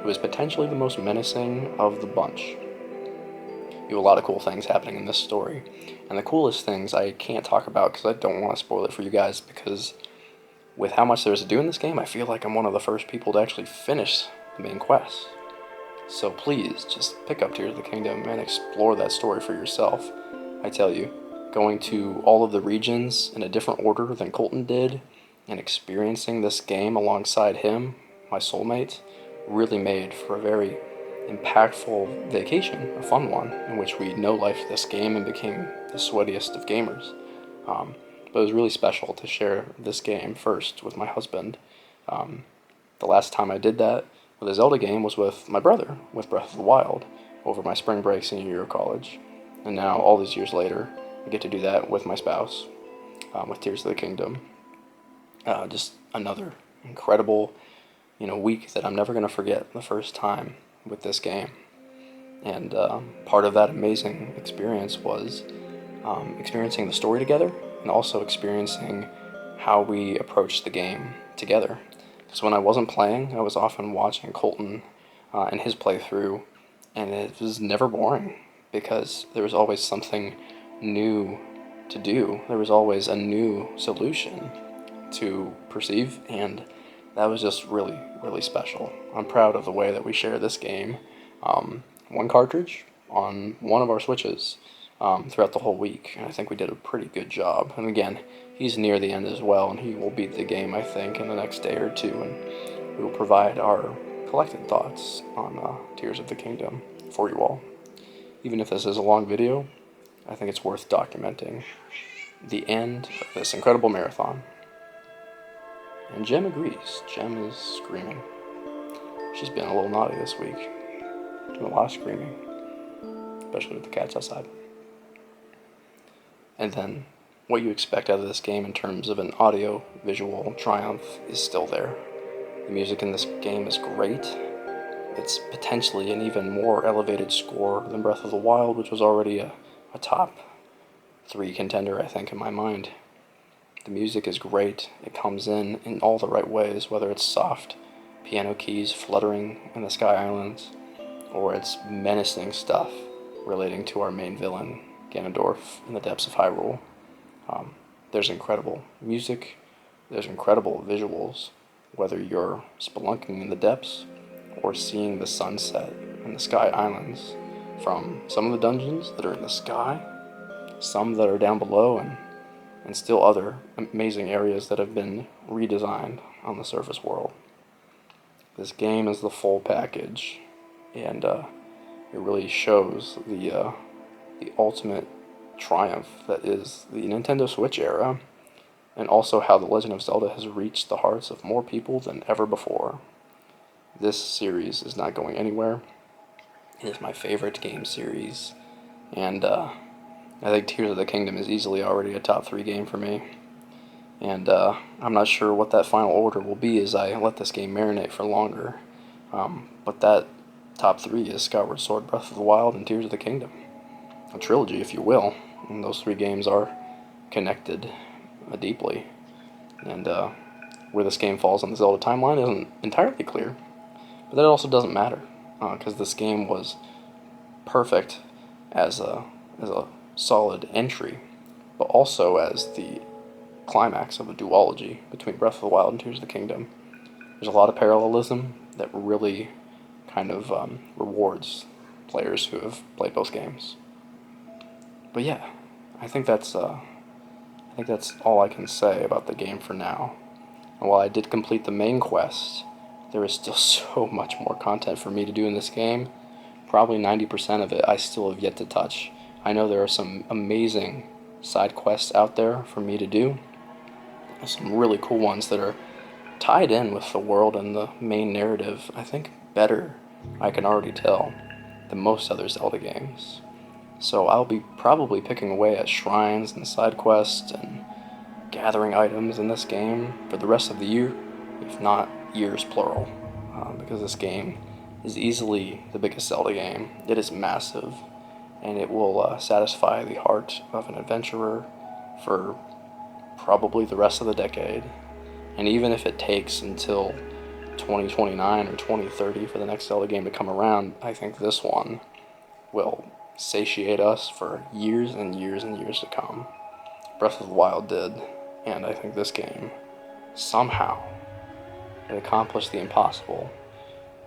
who is potentially the most menacing of the bunch. You have a lot of cool things happening in this story, and the coolest things I can't talk about because I don't want to spoil it for you guys, because with how much there's to do in this game, I feel like I'm one of the first people to actually finish the main quest. So please, just pick up Tears of the Kingdom and explore that story for yourself. I tell you, going to all of the regions in a different order than Colton did, and experiencing this game alongside him, my soulmate, really made for a very impactful vacation, a fun one, in which we no-lifed this game and became the sweatiest of gamers. But it was really special to share this game first with my husband. The last time I did that with a Zelda game was with my brother, with Breath of the Wild, over my spring break senior year of college. And now, all these years later, I get to do that with my spouse, with Tears of the Kingdom. Just another incredible, week that I'm never going to forget the first time with this game. And part of that amazing experience was experiencing the story together, and also experiencing how we approached the game together. Because when I wasn't playing, I was often watching Colton and his playthrough, and it was never boring, because there was always something new to do. There was always a new solution to perceive, and that was just really, really special. I'm proud of the way that we share this game. One cartridge on one of our Switches throughout the whole week, and I think we did a pretty good job. And again, he's near the end as well, and he will beat the game, I think, in the next day or two, and we will provide our collected thoughts on Tears of the Kingdom for you all. Even if this is a long video, I think it's worth documenting the end of this incredible marathon. And Jem agrees. Jem is screaming. She's been a little naughty this week. Doing a lot of screaming, especially with the cats outside. And then, what you expect out of this game in terms of an audio-visual triumph is still there. The music in this game is great. it's potentially an even more elevated score than Breath of the Wild, which was already a top 3 contender, I think, in my mind. The music is great. It comes in all the right ways, whether it's soft piano keys fluttering in the Sky Islands, or it's menacing stuff relating to our main villain, Ganondorf, in the depths of Hyrule. There's incredible music, there's incredible visuals, whether you're spelunking in the depths or seeing the sunset and the Sky Islands from some of the dungeons that are in the sky, some that are down below, and still other amazing areas that have been redesigned on the surface world. This game is the full package, and it really shows the ultimate triumph that is the Nintendo Switch era, and also how The Legend of Zelda has reached the hearts of more people than ever before. This series is not going anywhere. It is my favorite game series, and I think Tears of the Kingdom is easily already a top 3 game for me. And I'm not sure what that final order will be as I let this game marinate for longer. But that top 3 is Skyward Sword, Breath of the Wild, and Tears of the Kingdom. A trilogy, if you will. And those 3 games are connected deeply. And where this game falls on the Zelda timeline isn't entirely clear. But that also doesn't matter, because this game was perfect as a solid entry, but also as the climax of a duology between Breath of the Wild and Tears of the Kingdom. There's a lot of parallelism that really kind of rewards players who have played both games. But yeah, I think that's all I can say about the game for now. And while I did complete the main quest, there is still so much more content for me to do in this game. Probably 90% of it I still have yet to touch. I know there are some amazing side quests out there for me to do. Some really cool ones that are tied in with the world and the main narrative, I think better, I can already tell, than most other Zelda games. So I'll be probably picking away at shrines and side quests and gathering items in this game for the rest of the year, if not years plural, because this game is easily the biggest Zelda game. It is massive, and it will satisfy the heart of an adventurer for probably the rest of the decade. And even if it takes until 2029 or 2030 for the next Zelda game to come around, I think this one will satiate us for years and years and years to come. Breath of the Wild did, and I think this game, somehow, it accomplished the impossible.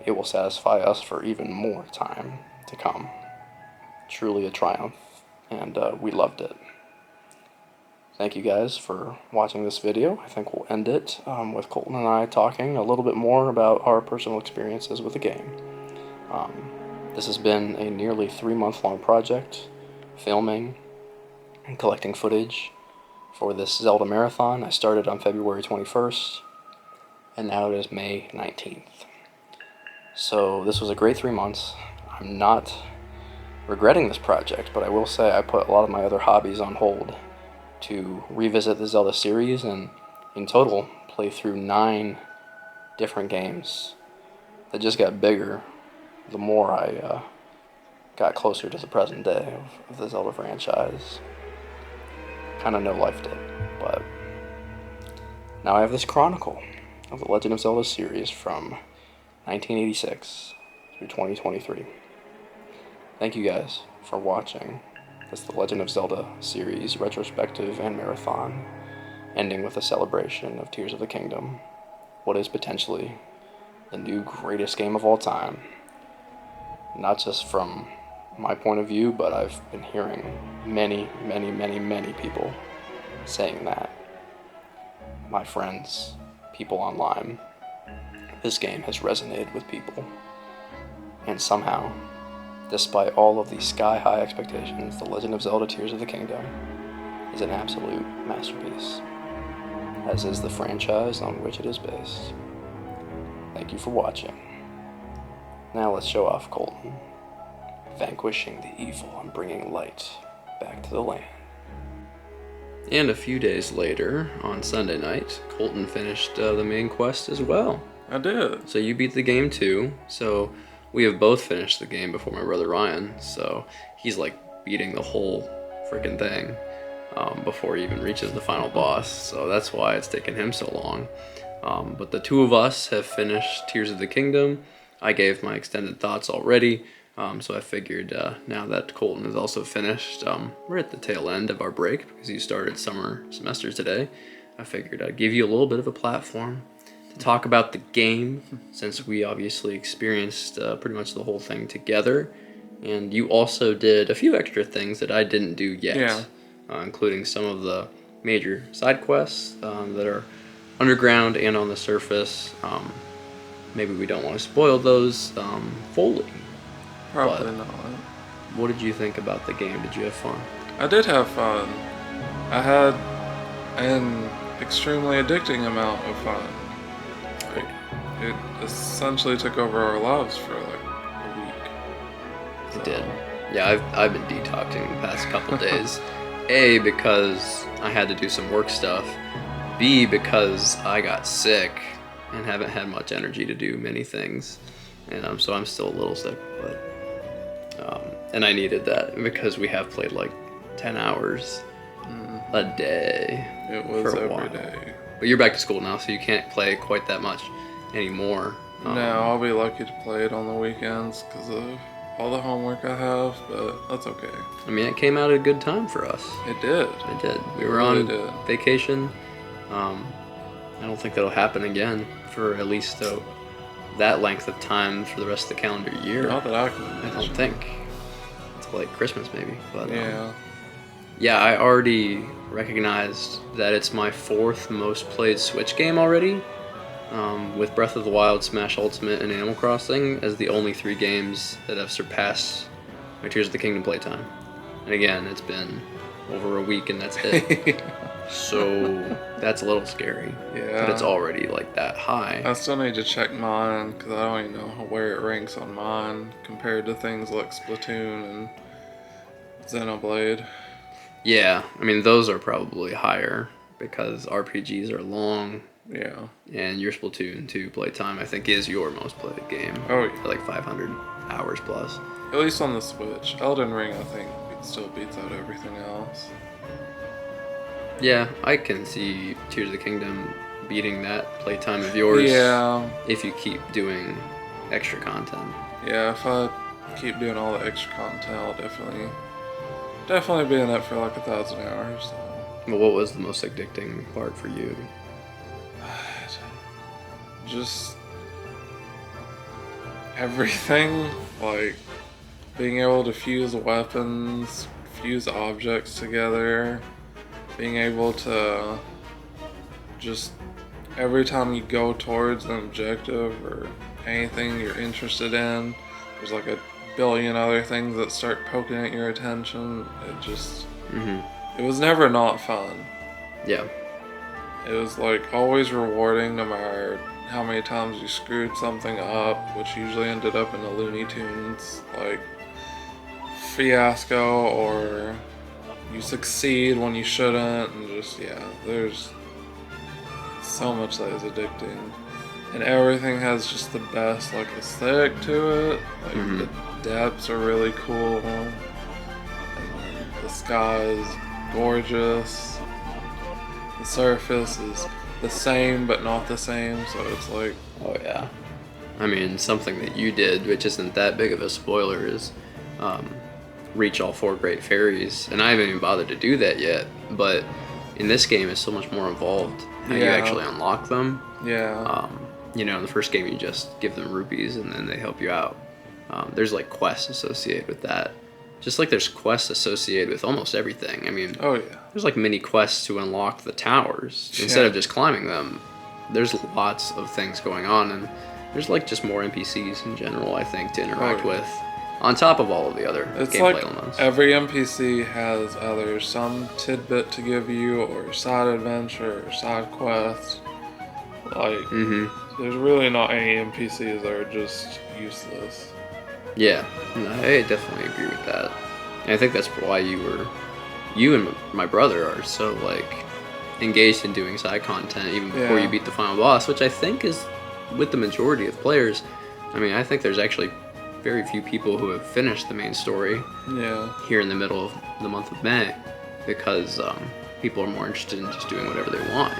It will satisfy us for even more time to come. Truly a triumph, and we loved it. Thank you guys for watching this video. I think we'll end it with Colton and I talking a little bit more about our personal experiences with the game. This has been a nearly 3-month-long project, filming and collecting footage for this Zelda marathon. I started on February 21st, and now it is May 19th. So this was a great 3 months. I'm not regretting this project, but I will say I put a lot of my other hobbies on hold to revisit the Zelda series and in total play through 9 different games that just got bigger the more I got closer to the present day of the Zelda franchise. Kind of no-lifed it, but now I have this chronicle of the Legend of Zelda series from 1986 through 2023. Thank you guys for watching this The Legend of Zelda series retrospective and marathon, ending with a celebration of Tears of the Kingdom, what is potentially the new greatest game of all time. Not just from my point of view, but I've been hearing many people saying that. My friends, people online, this game has resonated with people. And somehow, despite all of these sky-high expectations, The Legend of Zelda Tears of the Kingdom is an absolute masterpiece, as is the franchise on which it is based. Thank you for watching. Now let's show off Colton, vanquishing the evil and bringing light back to the land. And a few days later, on Sunday night, Colton finished the main quest as well. I did. So you beat the game too. So we have both finished the game before my brother Ryan, so he's like beating the whole freaking thing before he even reaches the final boss. So that's why it's taken him so long. But the two of us have finished Tears of the Kingdom. I gave my extended thoughts already, so I figured now that Colton is also finished, we're at the tail end of our break because you started summer semester today. I figured I'd give you a little bit of a platform to talk about the game, since we obviously experienced pretty much the whole thing together. And you also did a few extra things that I didn't do yet, Yeah. Including some of the major side quests that are underground and on the surface. Maybe we don't want to spoil those fully. Probably But- not. What did you think about the game? Did you have fun? I did have fun. I had an extremely addicting amount of fun. Like, it essentially took over our lives for like a week. It did. Yeah, I've been detoxing the past couple days. A, because I had to do some work stuff. B, because I got sick and haven't had much energy to do many things. And so I'm still a little sick, but and I needed that because we have played like 10 hours a day. It was For a every while. day. But you're back to school now, so you can't play quite that much anymore. No, I'll be lucky to play it on the weekends because of all the homework I have, but that's okay. I mean, it came out at a good time for us. It did. It did. We It were really on did. vacation. I don't think that'll happen again for at least that length of time for the rest of the calendar year. Not that I can I imagine. don't think. It's like Christmas maybe, but Yeah. yeah, I already recognized that it's my 4th most played Switch game already, with Breath of the Wild, Smash Ultimate, and Animal Crossing as the only 3 games that have surpassed my Tears of the Kingdom playtime. And again, it's been over a week and that's it. So that's a little scary. Yeah. That it's already like that high. I still need to check mine because I don't even know where it ranks on mine compared to things like Splatoon and Xenoblade. Yeah, I mean those are probably higher because RPGs are long, Yeah. and your Splatoon 2 playtime I think is your most played game. Oh, yeah. Like 500 hours plus. At least on the Switch. Elden Ring, I think, still beats out everything else. Yeah, I can see Tears of the Kingdom beating that playtime of yours. Yeah. If you keep doing extra content. Yeah, if I keep doing all the extra content, I'll definitely be in it for like 1,000 hours. So. Well, what was the most addicting part for you? Just everything, like being able to fuse weapons, fuse objects together, being able to just every time you go towards an objective or anything you're interested in, there's like a billion other things that start poking at your attention. It was never not fun. Yeah. It was like always rewarding no matter how many times you screwed something up, which usually ended up in a Looney Tunes like fiasco, or you succeed when you shouldn't, and just there's so much that is addicting. And everything has just the best like aesthetic to it. Like the depths are really cool. And the sky is gorgeous. The surface is the same but not the same, so it's like, Oh yeah. I mean, something that you did, which isn't that big of a spoiler, is reach all 4 great fairies. And I haven't even bothered to do that yet, but in this game it's so much more involved how you Yeah. actually unlock them. yeah. You know, in the first game you just give them rupees and then they help you out. There's like quests associated with that. Just like there's quests associated with almost everything. I mean, Oh yeah. there's like mini quests to unlock the towers instead Yeah. of just climbing them. There's lots of things going on, and there's like just more NPCs in general, I think, to interact Oh, yeah. with, on top of all of the other It's gameplay like elements. every NPC has either some tidbit to give you, or side adventure, or side quest. Like, there's really not any NPCs that are just useless. Yeah, no, I definitely agree with that. And I think that's why you and my brother are so like engaged in doing side content even before Yeah. you beat the final boss, which I think is with the majority of players. I mean, I think there's actually very few people who have finished the main story Yeah. here in the middle of the month of May, because people are more interested in just doing whatever they want.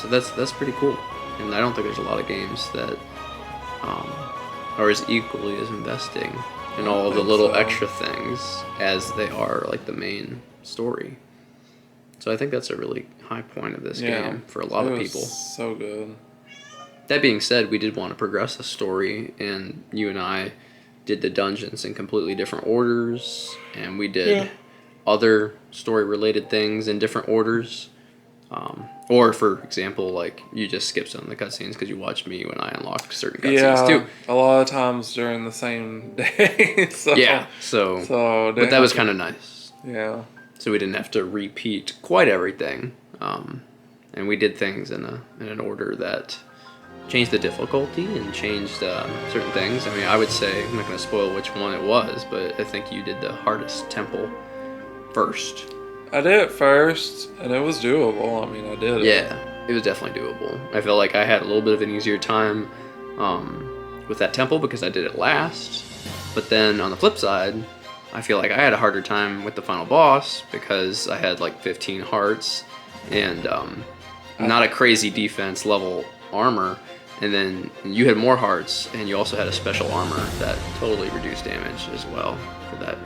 So that's pretty cool, and I don't think there's a lot of games that are as equally as investing in all of the little extra things as they are like the main story. So I think that's a really high point of this game for a lot of people. So good. That being said, we did want to progress the story, and you and I did the dungeons in completely different orders, and we did other story-related things in different orders. Or, for example, like, you just skipped some of the cutscenes because you watched me when I unlocked certain cutscenes too. A lot of times during the same day. But that was kind of nice. Yeah. So we didn't have to repeat quite everything. And we did things in an order that changed the difficulty and changed certain things. I mean, I would say, I'm not going to spoil which one it was, but I think you did the hardest temple first. I did it first, and it was doable. I mean, I did it. Yeah, it was definitely doable. I felt like I had a little bit of an easier time with that temple because I did it last. But then on the flip side, I feel like I had a harder time with the final boss because I had like 15 hearts and not a crazy defense level armor. And then you had more hearts, and you also had a special armor that totally reduced damage as well for that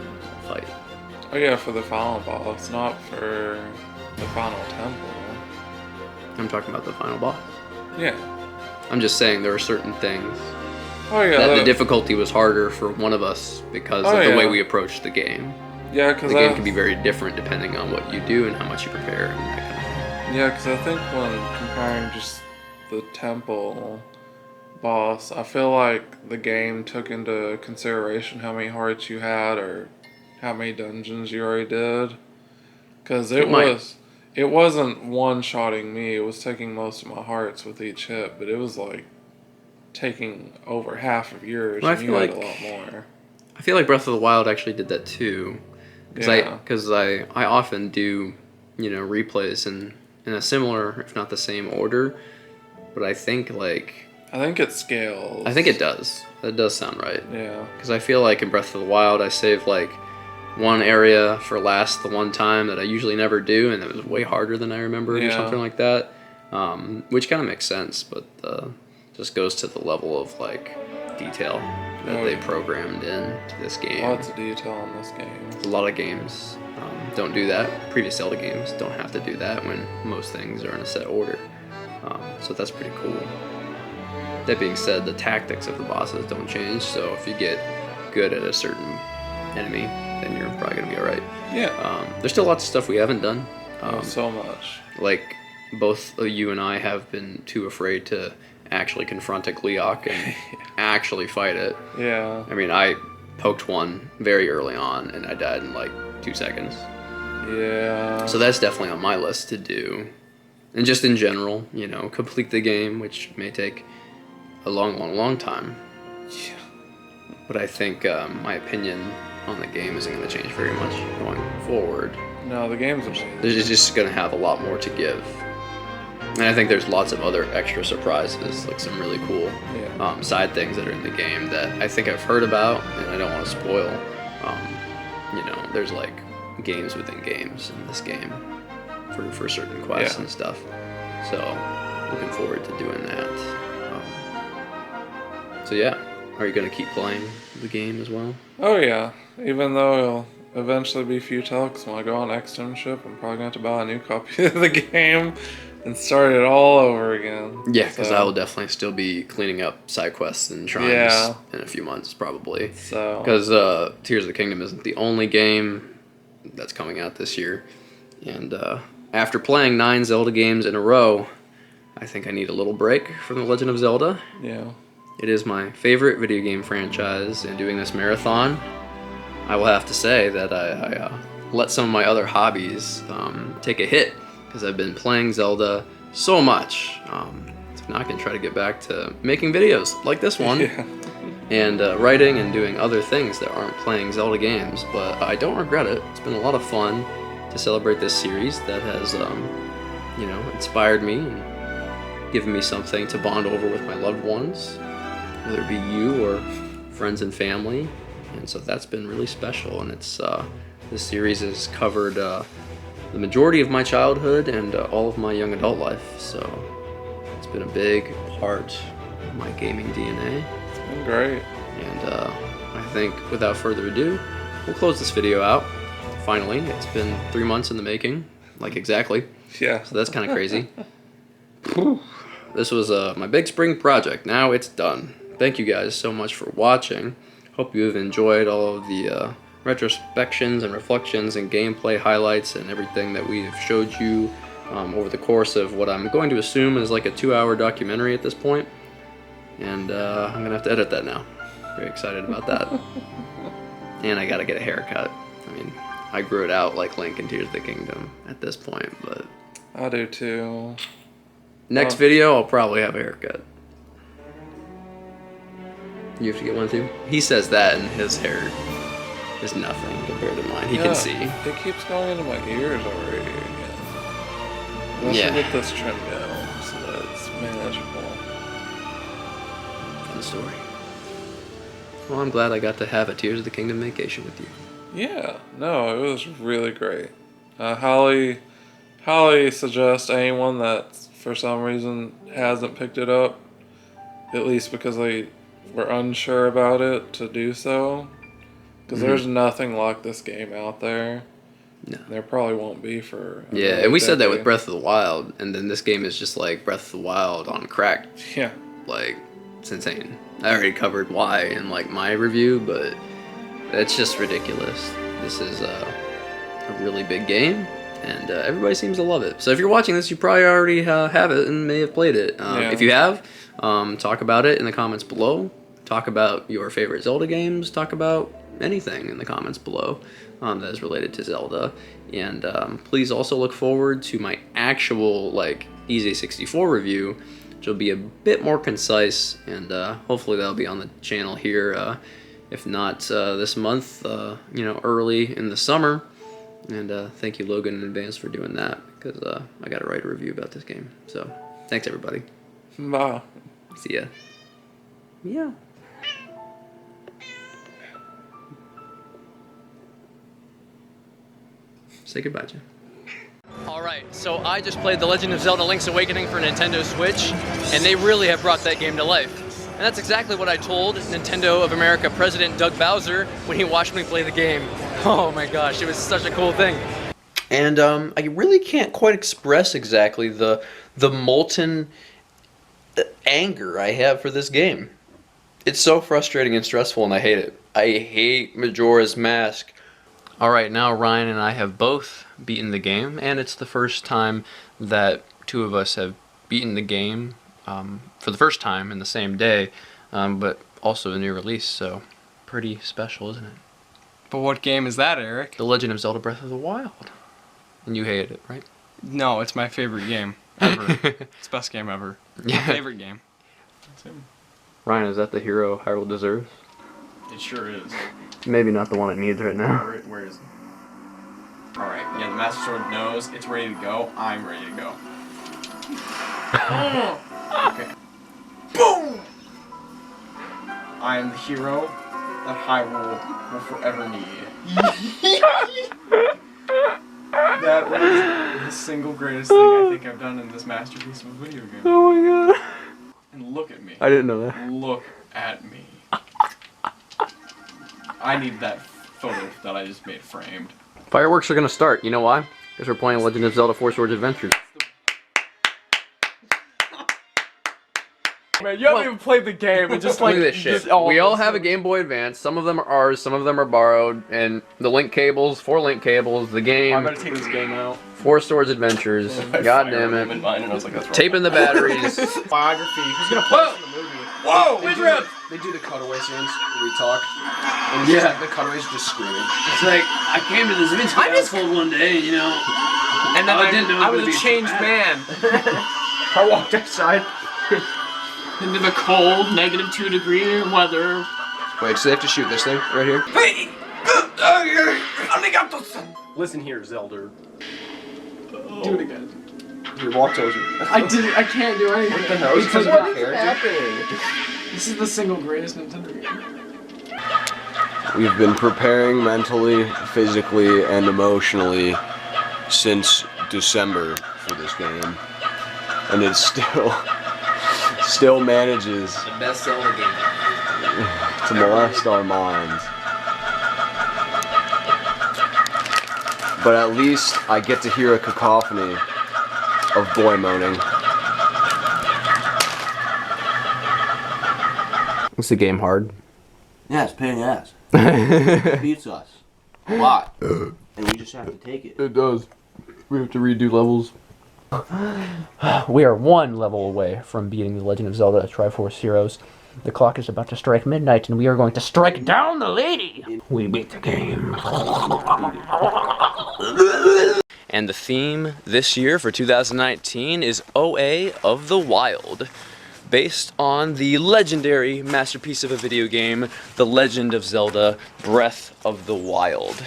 fight. Oh yeah, for the final boss, not for the final temple. I'm talking about the final boss. Yeah. I'm just saying there are certain things that the difficulty was harder for one of us because of the way we approached the game. Yeah, because the game can be very different depending on what you do and how much you prepare and that kind of thing. Yeah, because I think when comparing just the temple boss, I feel like the game took into consideration how many hearts you had or how many dungeons you already did. Because it wasn't one-shotting me, it was taking most of my hearts with each hit, but it was like taking over half of yours, and you had a lot more. I feel like Breath of the Wild actually did that too. Because I often do, replays in a similar, if not the same order, but I think it scales. I think it does. That does sound right. Yeah. Because I feel like in Breath of the Wild, I saved like one area for last the one time that I usually never do, and it was way harder than I remembered or something like that. Which kind of makes sense, but just goes to the level of like detail that they programmed into this game. Lots of detail in this game. A lot of games don't do that. Previous Zelda games don't have to do that when most things are in a set order. So that's pretty cool. That being said, the tactics of the bosses don't change, so if you get good at a certain enemy, then you're probably going to be alright. Yeah. There's still lots of stuff we haven't done. So much. Like, both you and I have been too afraid to actually confront a Gleeok and actually fight it. Yeah. I mean, I poked one very early on, and I died in like 2 seconds. Yeah. So that's definitely on my list to do. And just in general, complete the game, which may take a long time. Yeah. But I think my opinion on the game isn't going to change very much going forward. No, the game's amazing. It's just going to have a lot more to give. And I think there's lots of other extra surprises, like some really cool side things that are in the game that I think I've heard about, and I don't want to spoil. There's like games within games in this game for certain quests and stuff. So looking forward to doing that. Are you going to keep playing the game as well? Oh yeah, even though it'll eventually be futile, because when I go on externship, I'm probably going to have to buy a new copy of the game and start it all over again. Yeah, because I will definitely still be cleaning up side quests and shrines in a few months, probably. Because Tears of the Kingdom isn't the only game that's coming out this year. And after playing 9 Zelda games in a row, I think I need a little break from The Legend of Zelda. Yeah. It is my favorite video game franchise, and doing this marathon, I will have to say that I let some of my other hobbies take a hit, because I've been playing Zelda so much. So now I can try to get back to making videos like this one, and writing and doing other things that aren't playing Zelda games, but I don't regret it. It's been a lot of fun to celebrate this series that has, inspired me and given me something to bond over with my loved ones, whether it be you or friends and family, and so that's been really special. And it's this series has covered the majority of my childhood and all of my young adult life, so it's been a big part of my gaming DNA. It's been great. And I think without further ado, we'll close this video out. Finally, it's been 3 months in the making, like exactly. Yeah. So that's kind of crazy. This was my big spring project. Now it's done. Thank you guys so much for watching. Hope you have enjoyed all of the retrospections and reflections and gameplay highlights and everything that we have showed you over the course of what I'm going to assume is like a 2-hour documentary at this point. And I'm going to have to edit that now. Very excited about that. And I got to get a haircut. I mean, I grew it out like Link in Tears of the Kingdom at this point, but... I do too. Next video, I'll probably have a haircut. You have to get one too? He says that and his hair is nothing compared to mine. He can see. It keeps going into my ears already again. I should get this trimmed down so that it's manageable. Fun story. Well, I'm glad I got to have a Tears of the Kingdom vacation with you. Yeah, no, it was really great. Highly suggest anyone that for some reason hasn't picked it up, at least because they were unsure about it, to do so. Because there's nothing like this game out there. No. There probably won't be for and we said that with Breath of the Wild, and then this game is just like Breath of the Wild on crack. Yeah. Like, it's insane. I already covered why in like my review, but it's just ridiculous. This is a really big game, and everybody seems to love it. So if you're watching this, you probably already have it and may have played it. If you have, talk about it in the comments below. Talk about your favorite Zelda games. Talk about anything in the comments below that is related to Zelda. And please also look forward to my actual like EZ64 review, which will be a bit more concise, and hopefully that'll be on the channel here. If not this month, early in the summer. And thank you, Logan, in advance for doing that, because I got to write a review about this game. So, thanks, everybody. Bye. See ya. Yeah. Say goodbye, Jim. Alright, so I just played The Legend of Zelda Link's Awakening for Nintendo Switch, and they really have brought that game to life. And that's exactly what I told Nintendo of America President Doug Bowser when he watched me play the game. Oh my gosh, it was such a cool thing. And I really can't quite express exactly the molten anger I have for this game. It's so frustrating and stressful, and I hate it. I hate Majora's Mask. Alright, now Ryan and I have both beaten the game, and it's the first time that two of us have beaten the game for the first time in the same day, but also a new release, so pretty special, isn't it? But what game is that, Eric? The Legend of Zelda Breath of the Wild. And you hated it, right? No, it's my favorite game ever. It's the best game ever. Yeah. My favorite game. Ryan, is that the hero Hyrule deserves? It sure is. Maybe not the one it needs right now. Where is it? Alright, yeah, the Master Sword knows it's ready to go. I'm ready to go. Okay. Boom! I am the hero that Hyrule will forever need. That was the single greatest thing I think I've done in this masterpiece of a video game. Oh my god. And look at me. I didn't know that. Look at me. I need that photo that I just made framed. Fireworks are gonna start. You know why? Because we're playing Legend of Zelda 4 Swords Adventures. Man, you haven't even played the game and just like... Look at this shit. We all have a Game Boy Advance. Some of them are ours, some of them are borrowed. And the link cables, 4 link cables, the game. I'm gonna take this game out. 4 Swords Adventures. God damn it. Taping the batteries. Biography. Who's gonna play this in the movie? Whoa! They do the cutaway scenes where we talk. And it's just, the cutaways just screaming. It's like, I came to this vintage household one day, you know. And then I was it would a be changed so man. I walked outside. Into the cold, -2 degree weather. Wait, so they have to shoot this thing right here? Listen here, Zelda. Do it again. Your walk tells you. I can't do anything. What the hell? Because What is happening? this is the single greatest Nintendo game. We've been preparing mentally, physically, and emotionally since December for this game. And it still manages The best Zelda game. to molest our minds. But at least I get to hear a cacophony of boy moaning. Is the game hard? Yeah, it's a pain in the ass. It beats us a lot, and we just have to take it. It does. We have to redo levels. We are one level away from beating the Legend of Zelda Triforce Heroes. The clock is about to strike midnight, and we are going to strike down the lady! We beat the game. And the theme this year for 2019 is OA of the Wild, based on the legendary masterpiece of a video game, The Legend of Zelda Breath of the Wild.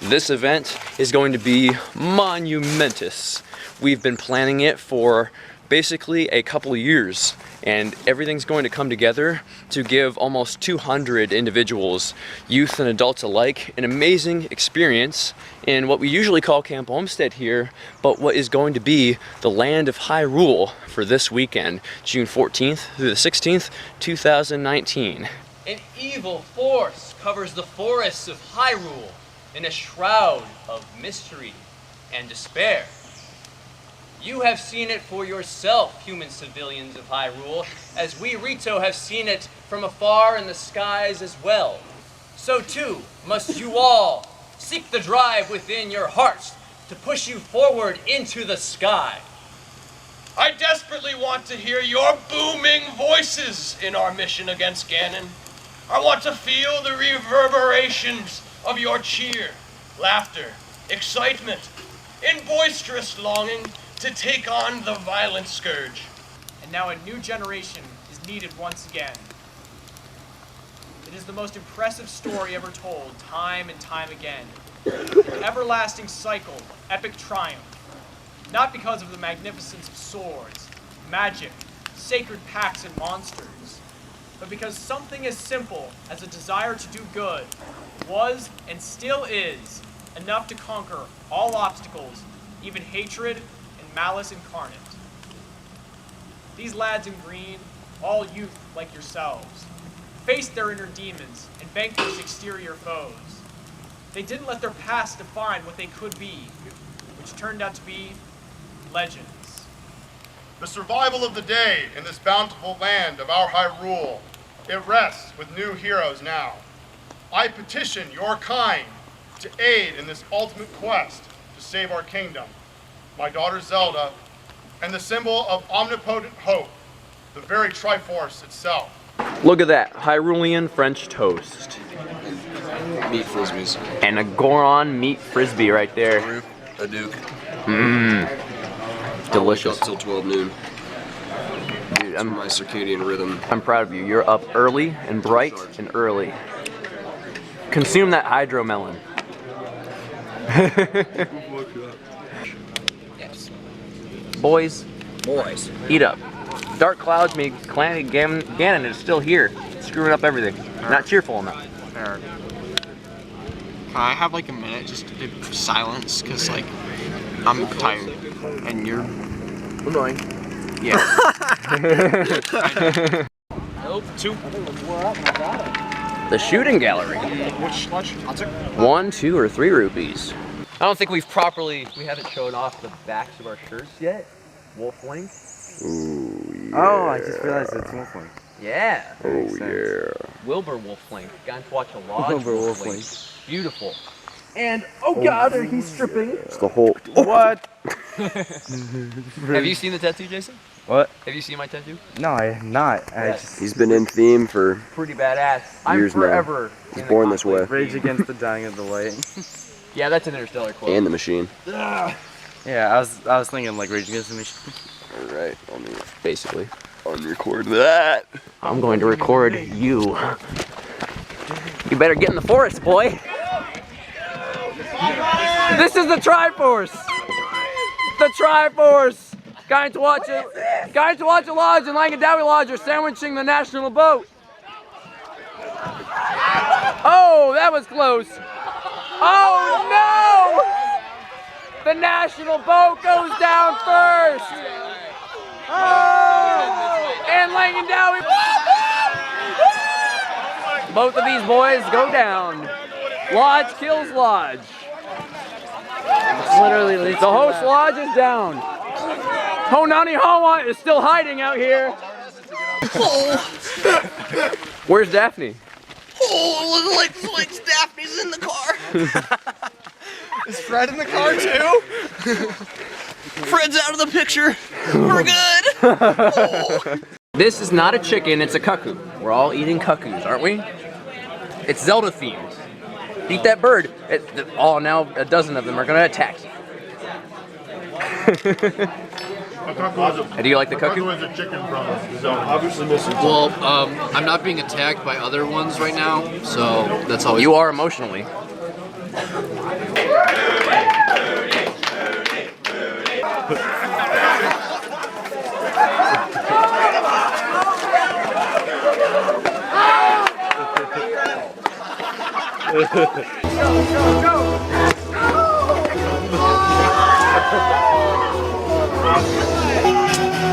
This event is going to be monumentous. We've been planning it for basically a couple of years, and everything's going to come together to give almost 200 individuals, youth and adults alike, an amazing experience in what we usually call Camp Homestead here, but what is going to be the land of Hyrule for this weekend, June 14th through the 16th, 2019. An evil force covers the forests of Hyrule in a shroud of mystery and despair. You have seen it for yourself, human civilians of Hyrule, as we Rito have seen it from afar in the skies as well. So too must you all seek the drive within your hearts to push you forward into the sky. I desperately want to hear your booming voices in our mission against Ganon. I want to feel the reverberations of your cheer, laughter, excitement, and boisterous longing to take on the violent scourge. And now a new generation is needed once again. It is the most impressive story ever told, time and time again. An everlasting cycle of epic triumph. Not because of the magnificence of swords, magic, sacred packs, and monsters, but because something as simple as a desire to do good was and still is enough to conquer all obstacles, even hatred and malice incarnate. These lads in green, all youth like yourselves, faced their inner demons and vanquished exterior foes. They didn't let their past define what they could be, which turned out to be legends. The survival of the day in this bountiful land of our Hyrule, it rests with new heroes now. I petition your kind to aid in this ultimate quest to save our kingdom. My daughter Zelda, and the symbol of omnipotent hope, the very Triforce itself. Look at that, Hyrulean French toast. Meat frisbees. And a Goron meat frisbee right there. A Duke. Mmm. Delicious. Up till 12 noon. Dude, I'm my circadian rhythm. I'm proud of you. You're up early and bright and early. Consume that hydro melon. Yes. Boys, eat up. Dark clouds mean Clan Ganon is still here, screwing up everything. Not cheerful enough. I have like a minute just to silence, cause like I'm tired, and you're annoying. Yeah. Nope. 2. The shooting gallery. Which lunch? I'll take 1, 2, or 3 rupees. I don't think we haven't shown off the backs of our shirts yet. Wolf Link. Ooh, yeah. Oh, I just realized it's Wolf Link. Yeah. Oh, yeah. Wilbur Wolf Link. Going to watch a lodge. Wilbur Wolf Link. Beautiful. And, oh god, he's stripping. It's the whole... What? Have you seen the tattoo, Jason? What? Have you seen my tattoo? No, I have not. He's been in theme for pretty badass. years I'm forever now. He's born this way. Rage Against the Dying of the Light. Yeah, that's an Interstellar quote. And the machine. Yeah, I was thinking like Rage Against the Machine. Alright, basically. Unrecord that. I'm going to record you. You better get in the forest, boy. This is the Triforce. The Triforce. Going to watch a lodge in Langadowie Lodge are sandwiching the national boat. Oh, that was close. Oh no! The national boat goes down first. Oh! And laying down. Both of these boys go down. Lodge kills Lodge. Literally, the host Lodge is down. Honani Hawa is still hiding out here. Where's Daphne? Oh, like Daphne's in the car. Is Fred in the car too? Fred's out of the picture. We're good. Oh. This is not a chicken, it's a cuckoo. We're all eating cuckoos, aren't we? It's Zelda themed. Eat that bird. Now a dozen of them are gonna attack you. Do you like the cuckoo? Obviously missing. Well, I'm not being attacked by other ones right now, so that's always. You are emotionally.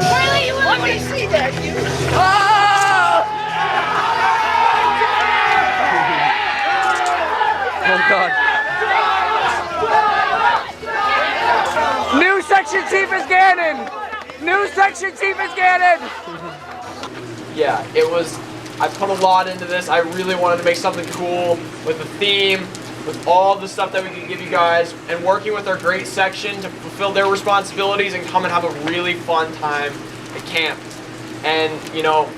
Riley, let me see that, you. Oh God. New section chief is Ganon! New section chief is Ganon! Yeah, it was, I put a lot into this. I really wanted to make something cool with the theme, with all the stuff that we could give you guys, and working with our great section to fulfill their responsibilities and come and have a really fun time at camp. And, you know,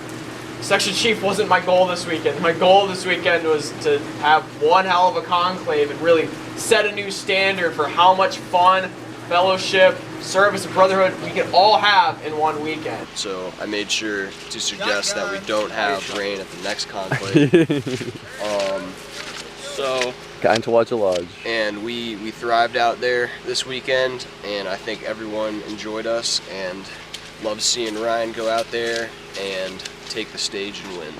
Section Chief wasn't my goal this weekend. My goal this weekend was to have one hell of a conclave and really set a new standard for how much fun, fellowship, service, and brotherhood we can all have in one weekend. So I made sure to suggest that we don't have rain at the next conclave. Kind to watch a lodge. And we thrived out there this weekend, and I think everyone enjoyed us and loved seeing Ryan go out there and take the stage and win.